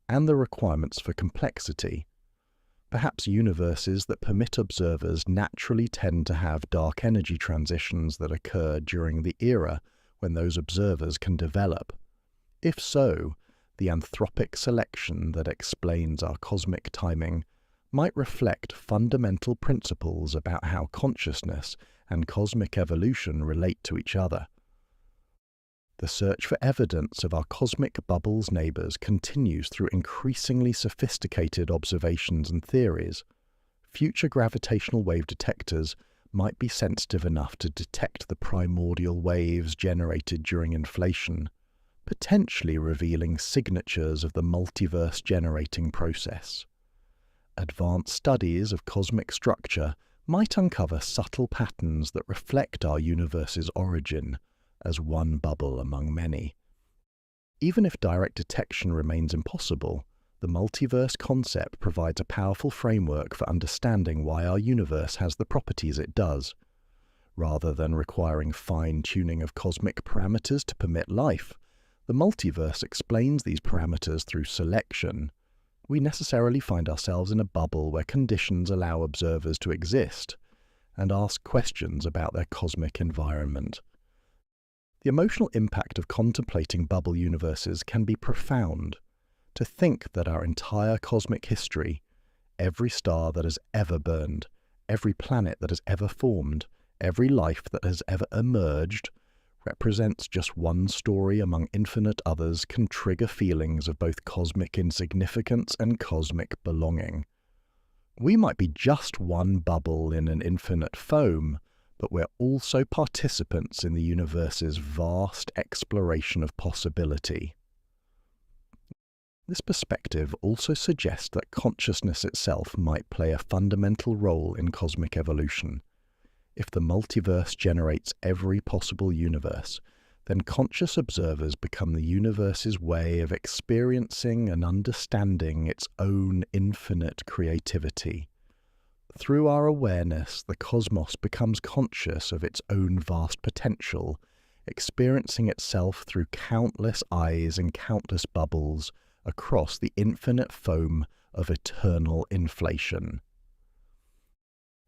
and the requirements for complexity. Perhaps universes that permit observers naturally tend to have dark energy transitions that occur during the era when those observers can develop. If so, the anthropic selection that explains our cosmic timing might reflect fundamental principles about how consciousness and cosmic evolution relate to each other. The search for evidence of our cosmic bubble's neighbours continues through increasingly sophisticated observations and theories. Future gravitational wave detectors might be sensitive enough to detect the primordial waves generated during inflation, potentially revealing signatures of the multiverse generating process. Advanced studies of cosmic structure might uncover subtle patterns that reflect our universe's origin, as one bubble among many. Even if direct detection remains impossible, the multiverse concept provides a powerful framework for understanding why our universe has the properties it does. Rather than requiring fine-tuning of cosmic parameters to permit life, the multiverse explains these parameters through selection. We necessarily find ourselves in a bubble where conditions allow observers to exist and ask questions about their cosmic environment. The emotional impact of contemplating bubble universes can be profound. To think that our entire cosmic history, every star that has ever burned, every planet that has ever formed, every life that has ever emerged, represents just one story among infinite others can trigger feelings of both cosmic insignificance and cosmic belonging. We might be just one bubble in an infinite foam, but we're also participants in the universe's vast exploration of possibility. This perspective also suggests that consciousness itself might play a fundamental role in cosmic evolution. If the multiverse generates every possible universe, then conscious observers become the universe's way of experiencing and understanding its own infinite creativity. Through our awareness, the cosmos becomes conscious of its own vast potential, experiencing itself through countless eyes and countless bubbles across the infinite foam of eternal inflation.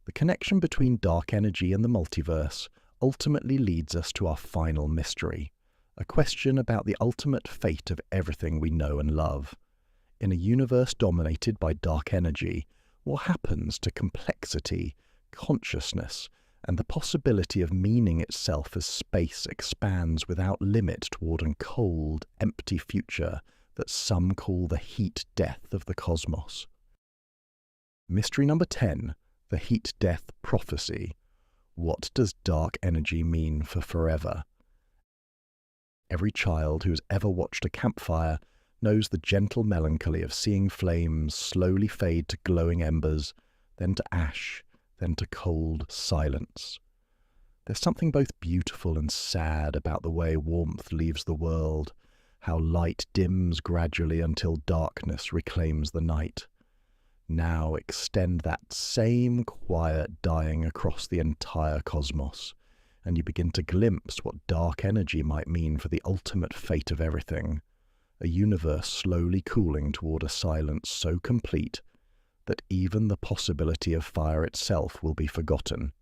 The connection between dark energy and the multiverse ultimately leads us to our final mystery, a question about the ultimate fate of everything we know and love. In a universe dominated by dark energy, what happens to complexity, consciousness, and the possibility of meaning itself as space expands without limit toward a cold, empty future that some call the heat death of the cosmos? Mystery number 10, the heat death prophecy. What does dark energy mean for forever? Every child who has ever watched a campfire knows the gentle melancholy of seeing flames slowly fade to glowing embers, then to ash, then to cold silence. There's something both beautiful and sad about the way warmth leaves the world, how light dims gradually until darkness reclaims the night. Now extend that same quiet dying across the entire cosmos, and you begin to glimpse what dark energy might mean for the ultimate fate of everything, a universe slowly cooling toward a silence so complete that even the possibility of fire itself will be forgotten.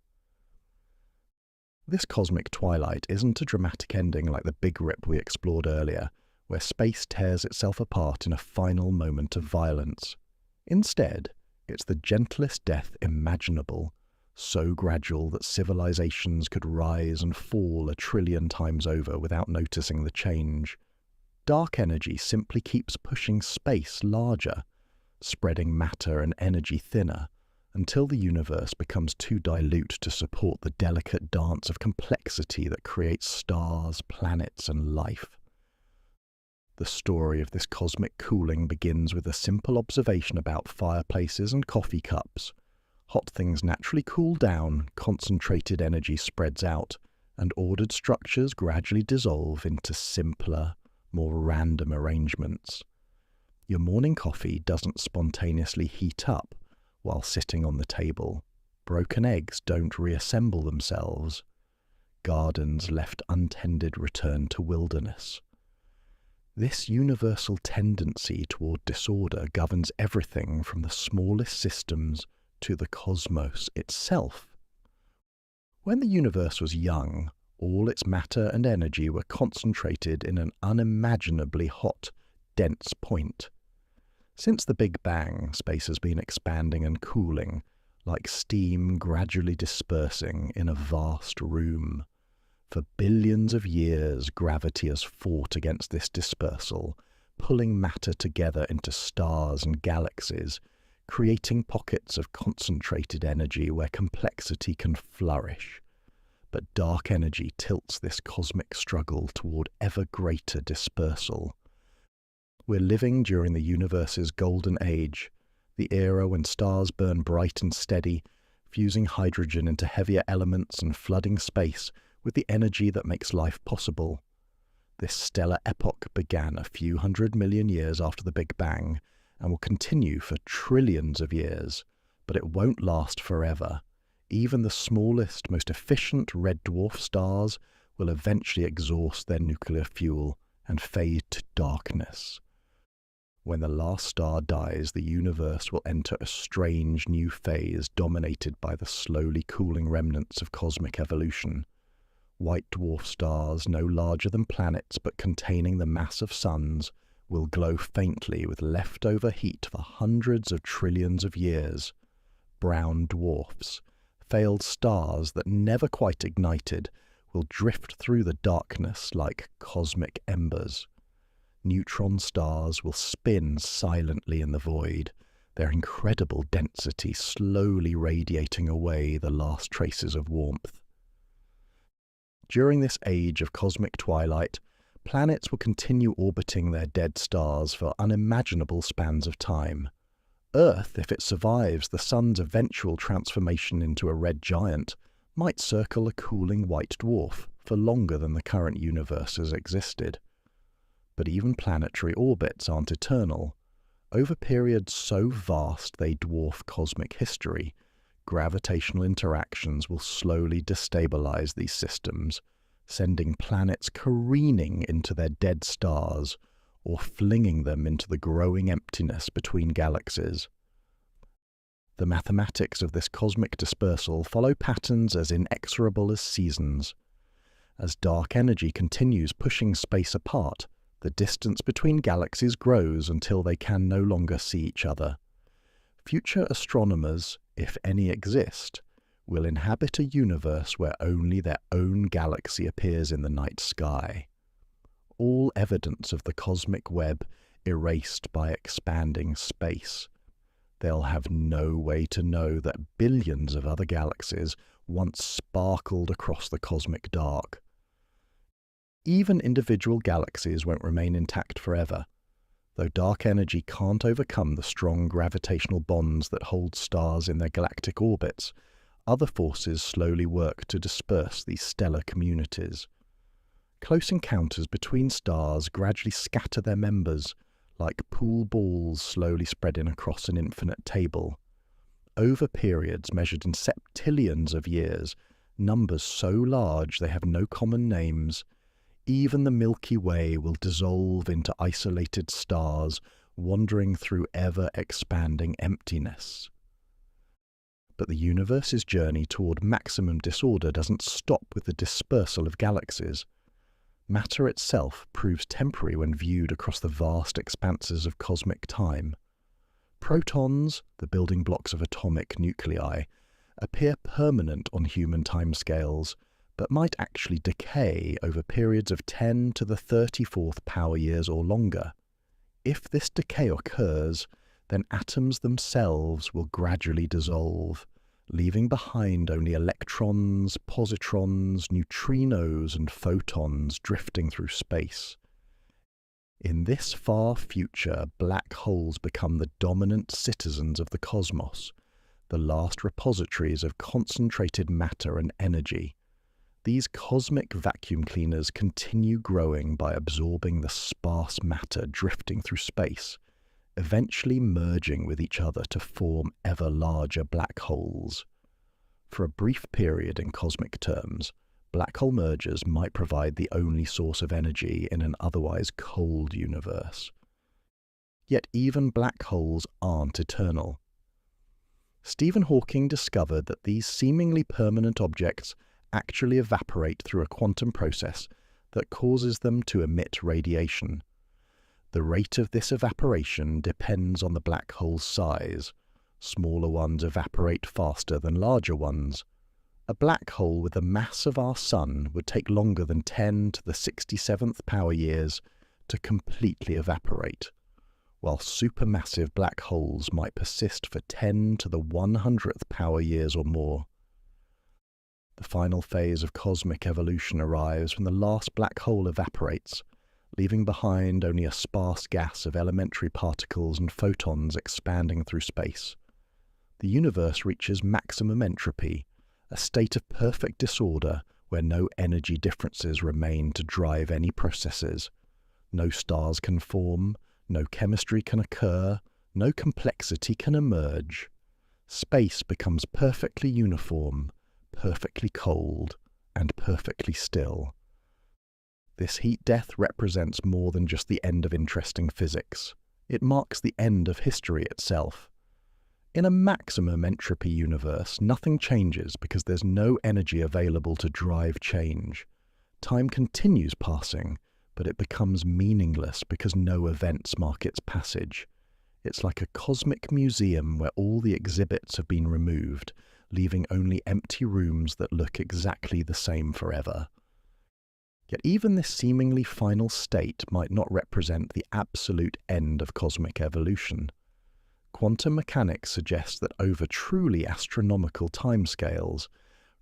This cosmic twilight isn't a dramatic ending like the Big Rip we explored earlier, where space tears itself apart in a final moment of violence. Instead, it's the gentlest death imaginable, so gradual that civilizations could rise and fall 1,000,000,000,000 times over without noticing the change. Dark energy simply keeps pushing space larger, spreading matter and energy thinner, until the universe becomes too dilute to support the delicate dance of complexity that creates stars, planets, and life. The story of this cosmic cooling begins with a simple observation about fireplaces and coffee cups. Hot things naturally cool down, concentrated energy spreads out, and ordered structures gradually dissolve into simpler, more random arrangements. Your morning coffee doesn't spontaneously heat up while sitting on the table. Broken eggs don't reassemble themselves. Gardens left untended return to wilderness. This universal tendency toward disorder governs everything from the smallest systems to the cosmos itself. When the universe was young, all its matter and energy were concentrated in an unimaginably hot, dense point. Since the Big Bang, space has been expanding and cooling, like steam gradually dispersing in a vast room. For billions of years, gravity has fought against this dispersal, pulling matter together into stars and galaxies, creating pockets of concentrated energy where complexity can flourish. But dark energy tilts this cosmic struggle toward ever greater dispersal. We're living during the universe's golden age, the era when stars burn bright and steady, fusing hydrogen into heavier elements and flooding space with the energy that makes life possible. This stellar epoch began a few 100 million years after the Big Bang and will continue for trillions of years, but it won't last forever. Even the smallest, most efficient red dwarf stars will eventually exhaust their nuclear fuel and fade to darkness. When the last star dies, the universe will enter a strange new phase dominated by the slowly cooling remnants of cosmic evolution. White dwarf stars, no larger than planets but containing the mass of suns, will glow faintly with leftover heat for hundreds of trillions of years. Brown dwarfs, failed stars that never quite ignited, will drift through the darkness like cosmic embers. Neutron stars will spin silently in the void, their incredible density slowly radiating away the last traces of warmth. During this age of cosmic twilight, planets will continue orbiting their dead stars for unimaginable spans of time. Earth, if it survives the sun's eventual transformation into a red giant, might circle a cooling white dwarf for longer than the current universe has existed. But even planetary orbits aren't eternal. Over periods so vast they dwarf cosmic history, gravitational interactions will slowly destabilize these systems, sending planets careening into their dead stars or flinging them into the growing emptiness between galaxies. The mathematics of this cosmic dispersal follow patterns as inexorable as seasons. As dark energy continues pushing space apart, the distance between galaxies grows until they can no longer see each other. Future astronomers, if any exist, will inhabit a universe where only their own galaxy appears in the night sky. All evidence of the cosmic web erased by expanding space. They'll have no way to know that billions of other galaxies once sparkled across the cosmic dark. Even individual galaxies won't remain intact forever. Though dark energy can't overcome the strong gravitational bonds that hold stars in their galactic orbits, other forces slowly work to disperse these stellar communities. Close encounters between stars gradually scatter their members, like pool balls slowly spreading across an infinite table. Over periods measured in septillions of years, numbers so large they have no common names, even the Milky Way will dissolve into isolated stars, wandering through ever-expanding emptiness. But the universe's journey toward maximum disorder doesn't stop with the dispersal of galaxies. Matter itself proves temporary when viewed across the vast expanses of cosmic time. Protons, the building blocks of atomic nuclei, appear permanent on human timescales, but might actually decay over periods of 10 to the 34th power years or longer. If this decay occurs, then atoms themselves will gradually dissolve, leaving behind only electrons, positrons, neutrinos, and photons drifting through space. In this far future, black holes become the dominant citizens of the cosmos, the last repositories of concentrated matter and energy. These cosmic vacuum cleaners continue growing by absorbing the sparse matter drifting through space, eventually merging with each other to form ever larger black holes. For a brief period in cosmic terms, black hole mergers might provide the only source of energy in an otherwise cold universe. Yet even black holes aren't eternal. Stephen Hawking discovered that these seemingly permanent objects actually evaporate through a quantum process that causes them to emit radiation. The rate of this evaporation depends on the black hole's size. Smaller ones evaporate faster than larger ones. A black hole with the mass of our Sun would take longer than 10 to the 67th power years to completely evaporate, while supermassive black holes might persist for 10 to the 100th power years or more. The final phase of cosmic evolution arrives when the last black hole evaporates, leaving behind only a sparse gas of elementary particles and photons expanding through space. The universe reaches maximum entropy, a state of perfect disorder where no energy differences remain to drive any processes. No stars can form, no chemistry can occur, no complexity can emerge. Space becomes perfectly uniform, perfectly cold, and perfectly still. This heat death represents more than just the end of interesting physics. It marks the end of history itself. In a maximum entropy universe, nothing changes because there's no energy available to drive change. Time continues passing, but it becomes meaningless because no events mark its passage. It's like a cosmic museum where all the exhibits have been removed, leaving only empty rooms that look exactly the same forever. Yet even this seemingly final state might not represent the absolute end of cosmic evolution. Quantum mechanics suggests that over truly astronomical timescales,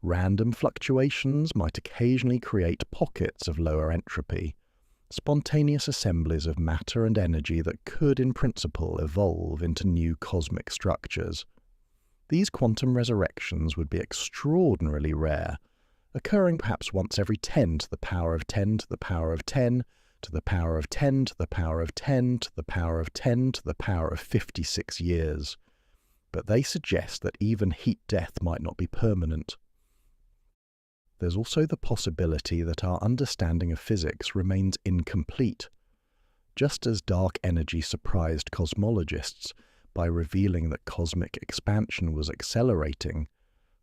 random fluctuations might occasionally create pockets of lower entropy, spontaneous assemblies of matter and energy that could, in principle, evolve into new cosmic structures. These quantum resurrections would be extraordinarily rare, occurring perhaps once every 10 to the power of 10 to the power of 10 to the power of 10 to the power of 10 to the power of 10 to the power of 56 years. But they suggest that even heat death might not be permanent. There's also the possibility that our understanding of physics remains incomplete. Just as dark energy surprised cosmologists by revealing that cosmic expansion was accelerating,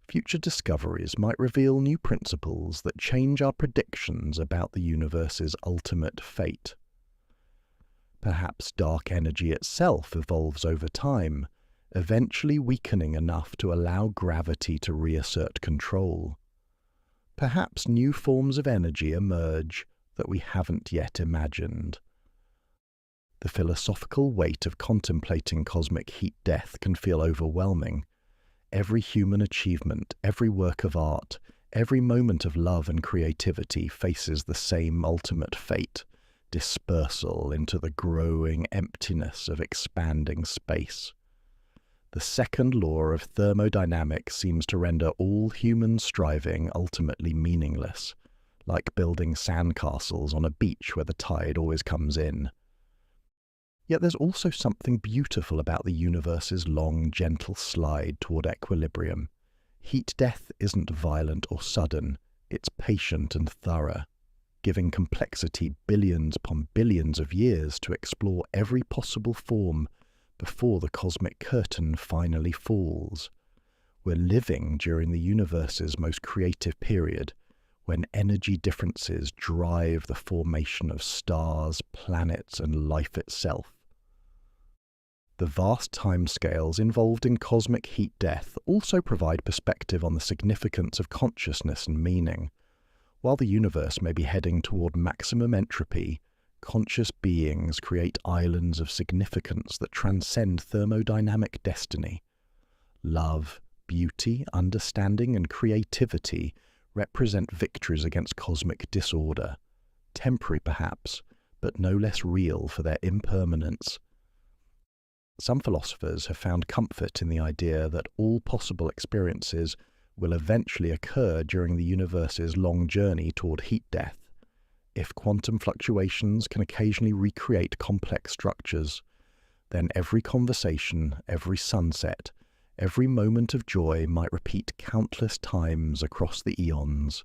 future discoveries might reveal new principles that change our predictions about the universe's ultimate fate. Perhaps dark energy itself evolves over time, eventually weakening enough to allow gravity to reassert control. Perhaps new forms of energy emerge that we haven't yet imagined. The philosophical weight of contemplating cosmic heat death can feel overwhelming. Every human achievement, every work of art, every moment of love and creativity faces the same ultimate fate, dispersal into the growing emptiness of expanding space. The second law of thermodynamics seems to render all human striving ultimately meaningless, like building sandcastles on a beach where the tide always comes in. Yet there's also something beautiful about the universe's long, gentle slide toward equilibrium. Heat death isn't violent or sudden, it's patient and thorough, giving complexity billions upon billions of years to explore every possible form before the cosmic curtain finally falls. We're living during the universe's most creative period, when energy differences drive the formation of stars, planets, and life itself. The vast timescales involved in cosmic heat death also provide perspective on the significance of consciousness and meaning. While the universe may be heading toward maximum entropy, conscious beings create islands of significance that transcend thermodynamic destiny. Love, beauty, understanding, and creativity represent victories against cosmic disorder, temporary perhaps, but no less real for their impermanence. Some philosophers have found comfort in the idea that all possible experiences will eventually occur during the universe's long journey toward heat death. If quantum fluctuations can occasionally recreate complex structures, then every conversation, every sunset, every moment of joy might repeat countless times across the eons.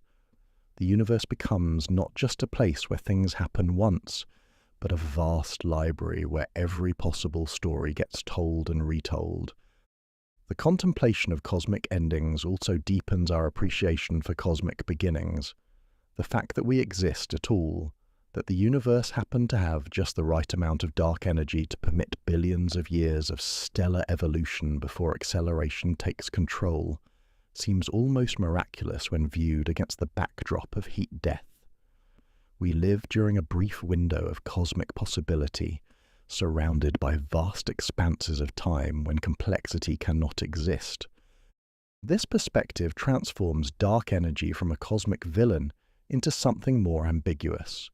The universe becomes not just a place where things happen once, but a vast library where every possible story gets told and retold. The contemplation of cosmic endings also deepens our appreciation for cosmic beginnings. The fact that we exist at all, that the universe happened to have just the right amount of dark energy to permit billions of years of stellar evolution before acceleration takes control, seems almost miraculous when viewed against the backdrop of heat death. We live during a brief window of cosmic possibility, surrounded by vast expanses of time when complexity cannot exist. This perspective transforms dark energy from a cosmic villain into something more ambiguous.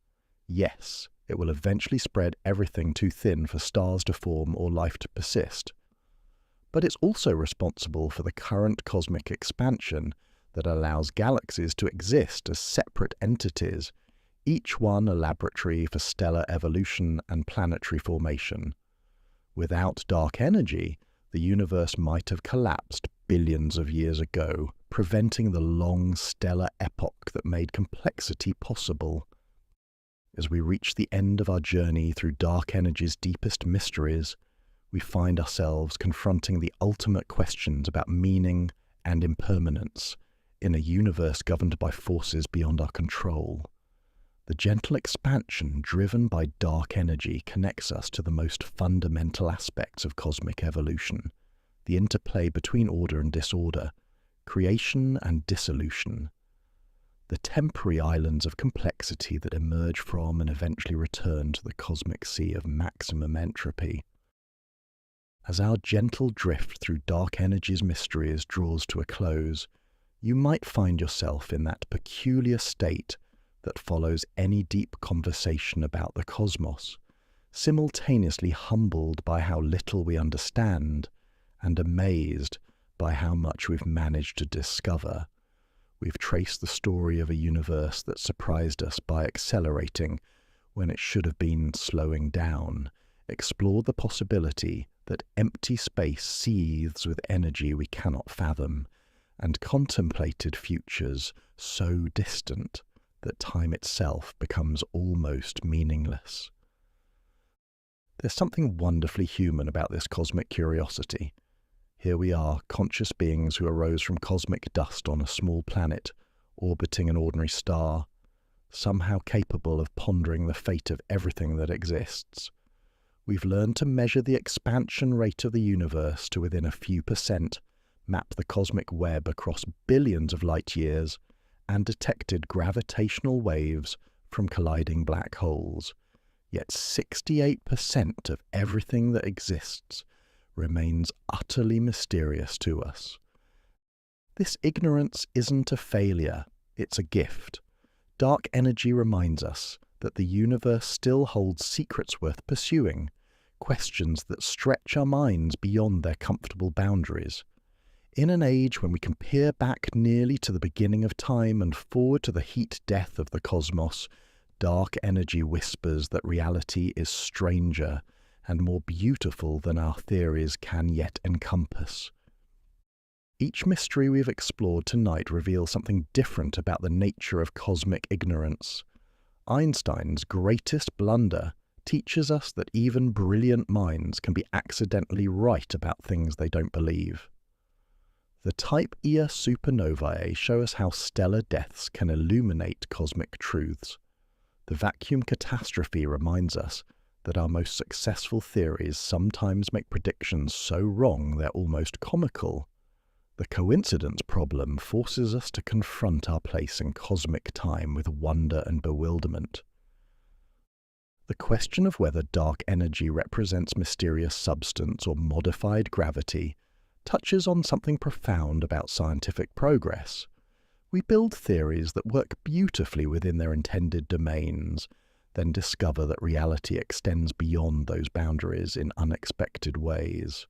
Yes, it will eventually spread everything too thin for stars to form or life to persist. But it's also responsible for the current cosmic expansion that allows galaxies to exist as separate entities, each one a laboratory for stellar evolution and planetary formation. Without dark energy, the universe might have collapsed billions of years ago, preventing the long stellar epoch that made complexity possible. As we reach the end of our journey through dark energy's deepest mysteries, we find ourselves confronting the ultimate questions about meaning and impermanence in a universe governed by forces beyond our control. The gentle expansion driven by dark energy connects us to the most fundamental aspects of cosmic evolution, the interplay between order and disorder, creation and dissolution, the temporary islands of complexity that emerge from and eventually return to the cosmic sea of maximum entropy. As our gentle drift through dark energy's mysteries draws to a close, you might find yourself in that peculiar state that follows any deep conversation about the cosmos, simultaneously humbled by how little we understand and amazed by how much we've managed to discover. We've traced the story of a universe that surprised us by accelerating when it should have been slowing down, explored the possibility that empty space seethes with energy we cannot fathom, and contemplated futures so distant that time itself becomes almost meaningless. There's something wonderfully human about this cosmic curiosity. Here we are, conscious beings who arose from cosmic dust on a small planet, orbiting an ordinary star, somehow capable of pondering the fate of everything that exists. We've learned to measure the expansion rate of the universe to within a few percent, map the cosmic web across billions of light years, and detected gravitational waves from colliding black holes. Yet 68% of everything that exists remains utterly mysterious to us. This ignorance isn't a failure, it's a gift. Dark energy reminds us that the universe still holds secrets worth pursuing, questions that stretch our minds beyond their comfortable boundaries. In an age when we can peer back nearly to the beginning of time and forward to the heat death of the cosmos, dark energy whispers that reality is stranger and more beautiful than our theories can yet encompass. Each mystery we've explored tonight reveals something different about the nature of cosmic ignorance. Einstein's greatest blunder teaches us that even brilliant minds can be accidentally right about things they don't believe. The Type Ia supernovae show us how stellar deaths can illuminate cosmic truths. The vacuum catastrophe reminds us that our most successful theories sometimes make predictions so wrong they're almost comical. The coincidence problem forces us to confront our place in cosmic time with wonder and bewilderment. The question of whether dark energy represents mysterious substance or modified gravity touches on something profound about scientific progress. We build theories that work beautifully within their intended domains, then discover that reality extends beyond those boundaries in unexpected ways.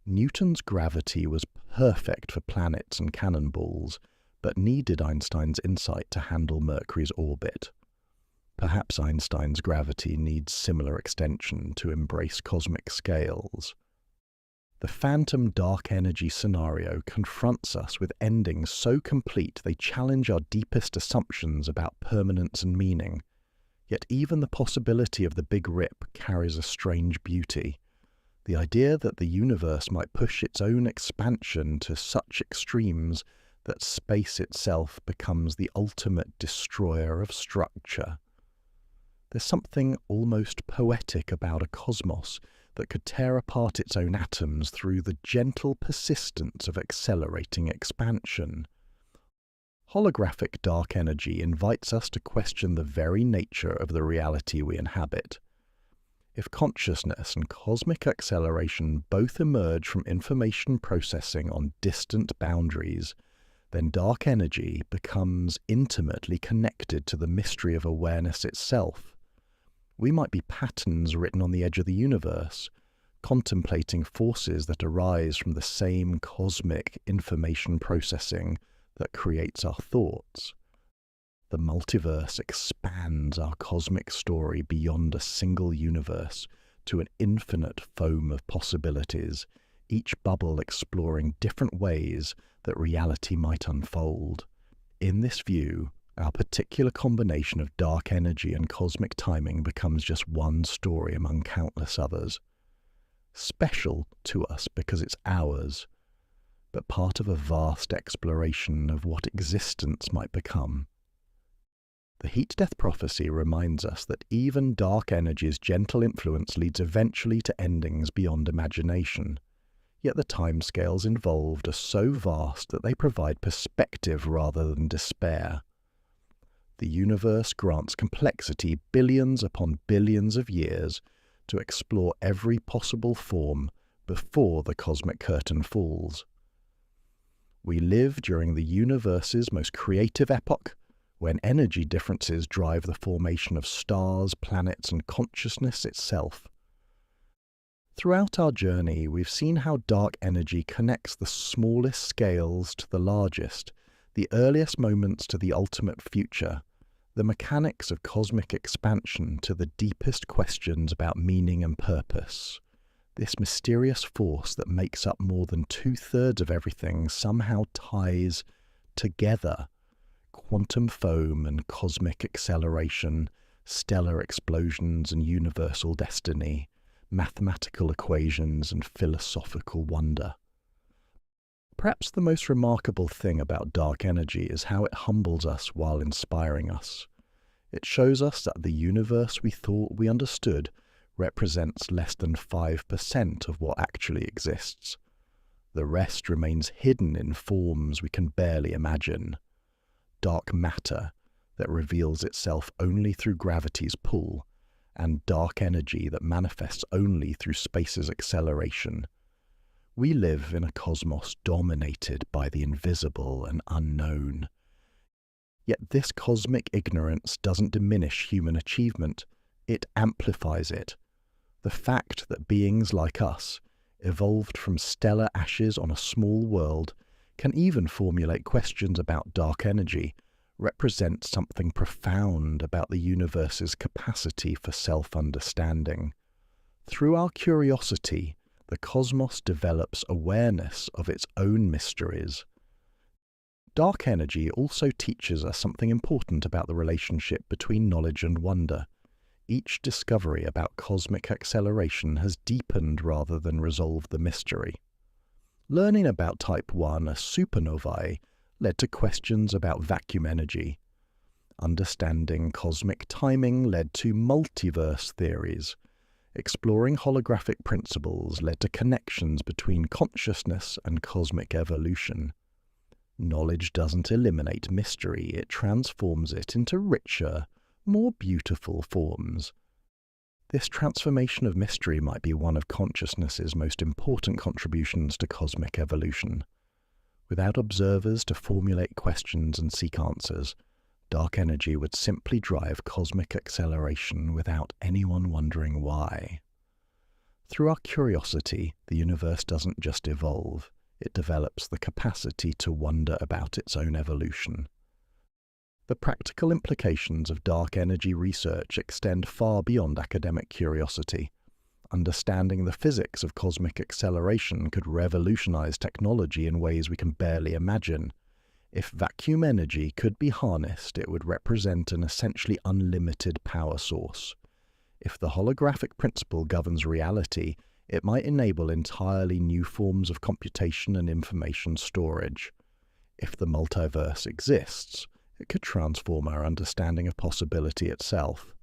Newton's gravity was perfect for planets and cannonballs, but needed Einstein's insight to handle Mercury's orbit. Perhaps Einstein's gravity needs similar extension to embrace cosmic scales. The phantom dark energy scenario confronts us with endings so complete they challenge our deepest assumptions about permanence and meaning. Yet even the possibility of the Big Rip carries a strange beauty. The idea that the universe might push its own expansion to such extremes that space itself becomes the ultimate destroyer of structure. There's something almost poetic about a cosmos that could tear apart its own atoms through the gentle persistence of accelerating expansion. Holographic dark energy invites us to question the very nature of the reality we inhabit. If consciousness and cosmic acceleration both emerge from information processing on distant boundaries, then dark energy becomes intimately connected to the mystery of awareness itself. We might be patterns written on the edge of the universe, contemplating forces that arise from the same cosmic information processing that creates our thoughts. The multiverse expands our cosmic story beyond a single universe to an infinite foam of possibilities, each bubble exploring different ways that reality might unfold. In this view, our particular combination of dark energy and cosmic timing becomes just one story among countless others. Special to us because it's ours, but part of a vast exploration of what existence might become. The heat-death prophecy reminds us that even dark energy's gentle influence leads eventually to endings beyond imagination, yet the timescales involved are so vast that they provide perspective rather than despair. The universe grants complexity billions upon billions of years to explore every possible form before the cosmic curtain falls. We live during the universe's most creative epoch, when energy differences drive the formation of stars, planets, and consciousness itself. Throughout our journey, we've seen how dark energy connects the smallest scales to the largest, the earliest moments to the ultimate future, the mechanics of cosmic expansion to the deepest questions about meaning and purpose. This mysterious force that makes up more than 2/3 of everything somehow ties together quantum foam and cosmic acceleration, stellar explosions and universal destiny, mathematical equations and philosophical wonder. Perhaps the most remarkable thing about dark energy is how it humbles us while inspiring us. It shows us that the universe we thought we understood represents less than 5% of what actually exists. The rest remains hidden in forms we can barely imagine. Dark matter that reveals itself only through gravity's pull, and dark energy that manifests only through space's acceleration. We live in a cosmos dominated by the invisible and unknown. Yet this cosmic ignorance doesn't diminish human achievement, it amplifies it. The fact that beings like us, evolved from stellar ashes on a small world, can even formulate questions about dark energy, represents something profound about the universe's capacity for self-understanding. Through our curiosity, the cosmos develops awareness of its own mysteries. Dark energy also teaches us something important about the relationship between knowledge and wonder. Each discovery about cosmic acceleration has deepened rather than resolved the mystery. Learning about Type 1 supernovae led to questions about vacuum energy. Understanding cosmic timing led to multiverse theories. Exploring holographic principles led to connections between consciousness and cosmic evolution. Knowledge doesn't eliminate mystery, it transforms it into richer, more beautiful forms. This transformation of mystery might be one of consciousness's most important contributions to cosmic evolution. Without observers to formulate questions and seek answers, dark energy would simply drive cosmic acceleration without anyone wondering why. Through our curiosity, the universe doesn't just evolve, it develops the capacity to wonder about its own evolution. The practical implications of dark energy research extend far beyond academic curiosity. Understanding the physics of cosmic acceleration could revolutionize technology in ways we can barely imagine. If vacuum energy could be harnessed, it would represent an essentially unlimited power source. If the holographic principle governs reality, it might enable entirely new forms of computation and information storage. If the multiverse exists, it could transform our understanding of possibility itself.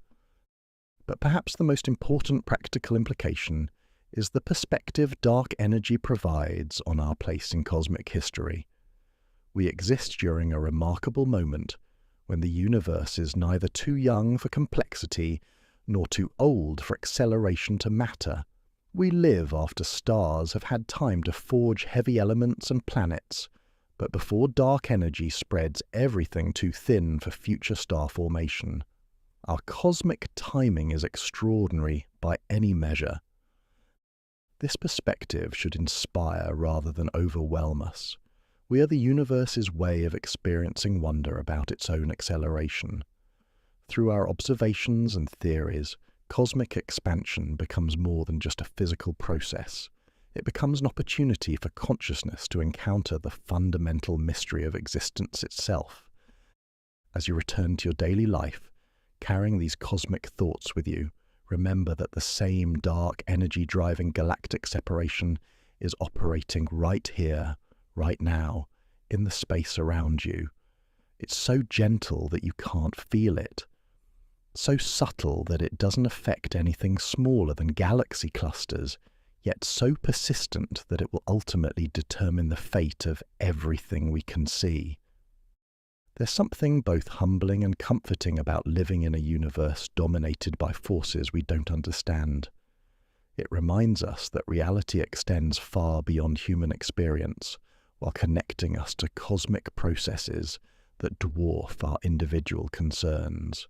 But perhaps the most important practical implication is the perspective dark energy provides on our place in cosmic history. We exist during a remarkable moment when the universe is neither too young for complexity nor too old for acceleration to matter. We live after stars have had time to forge heavy elements and planets, but before dark energy spreads everything too thin for future star formation. Our cosmic timing is extraordinary by any measure. This perspective should inspire rather than overwhelm us. We are the universe's way of experiencing wonder about its own acceleration. Through our observations and theories, cosmic expansion becomes more than just a physical process. It becomes an opportunity for consciousness to encounter the fundamental mystery of existence itself. As you return to your daily life, carrying these cosmic thoughts with you, remember that the same dark energy-driving galactic separation is operating right here, right now, in the space around you. It's so gentle that you can't feel it. So subtle that it doesn't affect anything smaller than galaxy clusters, yet so persistent that it will ultimately determine the fate of everything we can see. There's something both humbling and comforting about living in a universe dominated by forces we don't understand. It reminds us that reality extends far beyond human experience, while connecting us to cosmic processes that dwarf our individual concerns.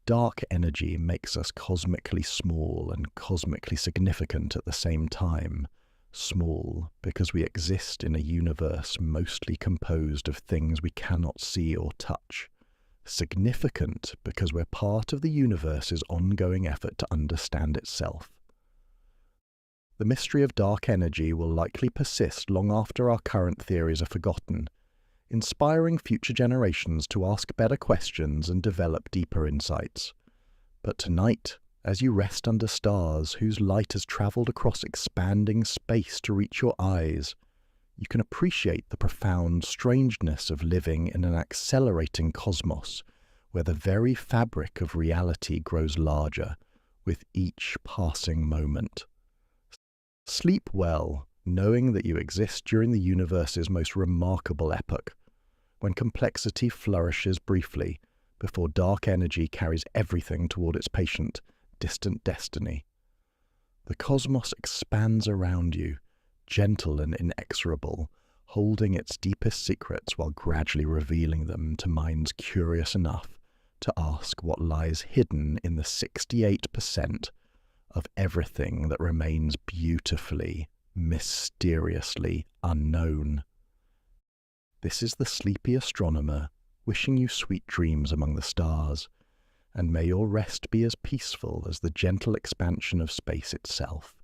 Dark energy makes us cosmically small and cosmically significant at the same time. Small because we exist in a universe mostly composed of things we cannot see or touch. Significant because we're part of the universe's ongoing effort to understand itself. The mystery of dark energy will likely persist long after our current theories are forgotten, inspiring future generations to ask better questions and develop deeper insights. But tonight, as you rest under stars whose light has travelled across expanding space to reach your eyes, you can appreciate the profound strangeness of living in an accelerating cosmos where the very fabric of reality grows larger with each passing moment. Sleep well, knowing that you exist during the universe's most remarkable epoch, when complexity flourishes briefly before dark energy carries everything toward its patient, distant destiny. The cosmos expands around you, gentle and inexorable, holding its deepest secrets while gradually revealing them to minds curious enough to ask what lies hidden in the 68% of everything that remains beautifully, mysteriously unknown. This is the Sleepy Astronomer, wishing you sweet dreams among the stars. and may your rest be as peaceful as the gentle expansion of space itself.